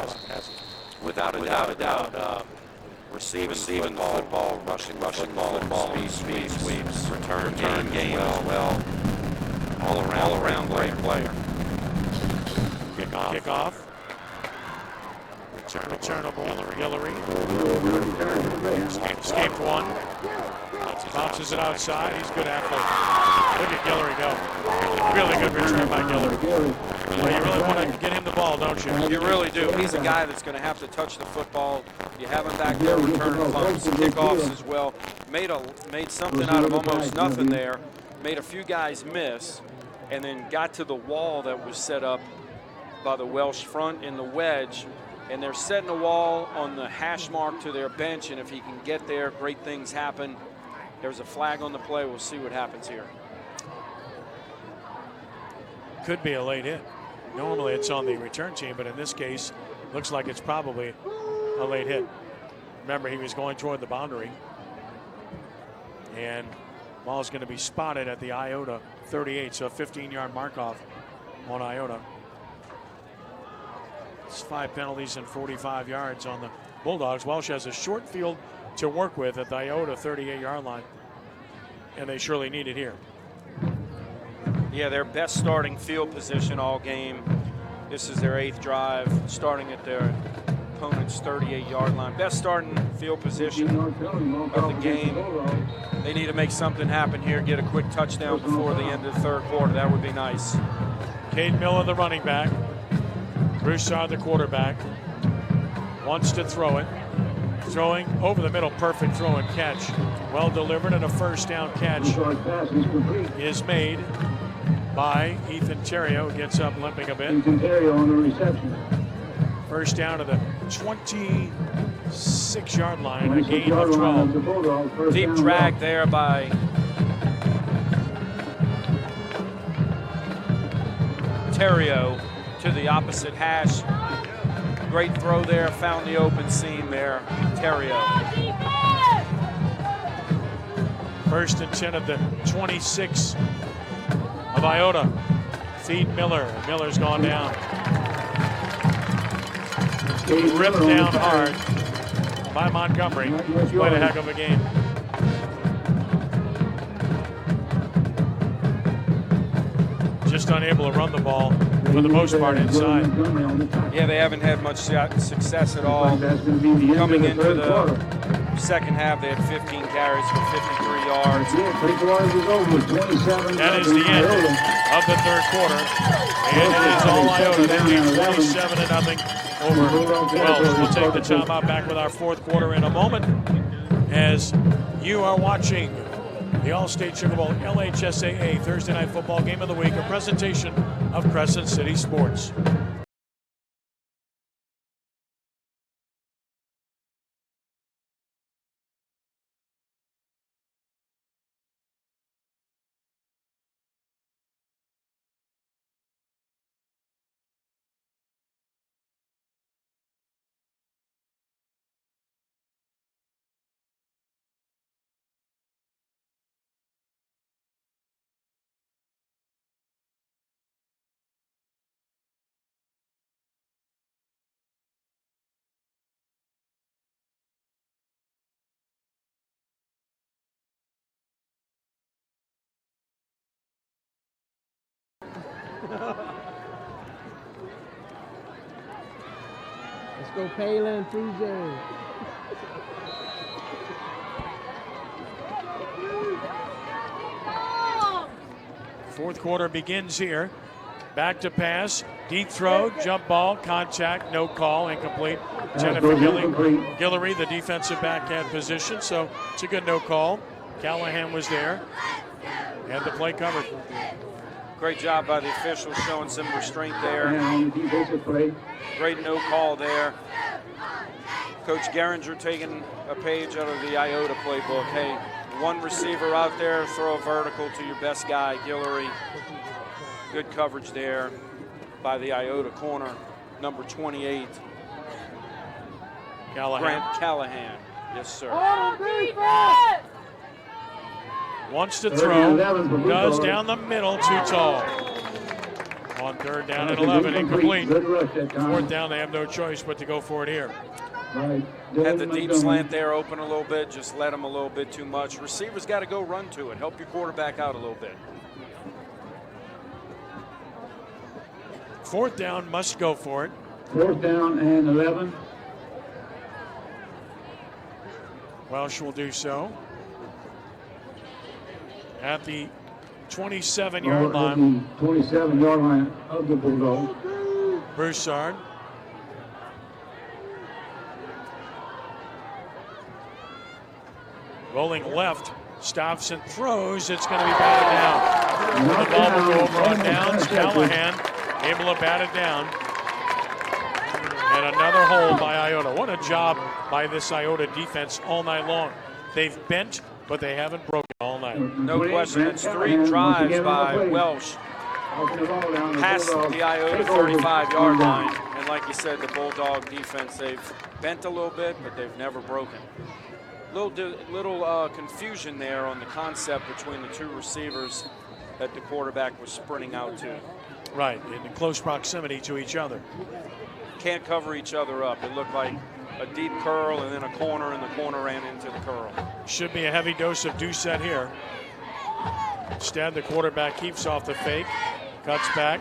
Without a doubt. Receiving the football, rushing football, speed sweeps, return game well. All around great player. Kick off. Returnable. Hillary. Escaped one. Bounces it outside. He's a good athlete. Look at Guillory go. Really good return by Guillory. Well, you really want to get him the ball, don't you? You really do. He's a guy that's going to have to touch the football. You have him back there returning punts, kickoffs as well. Made something out of almost nothing there. Made a few guys miss. and then got to the wall that was set up by the Welsh front in the wedge, and they're setting a wall on the hash mark to their bench, and if he can get there, great things happen. There's a flag on the play. We'll see what happens here. Could be a late hit. Normally it's on the return team, but in this case, looks like it's probably a late hit. Remember, he was going toward the boundary, and ball is going to be spotted at the Iota 38, so a 15-yard mark off on Iota. It's 5 penalties and 45 yards on the Bulldogs. Welsh has a short field to work with at the Iota 38-yard line, and they surely need it here. Yeah, their best starting field position all game. This is their 8th drive, starting at their opponent's 38-yard line. Best starting field position of the game. They need to make something happen here, get a quick touchdown before the end of the 3rd quarter. That would be nice. Cade Miller, the running back. Broussard, the quarterback, wants to throw it. Throwing over the middle, perfect throw and catch. Well delivered, and a first down catch is made by Ethan Terrio. Gets up limping a bit. Ethan Terrio on the reception. First down to the 26-yard line, a gain of 12. Deep drag there by Terrio to the opposite hash. Great throw there, found the open seam there, Terrio. First and 10 of the 26 of Iota. Feed Miller. Miller's gone down. Ripped down hard by Montgomery. Quite a heck of a game. Just unable to run the ball for the most part inside. Yeah, they haven't had much success at all. Coming into the second half, they had 15 carries for 53 yards. That is the end of the 3rd quarter. And it is all Iota. They lead 27-0 over Welsh. We'll take the timeout, back with our 4th quarter in a moment, as you are watching the Allstate Sugar Bowl LHSAA Thursday Night Football Game of the Week, a presentation of Crescent City Sports. Let's go, Palin, Fuji. Fourth quarter begins here. Back to pass, deep throw, jump ball, contact, no call, incomplete. Jennifer Guillory, the defensive back, had position, so it's a good no call. Callahan was there, and the play covered. Great job by the officials showing some restraint there. Great no call there. Coach Geringer taking a page out of the Iota playbook. Hey, one receiver out there, throw a vertical to your best guy, Guillory. Good coverage there by the Iota corner, number 28. Callahan. Grant Callahan. Yes, sir. Wants to throw, does down the middle, too tall. On 3rd down and 11, incomplete. 4th down, they have no choice but to go for it here. Had the deep slant there open a little bit, just let him a little bit too much. Receivers got to go run to it. Help your quarterback out a little bit. 4th down, must go for it. 4th down and 11. Welsh will do so. At the 27-yard line. 27-yard line of the Bulldogs. Broussard. Rolling left, stops and throws. It's going to be batted down. The ball will go over on downs. Callahan able to bat it down. And another hold by Iota. What a job by this Iota defense all night long. They've bent, but they haven't broken all night. No question. It's 3 drives by Welsh past the Iota 35-yard line. And like you said, the Bulldog defense, they've bent a little bit, but they've never broken. Little confusion there on the concept between the 2 receivers that the quarterback was sprinting out to. Right, in close proximity to each other. Can't cover each other up. It looked like a deep curl and then a corner, and the corner ran into the curl. Should be a heavy dose of Doucette here. Instead, the quarterback keeps off the fake, cuts back,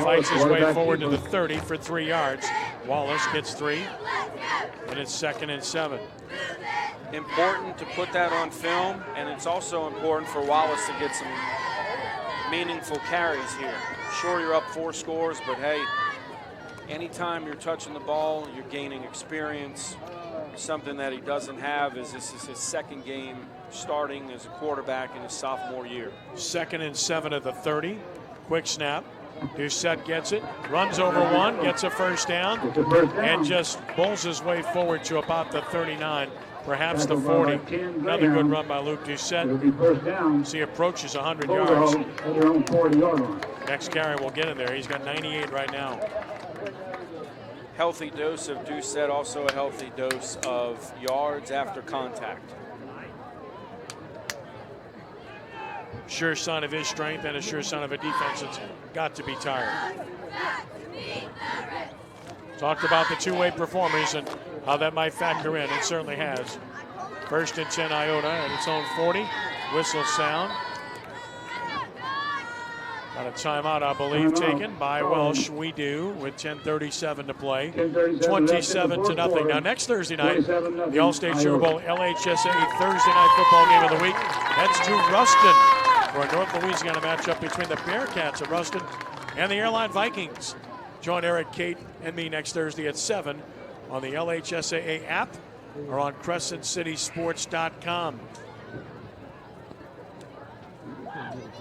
fights his way forward to the 30 for 3 yards. Wallace gets 3, and it's 2nd and 7. Important to put that on film, and it's also important for Wallace to get some meaningful carries here. Sure, you're up 4 scores, but hey, anytime you're touching the ball, you're gaining experience. Something that he doesn't have is this is his 2nd game starting as a quarterback in his sophomore year. 2nd and 7 at the 30. Quick snap. Doucette gets it, runs over 1, gets a first down, and just bowls his way forward to about the 39, perhaps the 40. Another good run by Luke Doucette as he approaches 100 yards. Next carry will get in there. He's got 98 right now. Healthy dose of Doucette, also a healthy dose of yards after contact. Sure sign of his strength and a sure sign of a defense that's got to be tired. Talked about the two-way performers and how that might factor in. It certainly has. 1st and 10 Iota at its own 40. Whistle sound. Got a timeout, I believe, taken by Welsh. We do, with 10:37 to play. 27-0. Now, next Thursday night, the Allstate Sugar Bowl LHSAA Thursday night football game of the week. Heads to Ruston for a North Louisiana matchup between the Bearcats of Ruston and the Airline Vikings. Join Eric, Kate, and me next Thursday at 7 on the LHSAA app or on CrescentCitySports.com.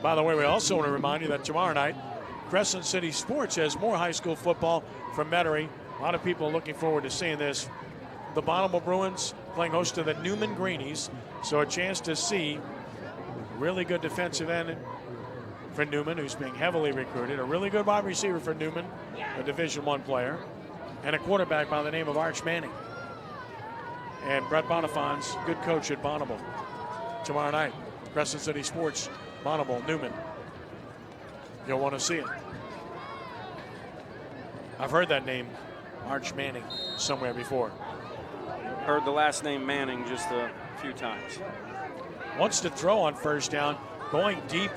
By the way, we also want to remind you that tomorrow night, Crescent City Sports has more high school football from Metairie. A lot of people are looking forward to seeing this. The Bonneville Bruins playing host to the Newman Greenies, so a chance to see really good defensive end for Newman, who's being heavily recruited, a really good wide receiver for Newman, a Division I player, and a quarterback by the name of Arch Manning. And Brett Bonifon's good coach at Bonneville. Tomorrow night, Crescent City Sports, Bonneville, Newman. You'll want to see it. I've heard that name, Arch Manning, somewhere before. Heard the last name Manning just a few times. Wants to throw on 1st down, going deep,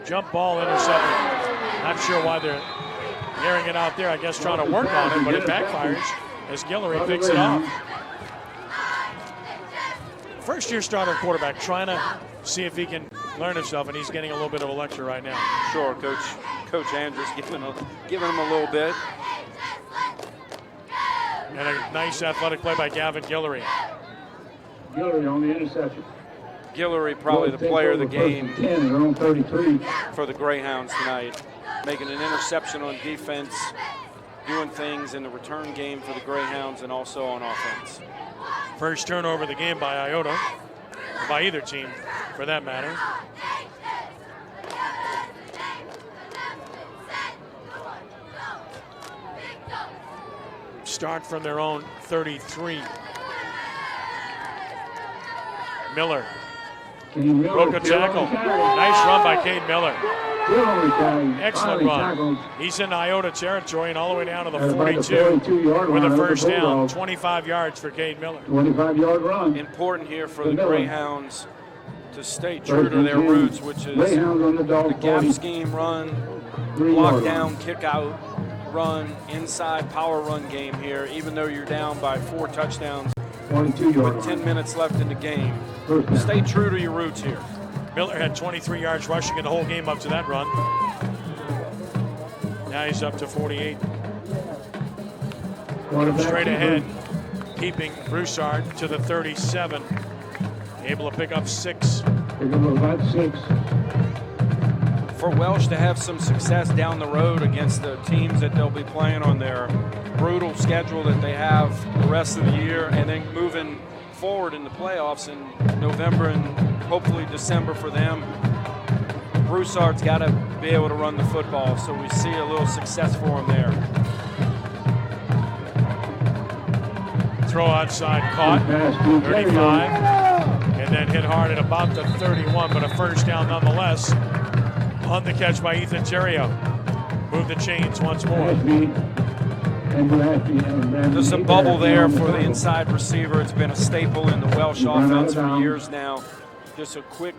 jump ball intercepted. Not sure why they're airing it out there. I guess trying to work on it, but it backfires as Guillory picks it off. First-year starter quarterback trying to see if he can learn himself, and he's getting a little bit of a lecture right now. Sure, Coach Andrews giving him a little bit. And a nice athletic play by Gavin Guillory. Guillory on the interception. Guillory probably the player of the game for the Greyhounds tonight. Making an interception on defense, doing things in the return game for the Greyhounds and also on offense. First turnover of the game by Iota, by either team for that matter. Start from their own 33. Miller broke a tackle. Nice run by Cade Miller. Excellent run. He's in Iota territory and all the way down to the 42 with a first down. 25 yards for Cade Miller. 25-yard run. Important here for the Greyhounds to stay true to their roots, which is the gap scheme run, block down, kick out, run, inside power run game here, even though you're down by 4 touchdowns with 10 minutes left in the game. Stay true to your roots here. Miller had 23 yards rushing in the whole game up to that run. Now he's up to 48. Straight ahead, keeping Broussard to the 37. Able to pick up 6. for Welsh to have some success down the road against the teams that they'll be playing on their brutal schedule that they have the rest of the year, and then moving forward in the playoffs in November and hopefully December for them, Broussard's got to be able to run the football, so we see a little success for him there. Throw outside caught, 35, and then hit hard at about the 31, but a first down nonetheless on the catch by Ethan Terrio. Move the chains once more. There's a bubble there for the inside receiver. It's been a staple in the Welsh offense for years now. Just a quick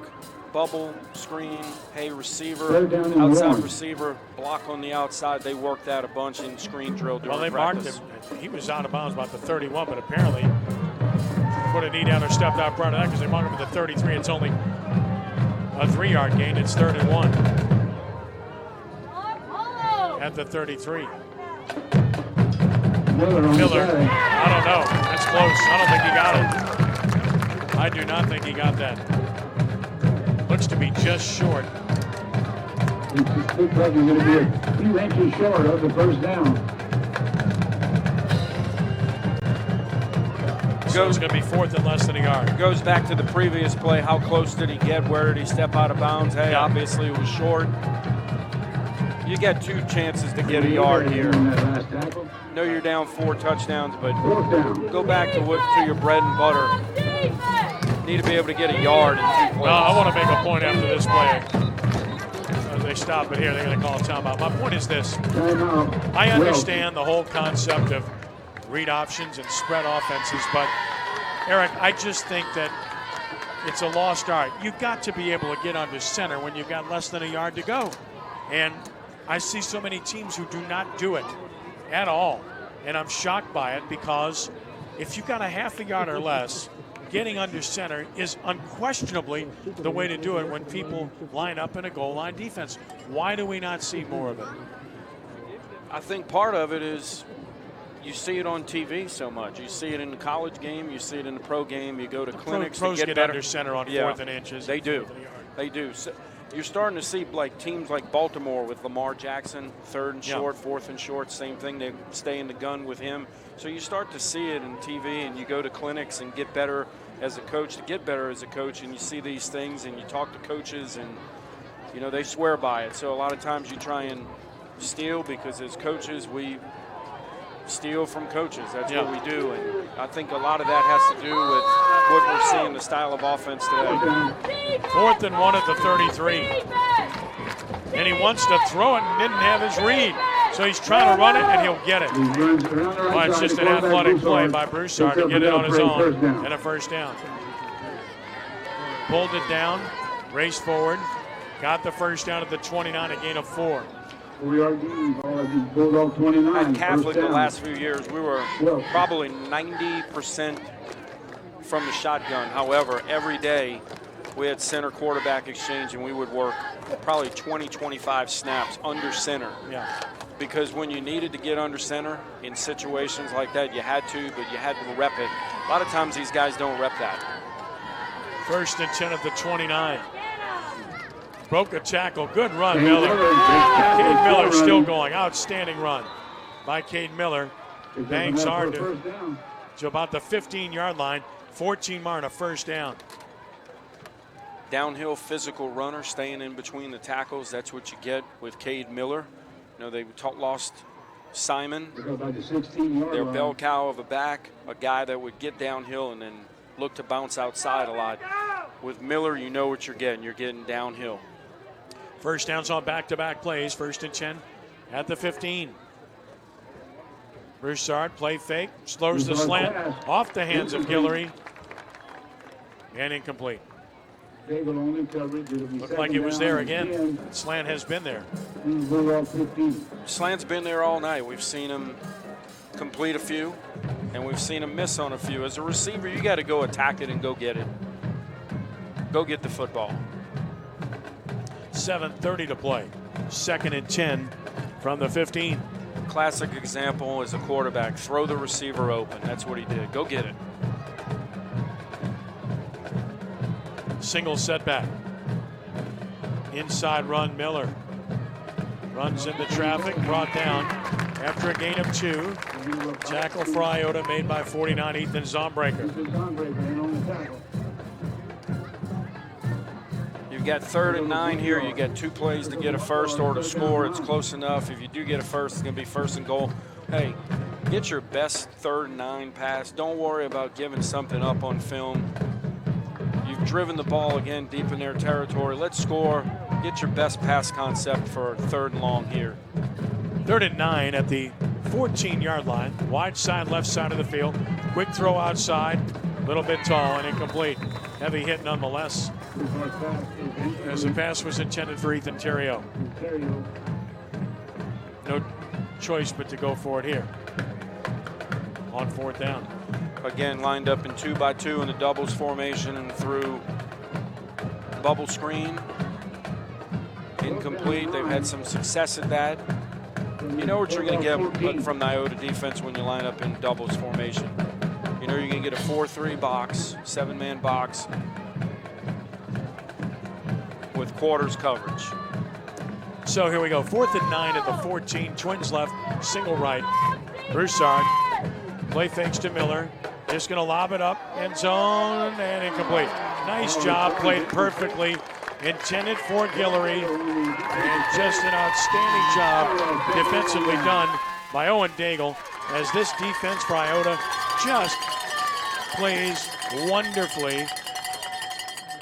bubble screen, hey, receiver, outside receiver, block on the outside. They work that a bunch in screen drill during Well, they practice. marked him. He was out of bounds about the 31, but apparently put a knee down or stepped out front of that because they marked him at the 33. It's only a 3-yard gain. It's 3rd and 1 at the 33. Miller, I don't know. That's close. I don't think he got it. I do not think he got that. Looks to be just short. It looks like he's going to be a few inches short of the first down. So it's going to be 4th and less than a yard. Goes back to the previous play. How close did he get? Where did he step out of bounds? Hey, obviously it was short. You get 2 chances to get a yard here. No, you're down 4 touchdowns, but go back to your bread and butter. Need to be able to get a yard in 2 plays. Well, I want to make a point after this play. They stop it here. They're going to call a timeout. My point is this. I understand the whole concept of read options and spread offenses, but, Eric, I just think that it's a lost art. You've got to be able to get under center when you've got less than a yard to go. And I see so many teams who do not do it at all. And I'm shocked by it because if you've got a half a yard or less, getting under center is unquestionably the way to do it when people line up in a goal line defense. Why do we not see more of it? I think part of it is you see it on TV so much. You see it in the college game. You see it in the pro game. You go to clinics Pros to get better. under center on 4th and inches. They do. They do. So you're starting to see like teams like Baltimore with Lamar Jackson, 3rd and short, 4th and short, same thing. They stay in the gun with him. So you start to see it in TV, and you go to clinics and get better as a coach, and you see these things, and you talk to coaches, and they swear by it. So a lot of times you try and steal, because as coaches we steal from coaches. That's what we do, and I think a lot of that has to do with what we're seeing, the style of offense today. 4th and 1 at the 33. And he wants to throw it and didn't have his read. So he's trying to run it, and he'll get it. Well, it's just an athletic play by Broussard to get it on his own and a first down. Pulled it down, raced forward, got the first down at the 29, a gain of 4. At Catholic the last few years, we were probably 90% from the shotgun. However, every day we had center quarterback exchange, and we would work probably 20, 25 snaps under center. Because when you needed to get under center in situations like that, you had to, but you had to rep it. A lot of times these guys don't rep that. 1st and 10 at the 29. Broke a tackle. Good run, Miller. Cade Miller still going. Outstanding run by Cade Miller. Bangs hard to about the 15-yard line. 14 more and a first down. Downhill physical runner, staying in between the tackles. That's what you get with Cade Miller. They lost Simon, their bell cow of a back, a guy that would get downhill and then look to bounce outside a lot. With Miller, you know what you're getting. You're getting downhill. First downs on back-to-back plays. 1st and 10 at the 15. Broussard, play fake, slows the slant off the hands of Guillory, and incomplete. Looked like it was there again. Slant has been there. Slant's been there all night. We've seen him complete a few, and we've seen him miss on a few. As a receiver, you got to go attack it and go get it. Go get the football. 7:30 to play. 2nd and 10 from the 15. Classic example as a quarterback. Throw the receiver open. That's what he did. Go get it. Single setback. Inside run, Miller. Runs into traffic, brought down after a gain of 2. Tackle for Iota made by 49, Ethan Zombreaker. You've got 3rd and 9 here. You get 2 plays to get a first or to score. It's close enough. If you do get a first, it's going to be 1st and goal. Hey, get your best 3rd and 9 pass. Don't worry about giving something up on film. You've driven the ball again deep in their territory. Let's score. Get your best pass concept for 3rd and long here. 3rd and 9 at the 14-yard line. Wide side, left side of the field. Quick throw outside. A little bit tall and incomplete. Heavy hit nonetheless, as the pass was intended for Ethan Theriault. No choice but to go for it here on 4th down. Again, lined up in 2-by-2 in the doubles formation and through bubble screen. Incomplete. They've had some success at that. You know what you're going to get from the Iota defense when you line up in doubles formation. You know you're going to get a 4-3 box, 7-man box with quarters coverage. So here we go. 4th and 9 at the 14. Twins left, single right. Broussard. Play fakes to Miller. Just going to lob it up. End zone and incomplete. Nice job. Played perfectly. Intended for Guillory. And just an outstanding job defensively done by Owen Daigle, as this defense for Iota just plays wonderfully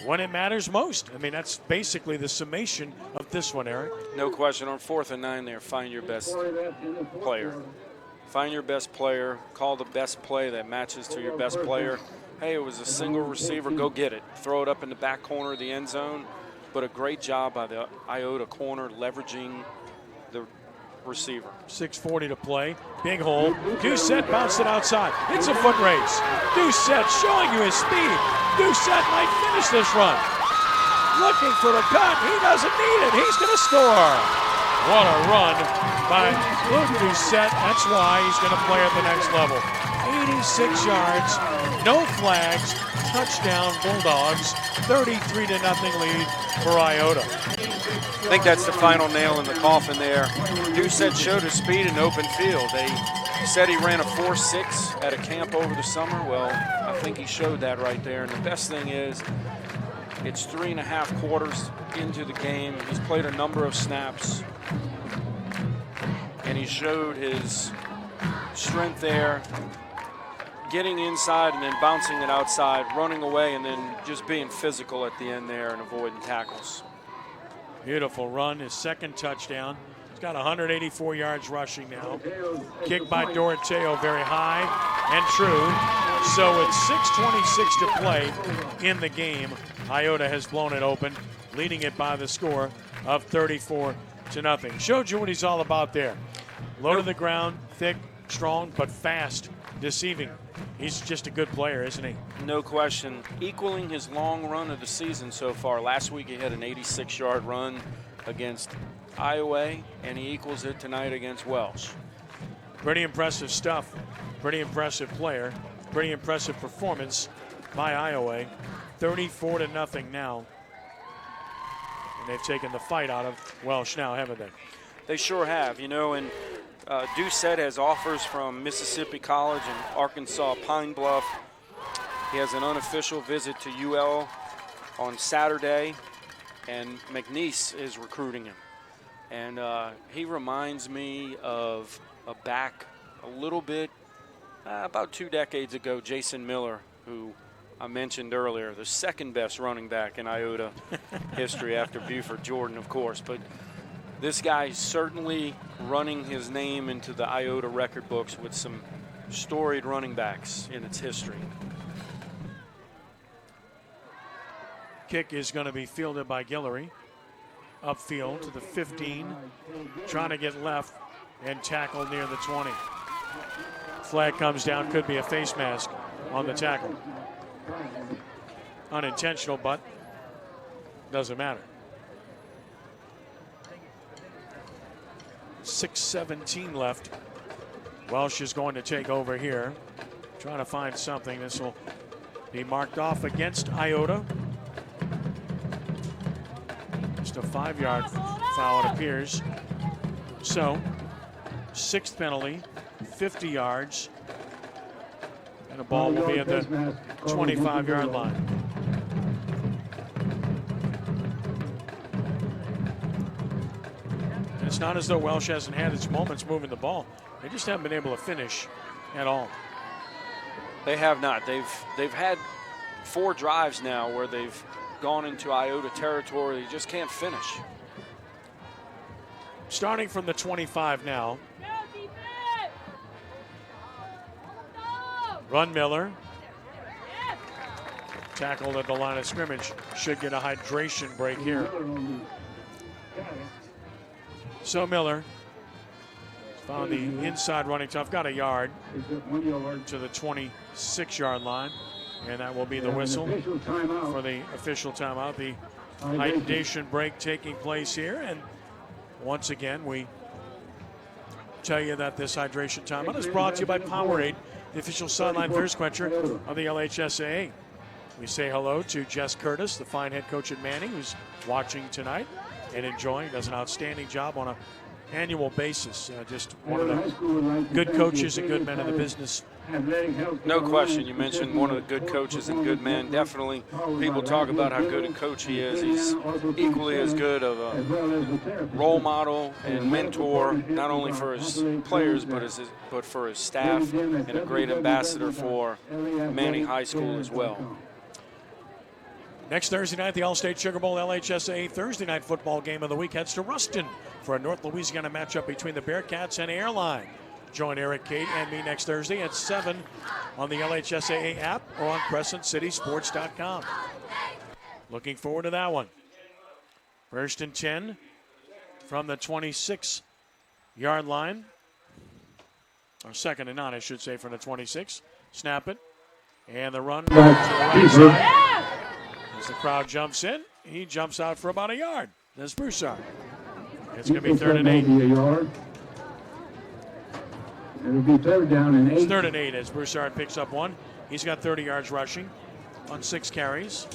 when it matters most. I mean, that's basically the summation of this one, Eric. No question. On 4th and 9 there, find your best player. Find your best player. Call the best play that matches to your best player. Hey, it was a single receiver. Go get it. Throw it up in the back corner of the end zone. But a great job by the Iota corner leveraging the receiver. 6:40 to play. Big hole. Doucette bounced it outside. It's a foot race. Doucette showing you his speed. Doucette might finish this run. Looking for the cut. He doesn't need it. He's going to score. What a run by Luke Doucette. That's why he's going to play at the next level. 86 yards, no flags, touchdown Bulldogs, 33-0 lead for Iota. I think that's the final nail in the coffin there. Doucette showed his speed in open field. They said he ran a 4.6 at a camp over the summer. Well, I think he showed that right there. And the best thing is, it's 3.5 quarters into the game. He's played a number of snaps, and he showed his strength there, getting inside and then bouncing it outside, running away, and then just being physical at the end there and avoiding tackles. Beautiful run, his 2nd touchdown. He's got 184 yards rushing now. Kick by Doroteo, very high and true. So it's 6:26 to play in the game. Iota has blown it open, leading it by the score of 34-0. Showed you what he's all about there. Low to the ground, thick, strong, but fast, deceiving. He's just a good player, isn't he? No question. Equaling his long run of the season so far. Last week he had an 86-yard run against Iowa, and he equals it tonight against Welsh. Pretty impressive stuff. Pretty impressive player. Pretty impressive performance by Iowa. 34-0 now. And they've taken the fight out of Welsh now, haven't they? They sure have, you know, and Doucette has offers from Mississippi College and Arkansas Pine Bluff. He has an unofficial visit to UL on Saturday, and McNeese is recruiting him. And he reminds me of a back a little bit, about 2 decades ago, Jason Miller, who I mentioned earlier, the 2nd best running back in Iota history after Buford Jordan, of course. But this guy is certainly running his name into the Iota record books with some storied running backs in its history. Kick is going to be fielded by Guillory. Upfield to the 15. Trying to get left and tackled near the 20. Flag comes down. Could be a face mask on the tackle. Unintentional, but doesn't matter. 6:17 left. Welsh is going to take over here. Trying to find something. This will be marked off against Iota. Just a 5-yard foul, it appears. So, 6th penalty, 50 yards, and the ball will be at the 25-yard line. And it's not as though Welsh hasn't had its moments moving the ball. They just haven't been able to finish at all. They have not. They've had 4 drives now where they've gone into Iota territory. They just can't finish. Starting from the 25 now. Run Miller. Tackled at the line of scrimmage. Should get a hydration break here. So Miller found the inside running tough. Got a yard to the 26-yard line. And that will be the whistle for the official timeout. The hydration break taking place here. And once again, we tell you that this hydration timeout is brought to you by Powerade, the official sideline thirst quencher of the LHSAA. We say hello to Jess Curtis, the fine head coach at Manning, who's watching tonight and enjoying. Does an outstanding job on an annual basis. Just one of the good coaches and good men in the business. No question. You mentioned one of the good coaches and good men. Definitely, people talk about how good a coach he is. He's equally as good of a role model and mentor, not only for his players, but for his staff, and a great ambassador for Manning High School as well. Next Thursday night, the Allstate Sugar Bowl LHSAA Thursday night football game of the week heads to Ruston for a North Louisiana matchup between the Bearcats and Airline. Join Eric, Kate, and me next Thursday at 7 on the LHSAA app or on CrescentCitySports.com. Looking forward to that one. 1st and 10 from the 26-yard line. Or 2nd and 9, I should say, from the 26. Snap it. And the run to the right side. As the crowd jumps in, he jumps out for about a yard. That's Broussard. It's going to be 3rd and 8. It'll be 3rd down and 8. It's 3rd and 8 as Broussard picks up 1. He's got 30 yards rushing on 6 carries.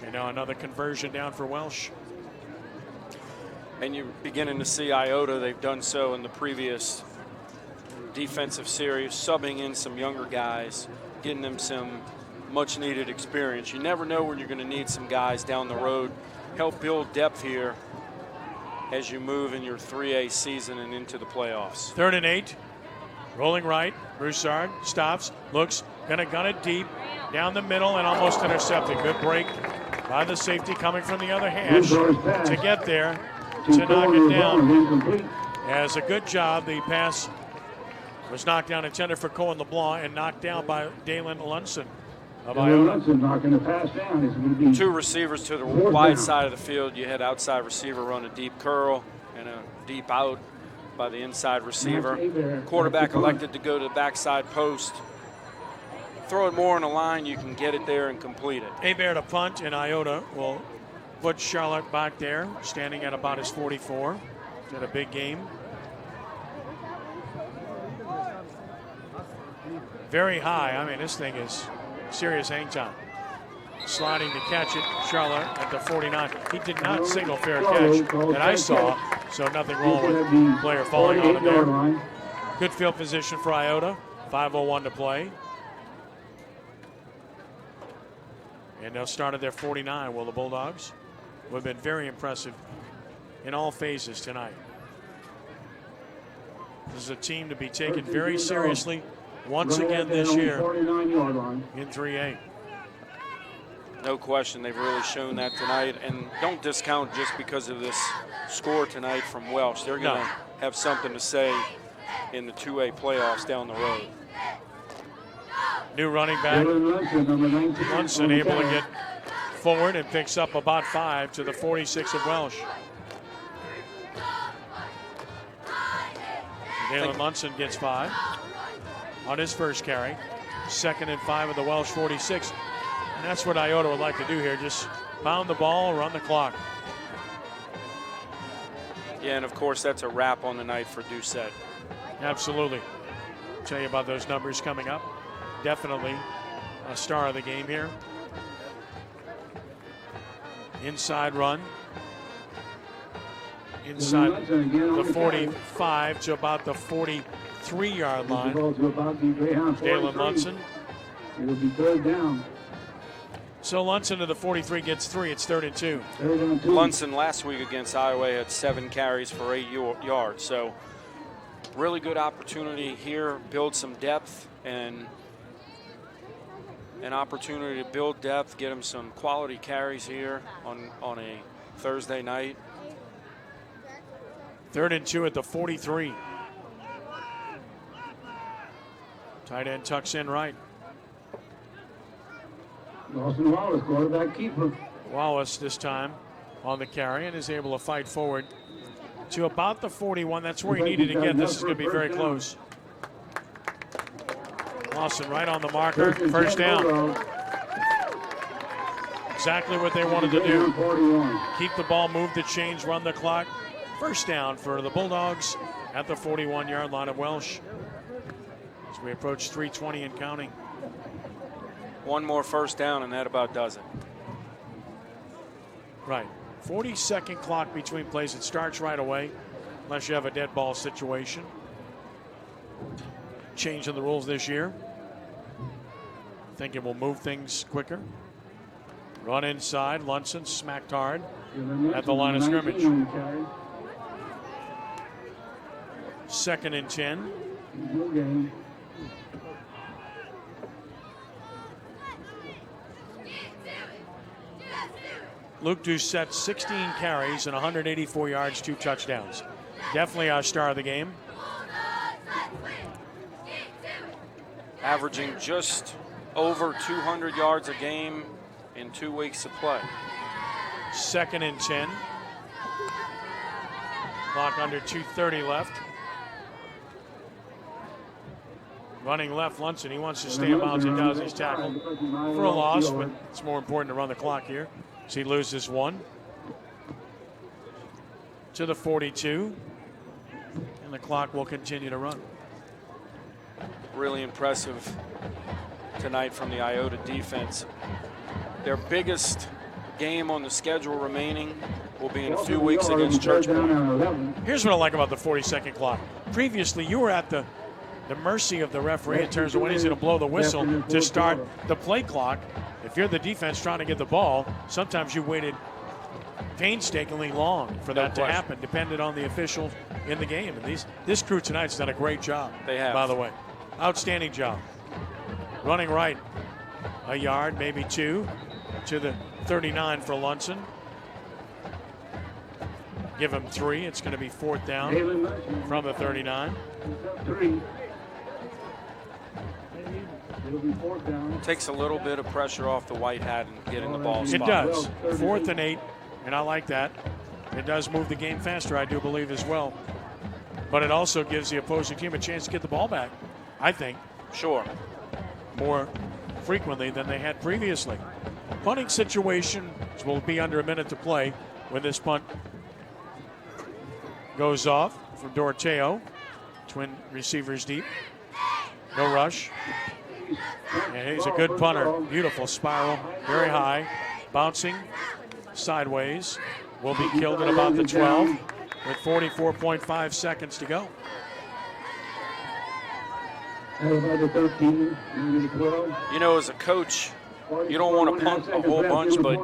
And now another conversion down for Welsh. And you're beginning to see Iota. They've done so in the previous defensive series, subbing in some younger guys, getting them some much-needed experience. You never know when you're going to need some guys down the road. Help build depth here as you move in your 3A season and into the playoffs. 3rd and 8. Rolling right. Broussard stops, looks, going to gun it deep, down the middle, and almost intercepted. Good break by the safety coming from the other hash to get there, to knock it down. As a good job, the pass was knocked down, intended for Cohen LeBlanc, and knocked down by Dalen Lunson of Iota. Knocking the pass down. It's going to be 2 receivers to the wide side of the field. You had outside receiver run a deep curl and a deep out by the inside receiver. Quarterback elected to go to the backside post. Throw it more in a line, you can get it there and complete it. Hebert to punt, and Iota will put Charlotte back there, standing at about his 44. He's had a big game. Very high. I mean, this thing is serious hang time. Sliding to catch it, Charlotte at the 49. He did not signal fair catch that I saw, so nothing wrong with the player falling on it there. Good field position for Iota. 5:01 to play. And they'll start at their 49, will the Bulldogs? Who have been very impressive in all phases tonight. This is a team to be taken very seriously once again this year in 3A. No question, they've really shown that tonight. And don't discount just because of this score tonight from Welsh. They're going to have something to say in the 2A playoffs down the road. New running back, Munson, able to get forward and picks up about 5 to the 46 of Welsh. Dalen Munson gets 5 on his first carry. 2nd and 5 of the Welsh 46. And that's what Iota would like to do here, just pound the ball, run the clock. Yeah, and of course that's a wrap on the night for Doucette. Absolutely. Tell you about those numbers coming up. Definitely a star of the game here. Inside run. inside the 45 to about the 43-yard line. Dalen Lunson. It'll be third down. So Lunson to the 43 gets 3. It's 3rd and 2. Lunson last week against Iowa had 7 carries for 8 yards. So really good opportunity here, build some depth and an opportunity to build depth, get him some quality carries here on a Thursday night. 3rd and 2 at the 43. Tight end tucks in right. Dawson Wallace, quarterback keeper. Wallace this time on the carry and is able to fight forward to about the 41. That's where he needed to get. This is going to be very close. Lawson right on the marker. First down. Exactly what they wanted to do. Keep the ball, move the chains, run the clock. First down for the Bulldogs at the 41-yard line of Welsh. As we approach 3:20 and counting. One more first down, and that about does it. Right. 40-second clock between plays. It starts right away, unless you have a dead ball situation. Changing the rules this year. I think it will move things quicker. Run inside. Lunson smacked hard at the line of scrimmage. 2nd and 10. Luke Doucette, 16 carries and 184 yards, 2 touchdowns. Definitely our star of the game. Averaging just over 200 yards a game in 2 weeks of play. 2nd and 10. Clock under 2:30 left. Running left, Lunson. He wants to stay in bounds. He does. He's tackled for a loss, but it's more important to run the clock here. So he loses 1. To the 42. And the clock will continue to run. Really impressive tonight from the Iota defense. Their biggest game on the schedule remaining will be in a few weeks against Churchmont. Here's what I like about the 40-second clock. Previously, you were at the mercy of the referee in terms of when he's going to blow the whistle to start the play clock. If you're the defense trying to get the ball, sometimes you waited painstakingly long for that to happen, depended on the officials in the game. And this crew tonight's done a great job. They have. By the way. Outstanding job. Running right. A yard, maybe 2, to the 39 for Lunson. Give him 3. It's going to be 4th down from the 39. 3. It'll be 4th down. Takes a little bit of pressure off the white hat and getting the ball spot. It does. 4th and 8, and I like that. It does move the game faster, I do believe, as well. But it also gives the opposing team a chance to get the ball back, I think. Sure. More frequently than they had previously. Punting situation will be under a minute to play when this punt goes off from Doroteo. Twin receivers deep. No rush. And he's a good punter. Beautiful spiral, very high. Bouncing sideways. Will be killed at about the 12 with 44.5 seconds to go. You know, as a coach, you don't want to punt a whole bunch, but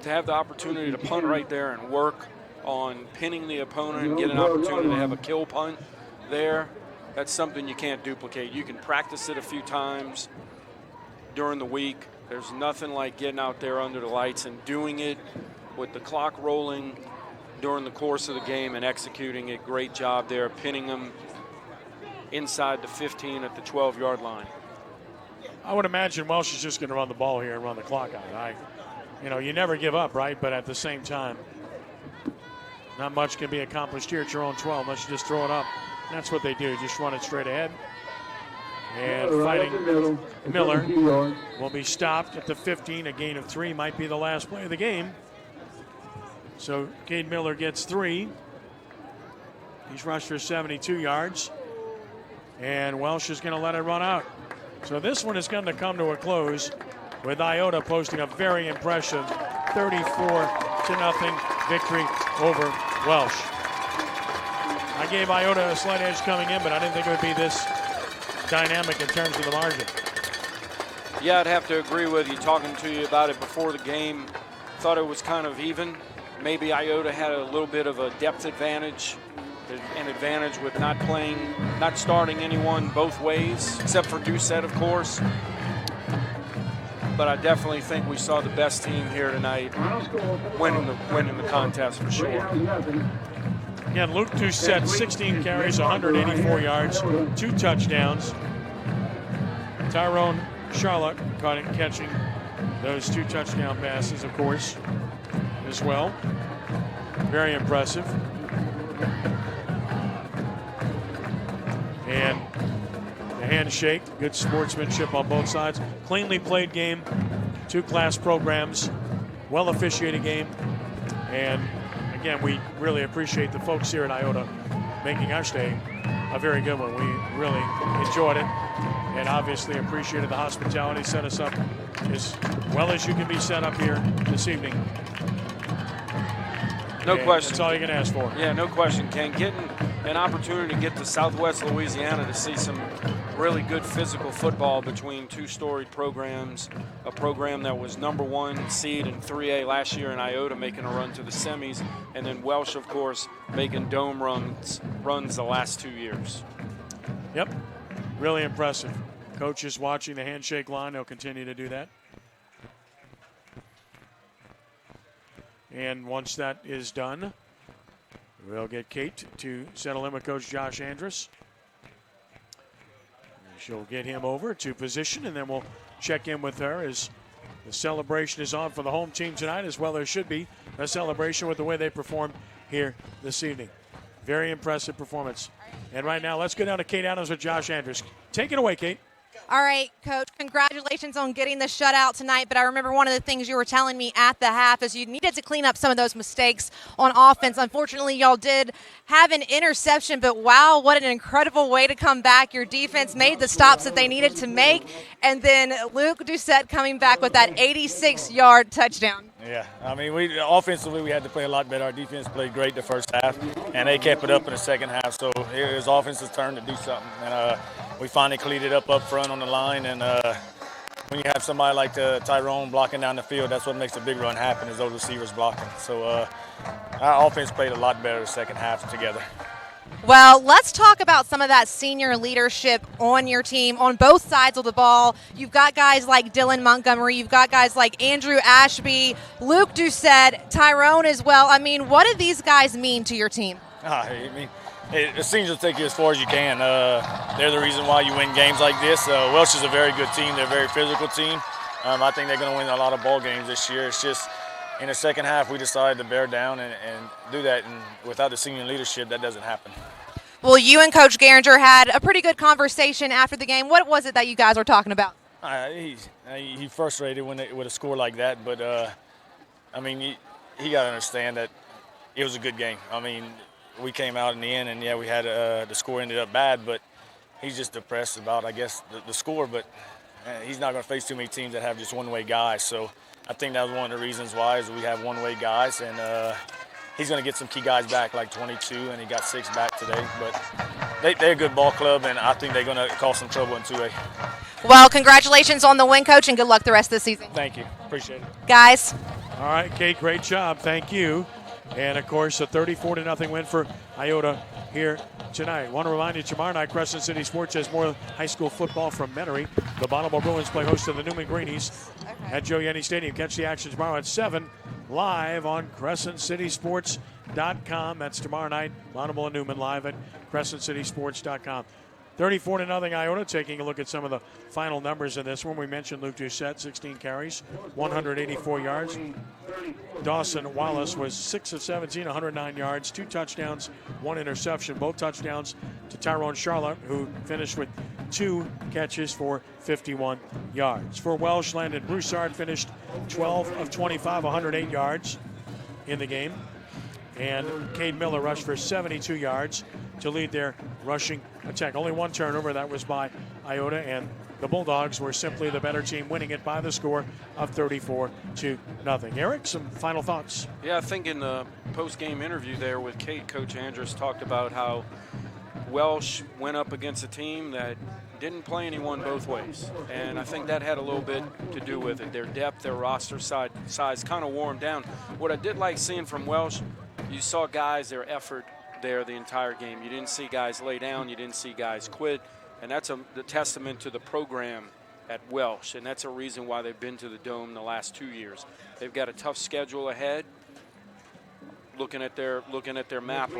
to have the opportunity to punt right there and work on pinning the opponent and get an opportunity to have a kill punt there, that's something you can't duplicate. You can practice it a few times during the week. There's nothing like getting out there under the lights and doing it with the clock rolling during the course of the game and executing it. Great job there, pinning them inside the 15 at the 12-yard line. I would imagine Welsh is just going to run the ball here and run the clock out. You never give up, right? But at the same time, not much can be accomplished here at your own 12 unless you just throw it up. And that's what they do, just run it straight ahead. And fighting Miller will be stopped at the 15. A gain of 3 might be the last play of the game. So Cade Miller gets 3. He's rushed for 72 yards. And Welsh is going to let it run out. So this one is going to come to a close with Iota posting a very impressive 34-0 victory over Welsh. I gave Iota a slight edge coming in, but I didn't think it would be this dynamic in terms of the margin. Yeah, I'd have to agree with you. Talking to you about it before the game, thought it was kind of even. Maybe Iota had a little bit of a depth advantage, an advantage with not starting anyone both ways, except for Doucette, of course. But I definitely think we saw the best team here tonight winning the contest for sure. Again, Luke Doucette, 16 carries, 184 yards, 2 touchdowns. Tyrone Charlotte catching those 2 touchdown passes, of course, as well. Very impressive. And the handshake, good sportsmanship on both sides. Cleanly played game, 2 class programs, well officiated game. And again, we really appreciate the folks here at Iota making our stay a very good one. We really enjoyed it and obviously appreciated the hospitality, set us up as well as you can be set up here this evening. No question. That's all you can ask for. Yeah, no question, Ken. Getting an opportunity to get to Southwest Louisiana to see some really good physical football between 2 storied programs, a program that was #1 seed in 3A last year in Iota making a run to the semis, and then Welsh, of course, making dome runs the last 2 years. Yep, really impressive. Coach is watching the handshake line. He'll continue to do that. And once that is done, we'll get Kate to settle in with Coach Josh Andrus. She'll get him over to position, and then we'll check in with her as the celebration is on for the home team tonight, as well as should be a celebration with the way they performed here this evening. Very impressive performance. And right now, let's go down to Kate Adams with Josh Andrus. Take it away, Kate. All right, Coach, congratulations on getting the shutout tonight, but I remember one of the things you were telling me at the half is you needed to clean up some of those mistakes on offense. Unfortunately, y'all did have an interception, but wow, what an incredible way to come back. Your defense made the stops that they needed to make, and then Luke Doucette coming back with that 86-yard touchdown. Yeah, I mean, offensively we had to play a lot better. Our defense played great the first half, and they kept it up in the second half. So it was offense's turn to do something, and we finally cleaned it up front on the line. And when you have somebody like Tyrone blocking down the field, that's what makes a big run happen, is those receivers blocking. So our offense played a lot better the second half together. Well, let's talk about some of that senior leadership on your team on both sides of the ball. You've got guys like Dylan Montgomery. You've got guys like Andrew Ashby, Luke Doucette, Tyrone as well. I mean, what do these guys mean to your team? I mean, the seniors will take you as far as you can. They're the reason why you win games like this. Welsh is a very good team. They're a very physical team. I think they're going to win a lot of ball games this year. It's just in the second half we decided to bear down and do that, and without the senior leadership, that doesn't happen. Well, you and Coach Garinger had a pretty good conversation after the game. What was it that you guys were talking about? He frustrated with a score like that, but I mean, he got to understand that it was a good game. I mean, we came out in the end, and yeah, we had the score ended up bad, but he's just depressed about, I guess, the score. But he's not going to face too many teams that have just one-way guys. So I think that was one of the reasons why is we have one-way guys, and he's going to get some key guys back, like 22, and he got 6 back today. But they're a good ball club, and I think they're going to cause some trouble in 2A. Well, congratulations on the win, Coach, and good luck the rest of the season. Thank you. Appreciate it. Guys. All right, Kate, great job. Thank you. And, of course, a 34-0 win for Iota here tonight. Want to remind you, tomorrow night, Crescent City Sports has more high school football from Metairie. The Bonneville Bruins play host to the Newman Greenies at Joe Yenny Stadium. Catch the action tomorrow at 7, live on CrescentCitySports.com. That's tomorrow night, Bonneville and Newman live at CrescentCitySports.com. 34-0 Iota. Taking a look at some of the final numbers in this one. We mentioned Luke Doucette, 16 carries, 184 yards. Dawson Wallace was 6 of 17, 109 yards, 2 touchdowns, 1 interception. Both touchdowns to Tyrone Charlotte, who finished with 2 catches for 51 yards. For Welsh, Landon Broussard finished 12 of 25, 108 yards in the game. And Cade Miller rushed for 72 yards. to lead their rushing attack. Only one turnover, that was by Iota, and the Bulldogs were simply the better team, winning it by the score of 34-0. Eric, some final thoughts? Yeah, I think in the post-game interview there with Kate, Coach Andrus talked about how Welsh went up against a team that didn't play anyone both ways. And I think that had a little bit to do with it. Their depth, their roster size kind of wore them down. What I did like seeing from Welsh, you saw guys, their effort there the entire game. You didn't see guys lay down. You didn't see guys quit. And that's the testament to the program at Welsh. And that's a reason why they've been to the Dome the last 2 years. They've got a tough schedule ahead. Looking at their map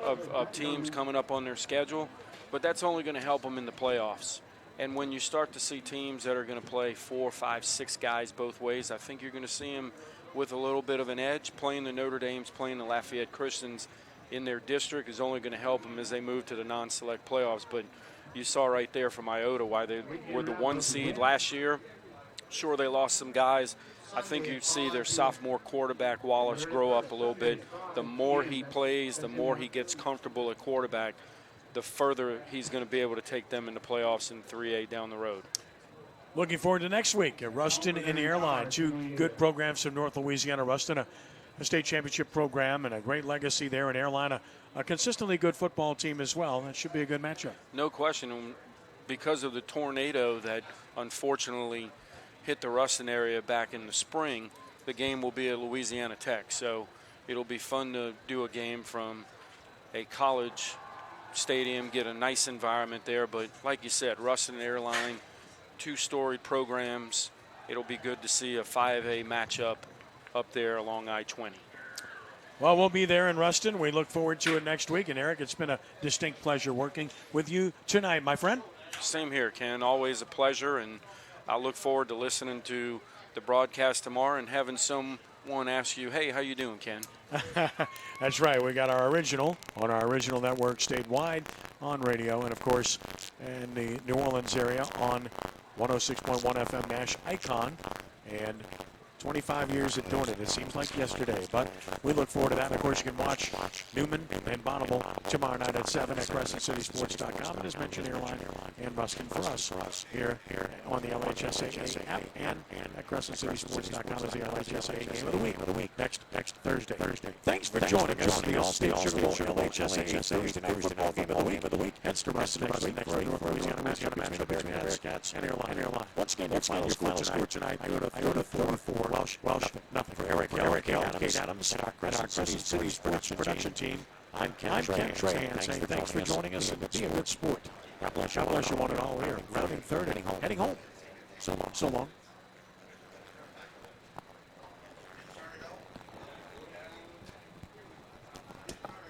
of teams coming up on their schedule, but that's only going to help them in the playoffs. And when you start to see teams that are going to play 4, 5, 6 guys both ways, I think you're going to see them with a little bit of an edge. Playing the Notre Dames, playing the Lafayette Christians in their district is only going to help them as they move to the non-select playoffs. But you saw right there from Iota why they were the 1 seed last year. Sure, they lost some guys. I think you see their sophomore quarterback, Wallace, grow up a little bit. The more he plays, the more he gets comfortable at quarterback, the further he's going to be able to take them in the playoffs in 3A down the road. Looking forward to next week at Ruston and Airline, 2 good programs from North Louisiana. Ruston, a state championship program and a great legacy there, and Airline, a consistently good football team as well. That should be a good matchup. No question. Because of the tornado that unfortunately hit the Ruston area back in the spring, the game will be at Louisiana Tech. So it'll be fun to do a game from a college stadium, get a nice environment there. But like you said, Ruston Airline, 2 storied programs. It'll be good to see a 5A matchup up there along I-20. Well, we'll be there in Ruston. We look forward to it next week. And Eric, it's been a distinct pleasure working with you tonight, my friend. Same here, Ken. Always a pleasure, and I look forward to listening to the broadcast tomorrow and having someone ask you, hey, how you doing, Ken? That's right. We got our original on our original network statewide on radio, and, of course, in the New Orleans area on 106.1 FM Nash Icon. And 25 years of doing it. It seems like yesterday, but we look forward to that. And, of course, you can watch Newman and Bonneville tomorrow night at 7 at CrescentCitySports.com. And as mentioned, Airline and Ruskin for us here on the LHSAA app and at CrescentCitySports.com is the LHSAA game of the week next Thursday. Thanks for joining us on the Allstate Sugar Bowl LHSAA Thursday night football game of the week. Heads to Ruston next week for a North Louisiana matchup between the Bearcats and Airline. Once again, your final score tonight, Iota 4-4. Welsh, nothing for Eric Kate Adams, our Crescent City Sports production team. I'm Ken Trey, and thanks for joining us and be a good sport. God bless you one and all here. Rounding third, heading home. So long.